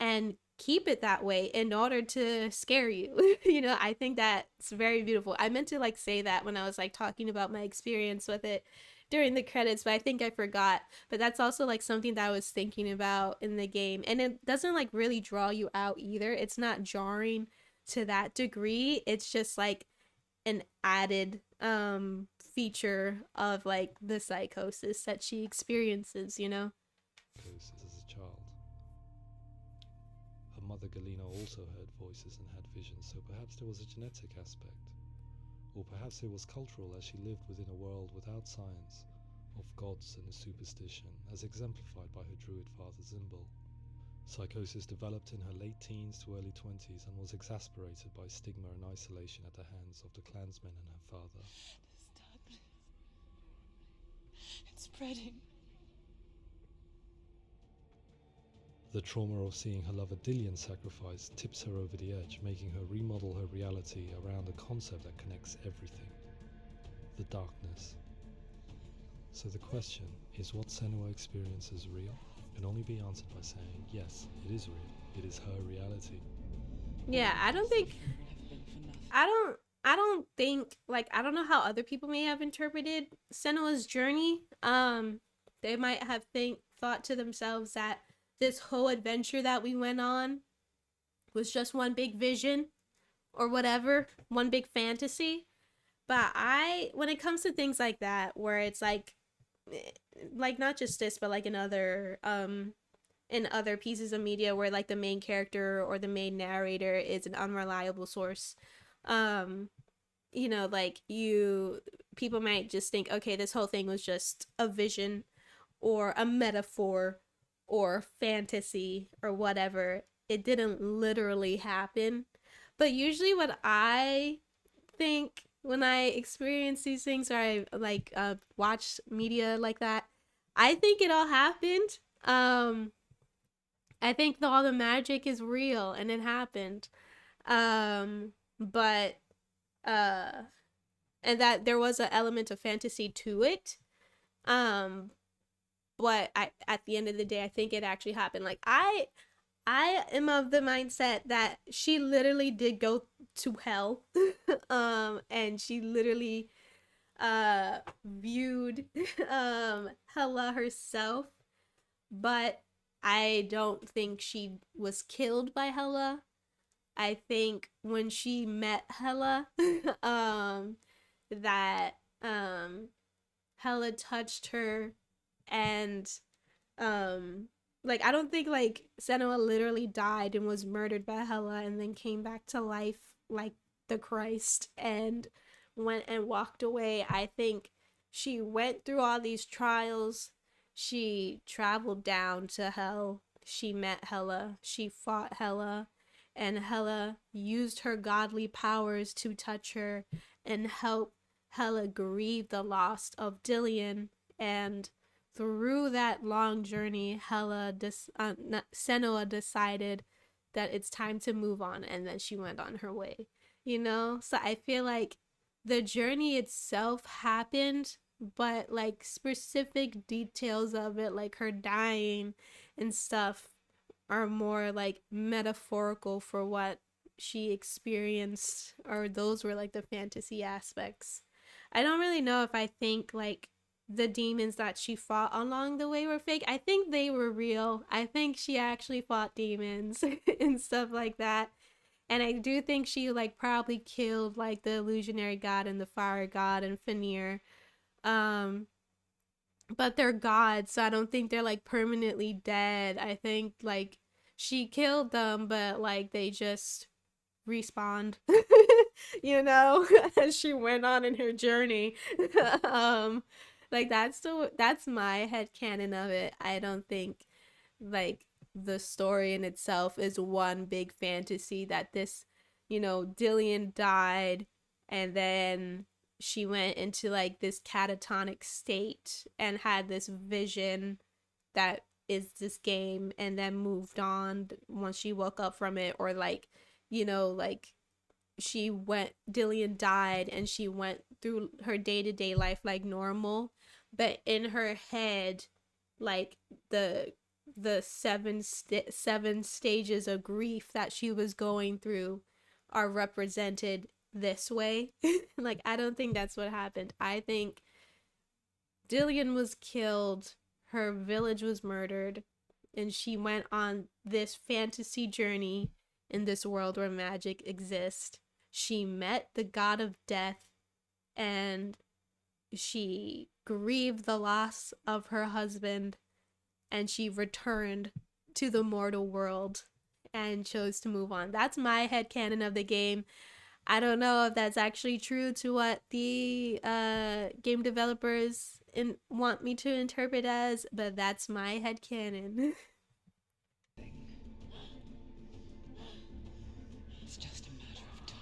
Speaker 1: and keep it that way in order to scare you. You know, I think that's very beautiful. I meant to like say that when I was like talking about my experience with it during the credits, but I think I forgot. But that's also like something that I was thinking about in the game, and it doesn't like really draw you out either. It's not jarring to that degree. It's just like an added feature of like the psychosis that she experiences, you know.
Speaker 8: As a child. Her mother Galena also heard voices and had visions, so perhaps there was a genetic aspect. Or perhaps it was cultural, as she lived within a world without science, of gods and superstition, as exemplified by her druid father Zimbal. Psychosis developed in her late teens to early 20s and was exasperated by stigma and isolation at the hands of the clansmen and her father.
Speaker 4: It's spreading.
Speaker 8: The trauma of seeing her lover Dillian sacrificed tips her over the edge, making her remodel her reality around a concept that connects everything: the darkness. So the question is, what Senua experiences real? Can only be answered by saying, yes, it is real. It is her reality.
Speaker 1: Yeah, I don't think, like, I don't know how other people may have interpreted Senua's journey. They might have thought to themselves that this whole adventure that we went on was just one big vision or whatever, one big fantasy. But when it comes to things like that, where it's like not just this, but like in other pieces of media where like the main character or the main narrator is an unreliable source, you know, like people might just think, okay, this whole thing was just a vision or a metaphor or fantasy or whatever. It didn't literally happen. But usually what I think when I experience these things, or I like watch media like that, I think it all happened. I think all the magic is real and it happened. But and that there was an element of fantasy to it. But at the end of the day, I think it actually happened. Like I am of the mindset that she literally did go to hell. And she literally viewed Hela herself, but I don't think she was killed by Hela. I think when she met Hela, that Hela touched her, and like I don't think like Senua literally died and was murdered by Hela and then came back to life like the Christ and went and walked away. I think she went through all these trials. She traveled down to hell. She met Hela. She fought Hela. And Hela used her godly powers to touch her and help Hela grieve the loss of Dillion. And through that long journey, Senua decided that it's time to move on, and then she went on her way. You know? So I feel like the journey itself happened, but like specific details of it, like her dying and stuff, are more like metaphorical for what she experienced, or those were like the fantasy aspects. I don't really know if I think like the demons that she fought along the way were fake. I think they were real. I think she actually fought demons and stuff like that. And I do think she like probably killed like the illusionary god and the fire god and Fenrir. But they're gods, so I don't think they're like permanently dead. I think like she killed them, but like they just respawned, you know, as she went on in her journey. Like that's my headcanon of it. I don't think like the story in itself is one big fantasy that this, you know, Dillion died and then she went into like this catatonic state and had this vision that is this game, and then moved on once she woke up from it, or like, you know, like Dillion died and she went through her day-to-day life like normal, but in her head like the seven stages of grief that she was going through are represented this way. Like I don't think that's what happened. I think Dillion was killed, her village was murdered, and she went on this fantasy journey in this world where magic exists. She met the god of death, and she grieved the loss of her husband, and she returned to the mortal world and chose to move on. That's my headcanon of the game. I don't know if that's actually true to what the game developers want me to interpret as, but that's my headcanon.
Speaker 6: It's just a matter of time.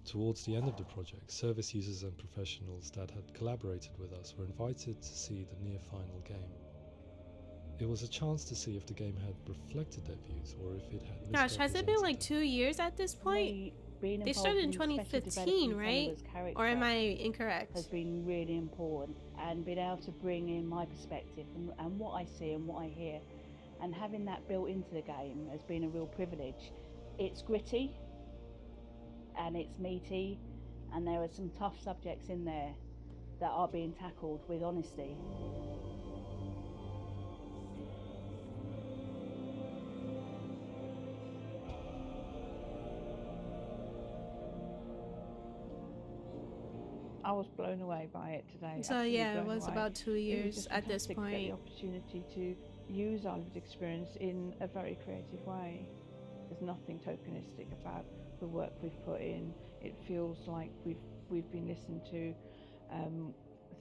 Speaker 8: Towards the end of the project, service users and professionals that had collaborated with us were invited to see the near final game. It was a chance to see if the game had reflected their views or if it had
Speaker 1: Gosh, has it been like 2 years at this point? They started in 2015, right? Or am I incorrect?
Speaker 12: Has been really important, and being able to bring in my perspective and what I see and what I hear, and having that built into the game has been a real privilege. It's gritty and it's meaty, and there are some tough subjects in there that are being tackled with honesty. I was blown away by it today.
Speaker 1: So yeah, it was about 2 years at this point.
Speaker 12: To get the opportunity to use our lived experience in a very creative way. There's nothing tokenistic about the work we've put in. It feels like we've been listened to,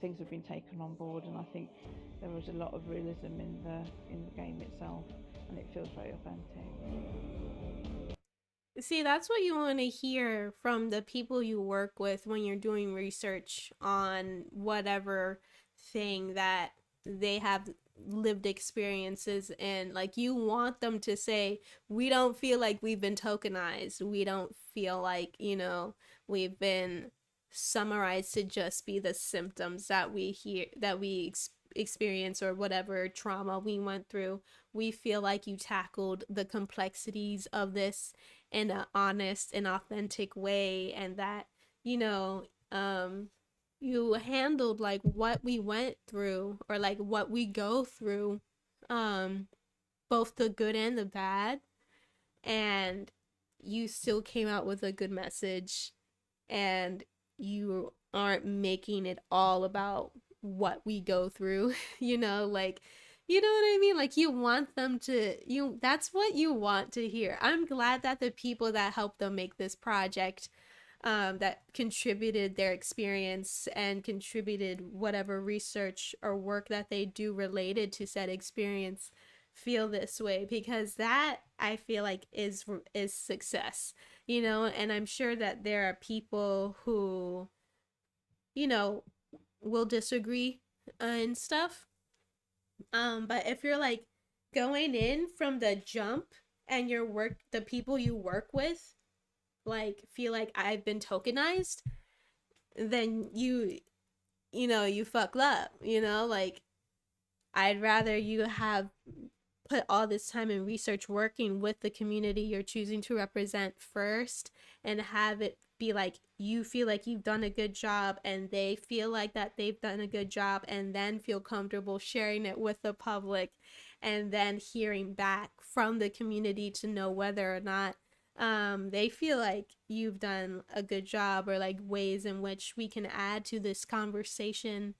Speaker 12: things have been taken on board, and I think there was a lot of realism in the game itself, and it feels very authentic.
Speaker 1: See, that's what you want to hear from the people you work with when you're doing research on whatever thing that they have lived experiences in. Like, you want them to say, we don't feel like we've been tokenized. We don't feel like, we've been summarized to just be the symptoms that we hear, that we experience, or whatever trauma we went through. We feel like you tackled the complexities of this in an honest and authentic way, and that you handled like what we went through, or like what we go through, both the good and the bad, and you still came out with a good message, and you aren't making it all about what we go through. Like, you know what I mean? Like, you want them to, that's what you want to hear. I'm glad that the people that helped them make this project, that contributed their experience and contributed whatever research or work that they do related to said experience, feel this way, because that, I feel like, is success. And I'm sure that there are people who will disagree and stuff. But if you're like going in from the jump, and the people you work with like feel like I've been tokenized, then you fucked up. Like, I'd rather you have put all this time and research working with the community you're choosing to represent first, and have it be like you feel like you've done a good job, and they feel like that they've done a good job, and then feel comfortable sharing it with the public, and then hearing back from the community to know whether or not they feel like you've done a good job, or like ways in which we can add to this conversation,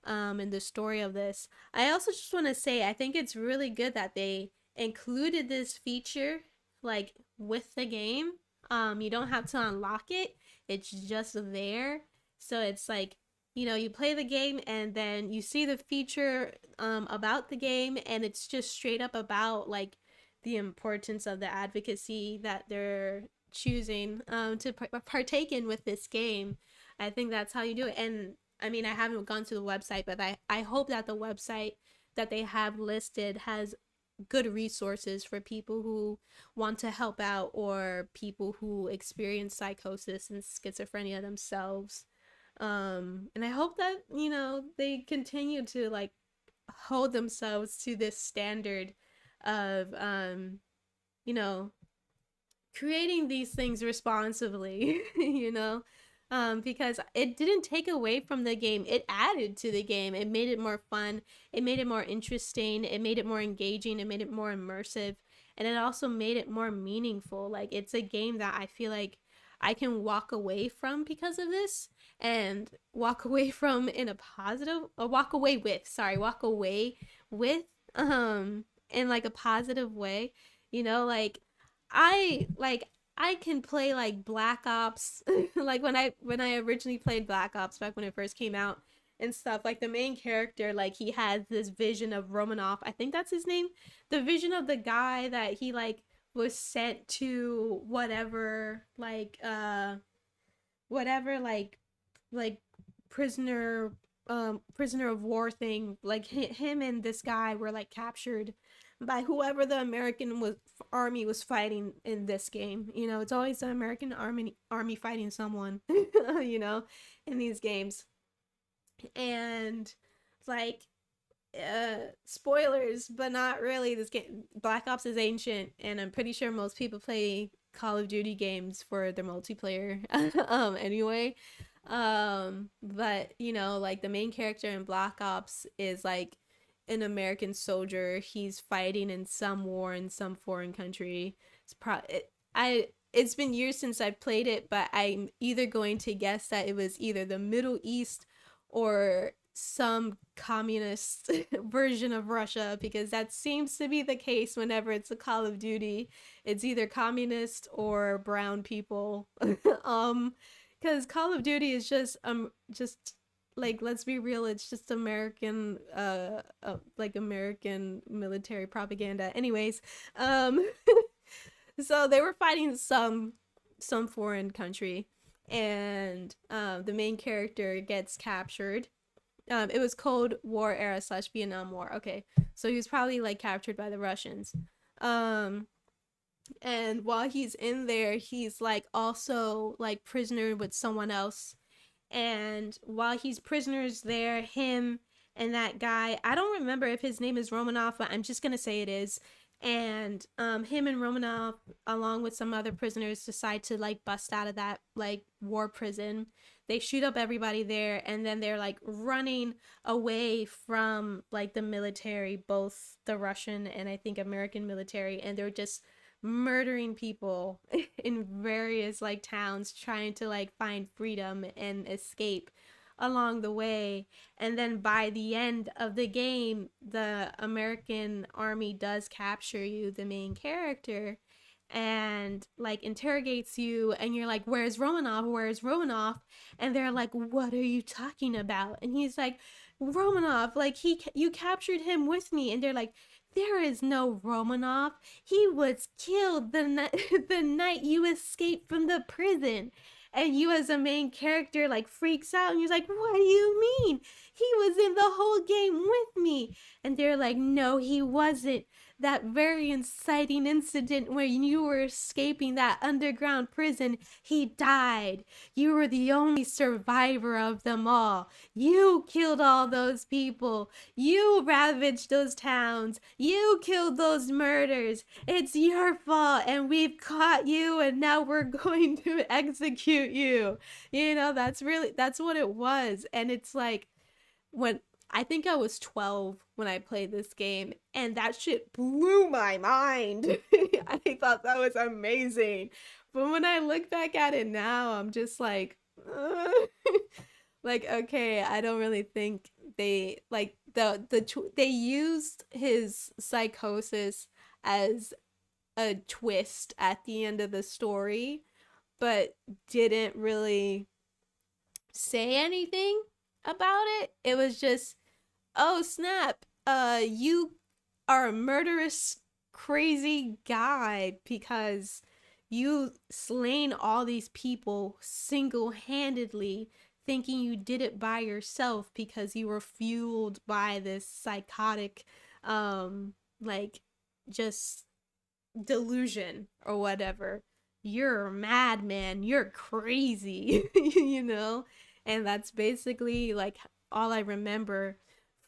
Speaker 1: and the story of this. I also just want to say, I think it's really good that they included this feature like with the game. You don't have to unlock it. It's just there. So it's like, you play the game, and then you see the feature about the game, and it's just straight up about like the importance of the advocacy that they're choosing to partake in with this game. I think that's how you do it. And I mean, I haven't gone to the website, but I hope that the website that they have listed has good resources for people who want to help out, or people who experience psychosis and schizophrenia themselves. And I hope that, they continue to like hold themselves to this standard of, creating these things responsibly, because it didn't take away from the game. It added to the game. It made it more fun. It made it more interesting. It made it more engaging. It made it more immersive. And it also made it more meaningful. Like, it's a game that I feel like I can walk away from because of this, and walk away from in a positive, or walk away with, in like a positive way. Like, I can play like Black Ops, like when I originally played Black Ops back when it first came out and stuff. Like, the main character, like, he had this vision of Romanov, I think that's his name, the vision of the guy that he like was sent to whatever like prisoner prisoner of war thing. Like, him and this guy were like captured by whoever the American army was fighting in this game. It's always the American army fighting someone, in these games. And like, spoilers, but not really. This game, Black Ops, is ancient, and I'm pretty sure most people play Call of Duty games for their multiplayer anyway. But like, the main character in Black Ops is like an American soldier. He's fighting in some war in some foreign country. It's been years since I've played it, but I'm either going to guess that it was either the Middle East or some communist version of Russia, because that seems to be the case whenever it's a Call of Duty. It's either communist or brown people. Because Call of Duty is just like, let's be real, it's just American like American military propaganda. Anyways, so they were fighting some foreign country, and the main character gets captured. It was Cold War era / Vietnam War. Okay, so he was probably like captured by the Russians. And while he's in there, he's like also like prisoner with someone else. And while he's prisoners there, him and that guy, I don't remember if his name is Romanov, but I'm just gonna say it is. And him and Romanov, along with some other prisoners, decide to like bust out of that like war prison. They shoot up everybody there, and then they're like running away from like the military, both the Russian and I think American military, and they're just murdering people in various like towns, trying to like find freedom and escape along the way. And then by the end of the game, the American army does capture you, the main character, and like interrogates you, and you're like, where's Romanov? And they're like, what are you talking about? And he's like, Romanov, like you captured him with me. And they're like, there is no Romanov. He was killed the night you escaped from the prison. And you as a main character like freaks out, and you're like, what do you mean? He was in the whole game with me. And they're like, no, he wasn't. That very inciting incident where you were escaping that underground prison, he died. You were the only survivor of them all. You killed all those people. You ravaged those towns. You killed those murders. It's your fault, and we've caught you, and now we're going to execute you. You know, that's what it was. And it's like, when I think I was 12 when I played this game, and that shit blew my mind. I thought that was amazing. But when I look back at it now, I'm just like, like, okay, I don't really think they like they used his psychosis as a twist at the end of the story, but didn't really say anything about it. It was just, oh snap, you are a murderous crazy guy because you slain all these people single-handedly, thinking you did it by yourself because you were fueled by this psychotic like just delusion or whatever. You're a madman, you're crazy. You know. And that's basically like all I remember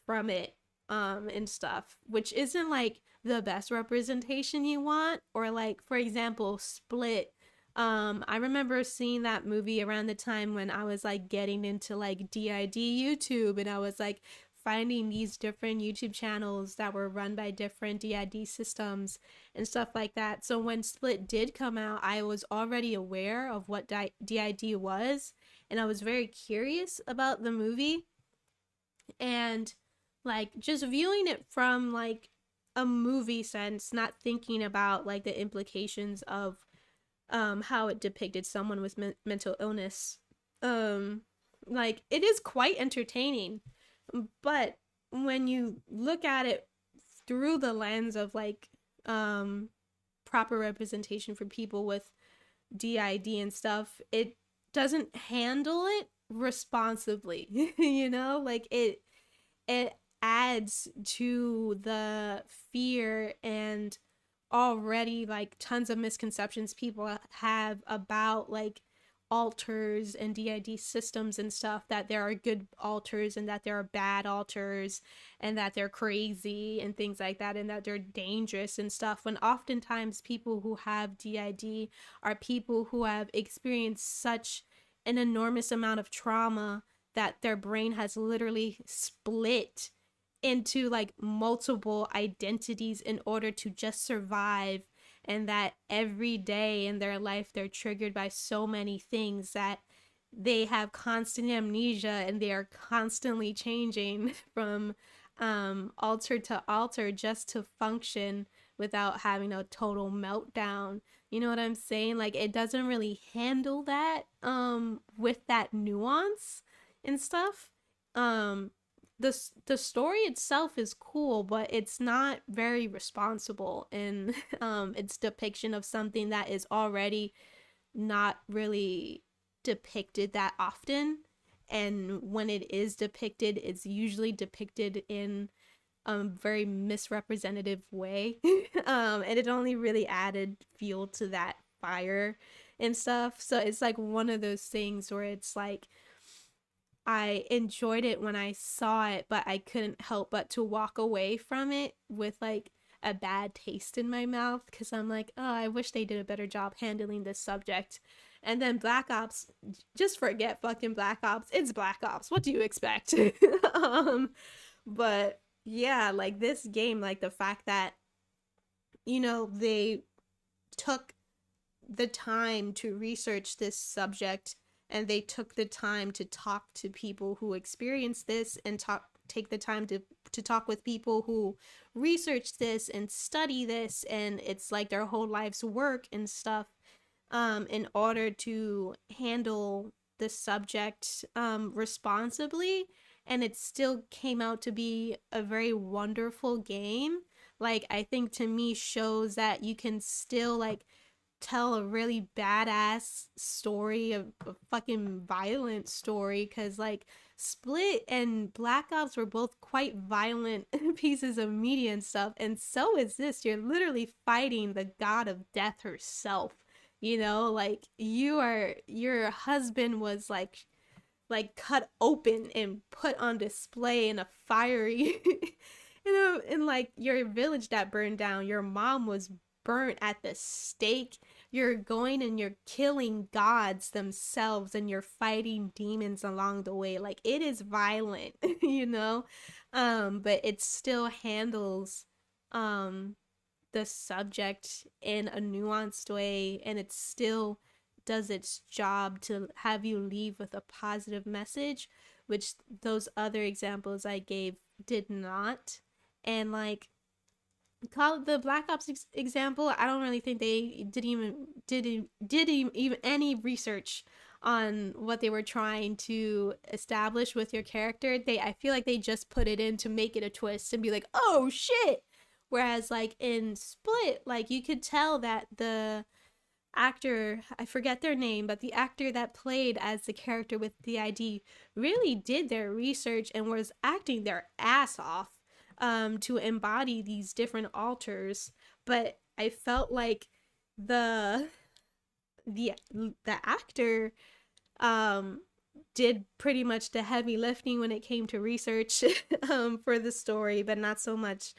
Speaker 1: from it, and stuff, which isn't like the best representation you want. Or like, for example, Split. I remember seeing that movie around the time when I was like getting into like DID YouTube, and I was like finding these different YouTube channels that were run by different DID systems and stuff like that. So when Split did come out, I was already aware of what DID was, and I was very curious about the movie. And like just viewing it from like a movie sense, not thinking about like the implications of how it depicted someone with mental illness, like it is quite entertaining. But when you look at it through the lens of like proper representation for people with DID and stuff, it doesn't handle it responsibly. You know, like it adds to the fear and already like tons of misconceptions people have about like alters and DID systems and stuff, that there are good alters and that there are bad alters, and that they're crazy and things like that, and that they're dangerous and stuff, when oftentimes people who have DID are people who have experienced such an enormous amount of trauma that their brain has literally split into like multiple identities in order to just survive, and that every day in their life they're triggered by so many things that they have constant amnesia and they are constantly changing from altar to altar just to function without having a total meltdown. You know what I'm saying? Like, it doesn't really handle that with that nuance and stuff. Um the story itself is cool, but it's not very responsible in its depiction of something that is already not really depicted that often. And when it is depicted, it's usually depicted in a very misrepresentative way. And it only really added fuel to that fire and stuff. So it's like one of those things where it's like, I enjoyed it when I saw it, but I couldn't help but to walk away from it with like a bad taste in my mouth, because I'm like, oh, I wish they did a better job handling this subject. And then Black Ops, just forget fucking Black Ops. It's Black Ops. What do you expect? But yeah, like this game, like the fact that, you know, they took the time to research this subject, and they took the time to talk to people who experienced this, and take the time to talk with people who research this and study this, and it's like their whole life's work and stuff, in order to handle the subject responsibly. And it still came out to be a very wonderful game. Like, I think to me shows that you can still like tell a really badass story, a fucking violent story, because like Split and Black Ops were both quite violent pieces of media and stuff, and so is this. You're literally fighting the god of death herself, you know, like your husband was like cut open and put on display in a fiery you know, in like your village that burned down. Your mom was burnt at the stake. You're going and you're killing gods themselves, and you're fighting demons along the way. Like, it is violent, you know, but it still handles the subject in a nuanced way, and it still does its job to have you leave with a positive message, which those other examples I gave did not. And like, call the Black Ops example, I don't really think they did even any research on what they were trying to establish with your character. I feel like they just put it in to make it a twist and be like, oh shit. Whereas like in Split, like you could tell that the actor, I forget their name, but the actor that played as the character with DID really did their research and was acting their ass off to embody these different alters. But I felt like the actor did pretty much the heavy lifting when it came to research for the story, but not so much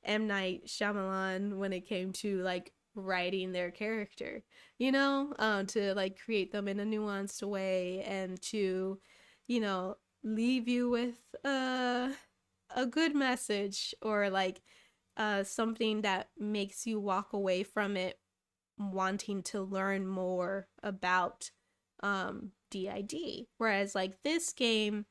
Speaker 1: M. Night Shyamalan when it came to like writing their character, you know, to like create them in a nuanced way, and to, you know, leave you with a good message, or like something that makes you walk away from it wanting to learn more about DID. Whereas like this game,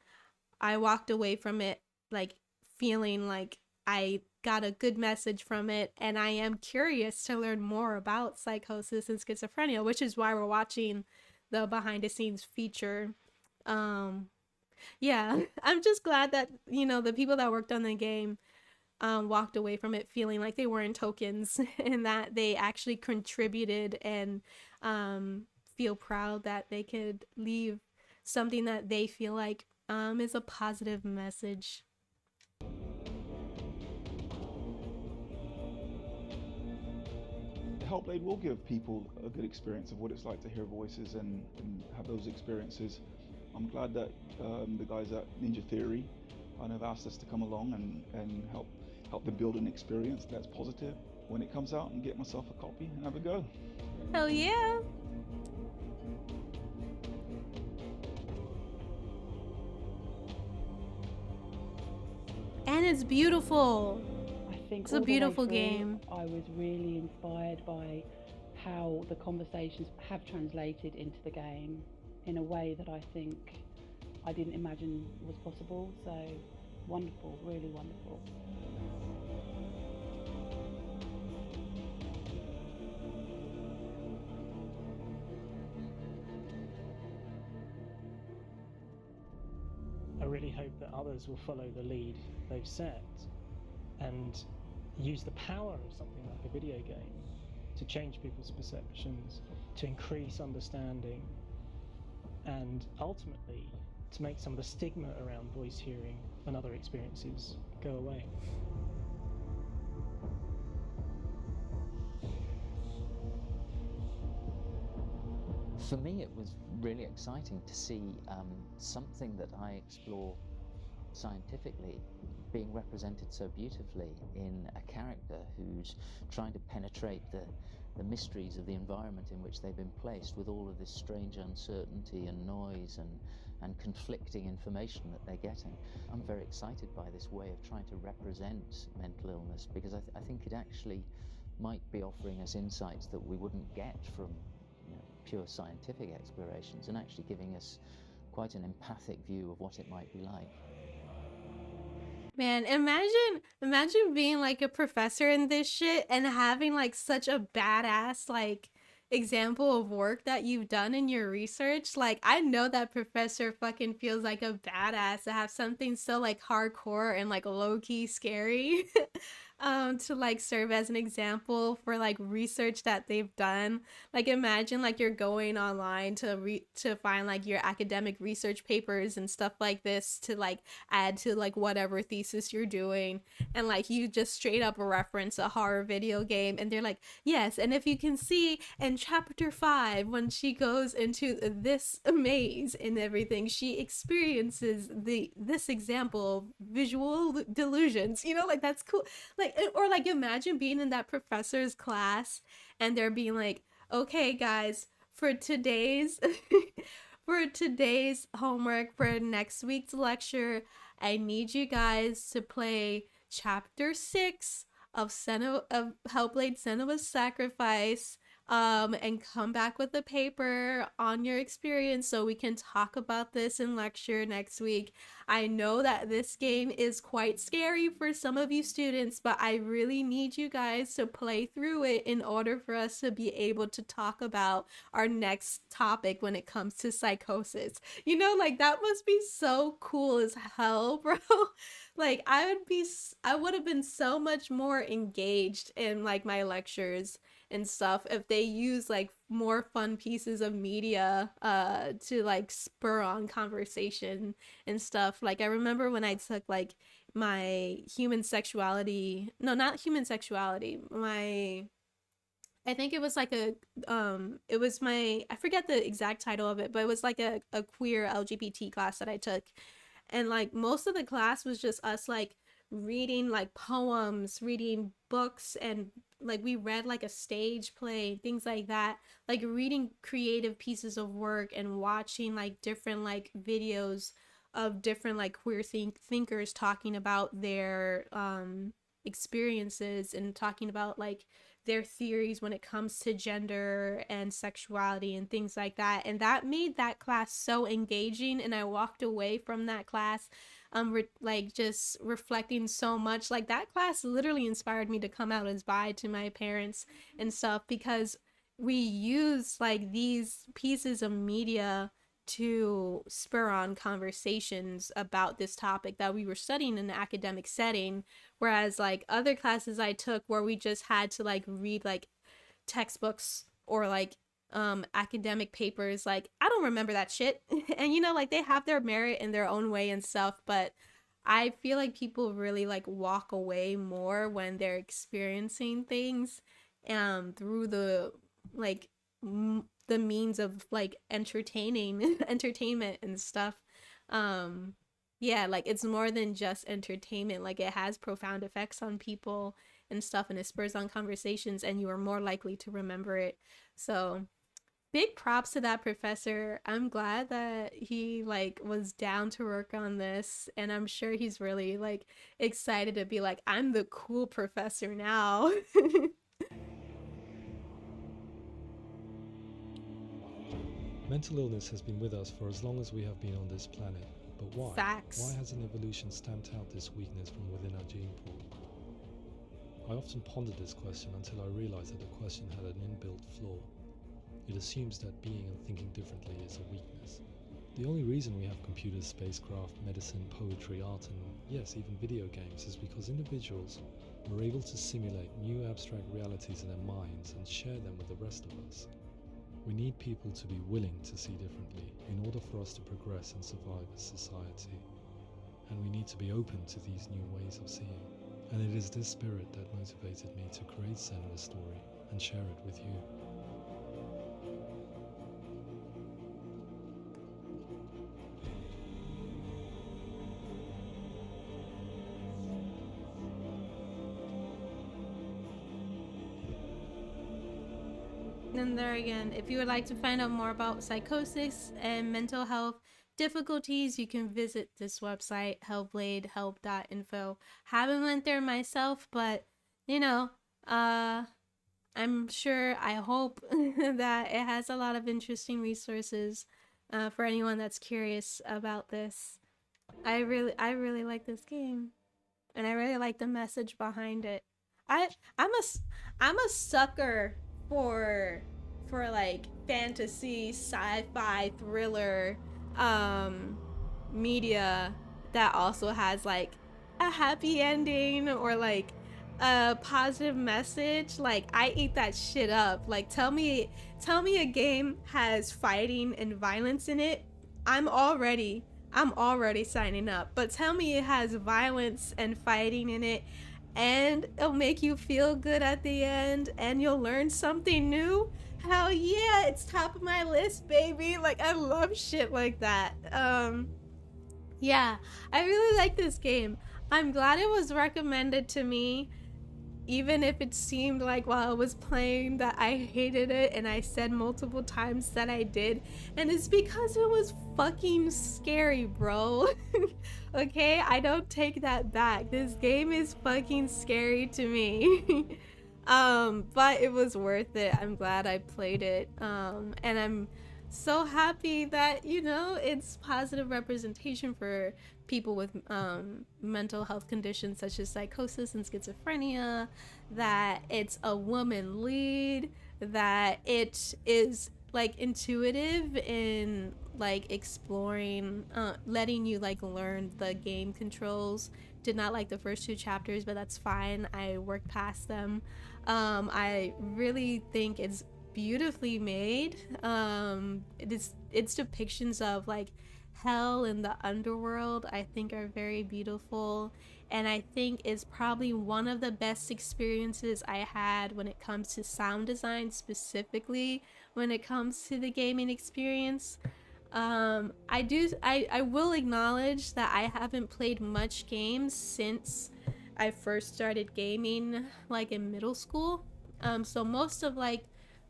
Speaker 1: I walked away from it like feeling like I got a good message from it, and I am curious to learn more about psychosis and schizophrenia, which is why we're watching the behind the scenes feature. Yeah, I'm just glad that, you know, the people that worked on the game walked away from it feeling like they weren't tokens and that they actually contributed, and feel proud that they could leave something that they feel like is a positive message.
Speaker 14: Hellblade will give people a good experience of what it's like to hear voices and have those experiences. I'm glad that the guys at Ninja Theory kind of asked us to come along and help them build an experience that's positive when it comes out, and get myself a copy and have a go.
Speaker 1: Hell yeah! And it's beautiful.
Speaker 12: I think
Speaker 1: it's a beautiful game.
Speaker 12: I was really inspired by how the conversations have translated into the game. in a way that I think I didn't imagine was possible. So wonderful, really wonderful.
Speaker 11: I really hope that others will follow the lead they've set and use the power of something like a video game to change people's perceptions, to increase understanding, and ultimately to make some of the stigma around voice hearing and other experiences go away.
Speaker 9: For me, it was really exciting to see something that I explore scientifically being represented so beautifully in a character who's trying to penetrate the mysteries of the environment in which they've been placed, with all of this strange uncertainty and noise and conflicting information that they're getting. I'm very excited by this way of trying to represent mental illness, because I think it actually might be offering us insights that we wouldn't get from pure scientific explorations, and actually giving us quite an empathic view of what it might be like.
Speaker 1: Man, imagine being like a professor in this shit and having like such a badass like example of work that you've done in your research. Like, I know that professor fucking feels like a badass to have something so like hardcore and like low-key scary to like serve as an example for like research that they've done. Like, imagine like you're going online to find like your academic research papers and stuff like this to like add to like whatever thesis you're doing, and like you just straight up reference a horror video game, and they're like, yes, and if you can see in chapter 5 when she goes into this maze and everything, she experiences this example of visual delusions, you know, like that's cool. Like, or like imagine being in that professor's class and they're being like, okay guys, for today's for today's homework for next week's lecture, I need you guys to play chapter 6 of Hellblade: Senua's Sacrifice, and come back with a paper on your experience so we can talk about this in lecture next week. I know that this game is quite scary for some of you students, but I really need you guys to play through it in order for us to be able to talk about our next topic when it comes to psychosis. You know, like that must be so cool as hell, bro. Like I would have been so much more engaged in like my lectures and stuff if they use like more fun pieces of media to like spur on conversation and stuff. Like I remember when I took like my human sexuality, no, not human sexuality, I think it was like it was my, I forget the exact title of it, but it was like a queer LGBT class that I took. And like most of the class was just us like reading like poems, reading books, and like we read like a stage play, things like that, like reading creative pieces of work and watching like different like videos of different like queer thinkers talking about their experiences and talking about like their theories when it comes to gender and sexuality and things like that. And that made that class so engaging, and I walked away from that class like just reflecting so much. Like that class literally inspired me to come out as bi to my parents and stuff, because we use like these pieces of media to spur on conversations about this topic that we were studying in an academic setting, whereas like other classes I took where we just had to like read like textbooks or like academic papers, like I don't remember that shit. And you know, like they have their merit in their own way and stuff, but I feel like people really like walk away more when they're experiencing things through the like the means of like entertainment and stuff. Yeah, like it's more than just entertainment. Like it has profound effects on people and stuff, and it spurs on conversations, and you are more likely to remember it. So big props to that professor. I'm glad that he like was down to work on this, and I'm sure he's really like excited to be like, I'm the cool professor now.
Speaker 8: Mental illness has been with us for as long as we have been on this planet, but why?
Speaker 1: Facts.
Speaker 8: Why hasn't evolution stamped out this weakness from within our gene pool? I often pondered this question until I realized that the question had an inbuilt flaw. It assumes that being and thinking differently is a weakness. The only reason we have computers, spacecraft, medicine, poetry, art, and yes, even video games is because individuals were able to simulate new abstract realities in their minds and share them with the rest of us. We need people to be willing to see differently in order for us to progress and survive as society. And we need to be open to these new ways of seeing. And it is this spirit that motivated me to create Senua's story and share it with you.
Speaker 1: And there again, if you would like to find out more about psychosis and mental health difficulties, you can visit this website, Hellblade, help.info. Haven't went there myself, but you know, I'm sure, I hope that it has a lot of interesting resources for anyone that's curious about this. I really like this game, and I really like the message behind it. I'm a sucker for like fantasy, sci-fi, thriller media that also has like a happy ending or like a positive message. Like, I eat that shit up. Like, tell me a game has fighting and violence in it, I'm already signing up. But tell me it has violence and fighting in it, and it'll make you feel good at the end, and you'll learn something new. Hell yeah, it's top of my list, baby. Like, I love shit like that. Yeah, I really like this game. I'm glad it was recommended to me, even if it seemed like while I was playing that I hated it, and I said multiple times that I did, and it's because it was fucking scary, bro. Okay, I don't take that back. This game is fucking scary to me. But it was worth it. I'm glad I played it. And I'm so happy that, you know, it's positive representation for people with mental health conditions such as psychosis and schizophrenia, that it's a woman lead, that it is like intuitive in like exploring, letting you like learn the game controls. Did not like the first 2 chapters, but that's fine. I worked past them. I really think it's beautifully made. Its depictions of like hell and the underworld, I think, are very beautiful, and I think is probably one of the best experiences I had when it comes to sound design, specifically when it comes to the gaming experience. I will acknowledge that I haven't played much games since I first started gaming, like in middle school. So most of like,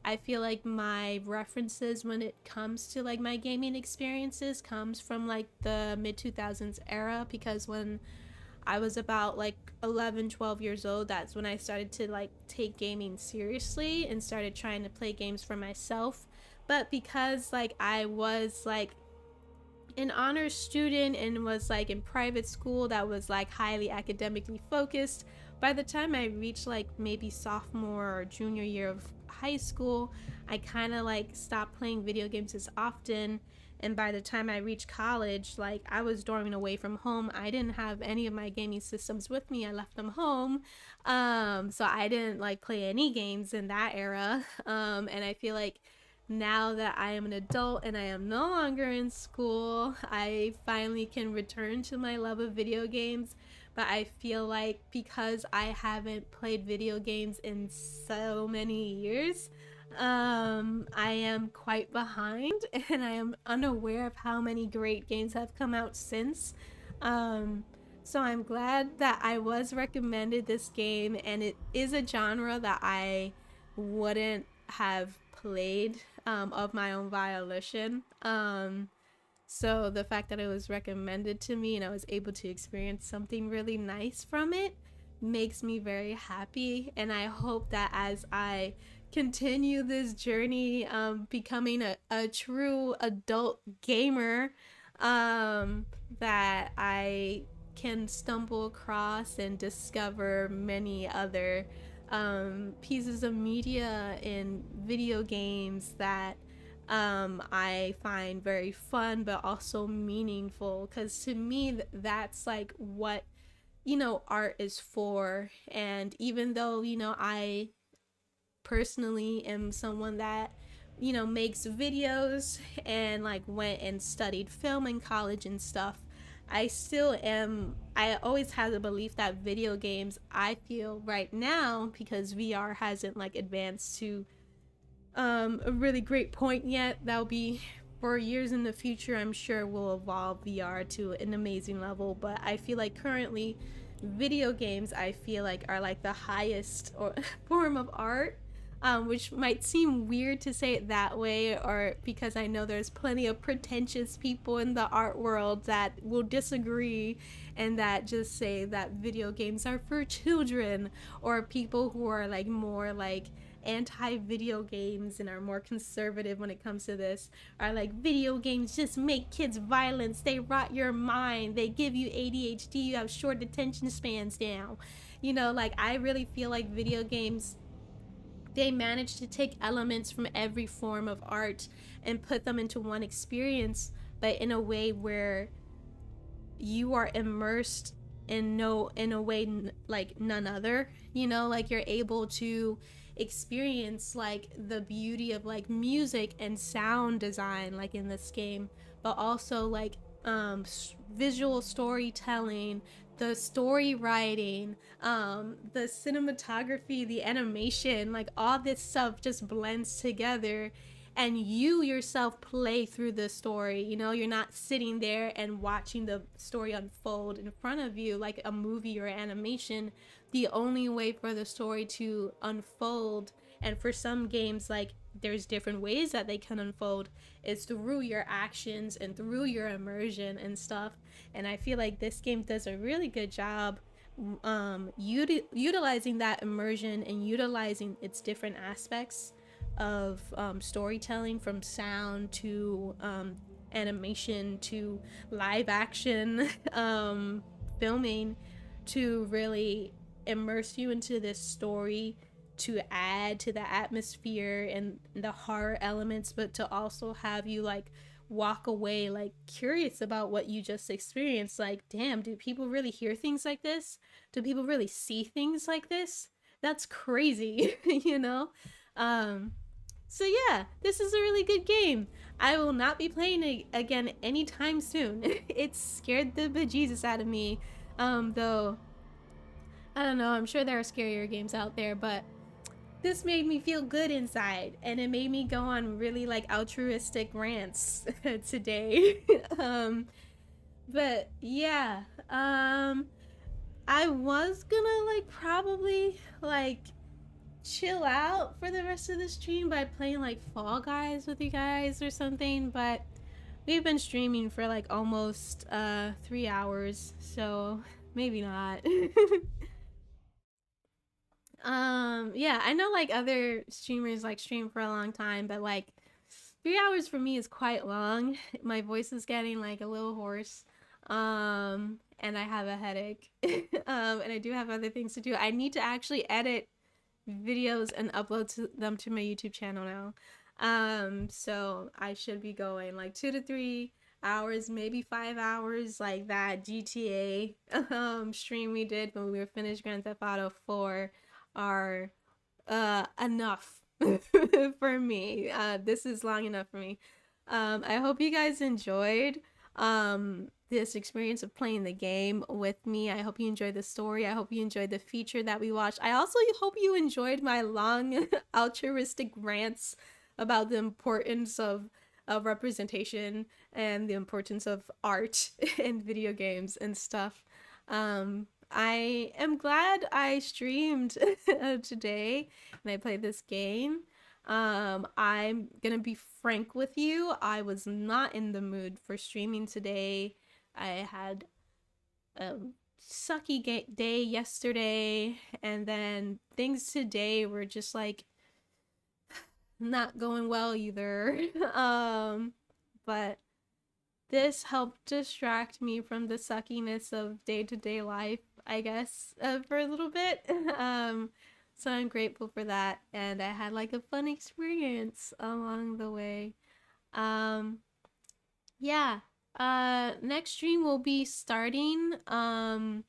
Speaker 1: I feel like my references when it comes to like my gaming experiences comes from like the mid 2000s era, because when I was about like 11, 12 years old, that's when I started to like take gaming seriously and started trying to play games for myself. But because like I was like an honors student and was like in private school that was like highly academically focused, by the time I reached like maybe sophomore or junior year of high school, I kind of like stopped playing video games as often. And by the time I reached college, like I was dorming away from home. I didn't have any of my gaming systems with me. I left them home. So I didn't like play any games in that era. And I feel like now that I am an adult and I am no longer in school, I finally can return to my love of video games. But I feel like because I haven't played video games in so many years, I am quite behind, and I am unaware of how many great games have come out since. So I'm glad that I was recommended this game, and it is a genre that I wouldn't have played of my own volition. So the fact that it was recommended to me and I was able to experience something really nice from it makes me very happy. And I hope that as I continue this journey, becoming a true adult gamer, that I can stumble across and discover many other pieces of media in video games that I find very fun but also meaningful, because to me that's like what art is for. And even though I personally am someone that makes videos and like went and studied film in college and stuff, I always had the belief that video games, I feel right now, because VR hasn't like advanced to a really great point yet, that'll be for years in the future. I'm sure will evolve VR to an amazing level, but I feel like currently video games, I feel like, are like the highest or form of art, which might seem weird to say it that way, or because I know there's plenty of pretentious people in the art world that will disagree and that just say that video games are for children, or people who are like more like anti-video games and are more conservative when it comes to this are like, video games just make kids violence, they rot your mind, they give you ADHD, you have short attention spans now. Like, I really feel like video games, they manage to take elements from every form of art and put them into one experience, but in a way where you are immersed in a way like none other. Like, you're able to experience like the beauty of like music and sound design like in this game, but also like visual storytelling, the story writing, the cinematography, the animation, like all this stuff just blends together, and you yourself play through the story. You're not sitting there and watching the story unfold in front of you like a movie or animation. The only way for the story to unfold, and for some games, like, there's different ways that they can unfold, is through your actions and through your immersion and stuff. And I feel like this game does a really good job utilizing that immersion and utilizing its different aspects of storytelling, from sound to animation to live action filming, to really immerse you into this story, to add to the atmosphere and the horror elements, but to also have you like walk away like curious about what you just experienced. Like, damn, do people really hear things like this? Do people really see things like this? That's crazy. So yeah, this is a really good game. I will not be playing it again anytime soon. It scared the bejesus out of me. Though, I don't know, I'm sure there are scarier games out there, but this made me feel good inside, and it made me go on really like altruistic rants today. But yeah, I was gonna like probably like chill out for the rest of the stream by playing like Fall Guys with you guys or something, but we've been streaming for like almost 3 hours, so maybe not. Yeah, I know like other streamers like stream for a long time, but like 3 hours for me is quite long. My voice is getting like a little hoarse, and I have a headache. And I do have other things to do. I need to actually edit videos and upload them to my YouTube channel now. So I should be going like 2 to 3 hours, maybe 5 hours, like that GTA stream we did when we were finished Grand Theft Auto 4 are enough for me. This is long enough for me. I hope you guys enjoyed this experience of playing the game with me. I hope you enjoyed the story. I hope you enjoyed the feature that we watched. I also hope you enjoyed my long altruistic rants about the importance of representation and the importance of art in video games and stuff. I am glad I streamed today and I played this game. I'm gonna be frank with you, I was not in the mood for streaming today. I had a sucky day yesterday, and then things today were just like not going well either. But this helped distract me from the suckiness of day-to-day life, I guess, for a little bit. So I'm grateful for that, and I had like a fun experience along the way. Um, yeah. Next stream will be starting The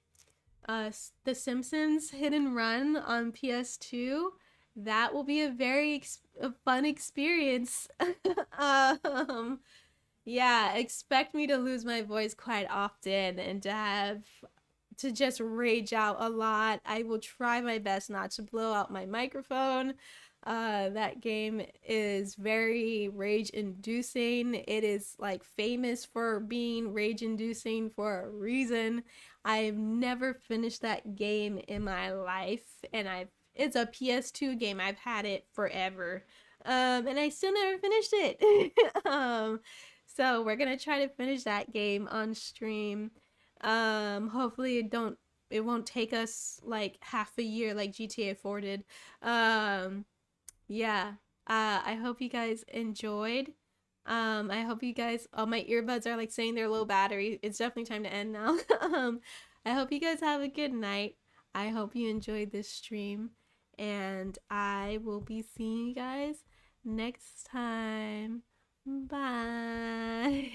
Speaker 1: Simpsons Hit and Run on PS2. That will be a very a fun experience. um, yeah, expect me to lose my voice quite often and to just rage out a lot. I will try my best not to blow out my microphone. That game is very rage inducing. It is like famous for being rage inducing for a reason. I've never finished that game in my life, and it's a PS2 game. I've had it forever. And I still never finished it. So we're gonna try to finish that game on stream. Hopefully it won't take us like half a year like GTA 4 did. Yeah. I hope you guys enjoyed. I hope you guys, oh, my earbuds are like saying they're low battery. It's definitely time to end now. I hope you guys have a good night. I hope you enjoyed this stream, and I will be seeing you guys next time. Bye.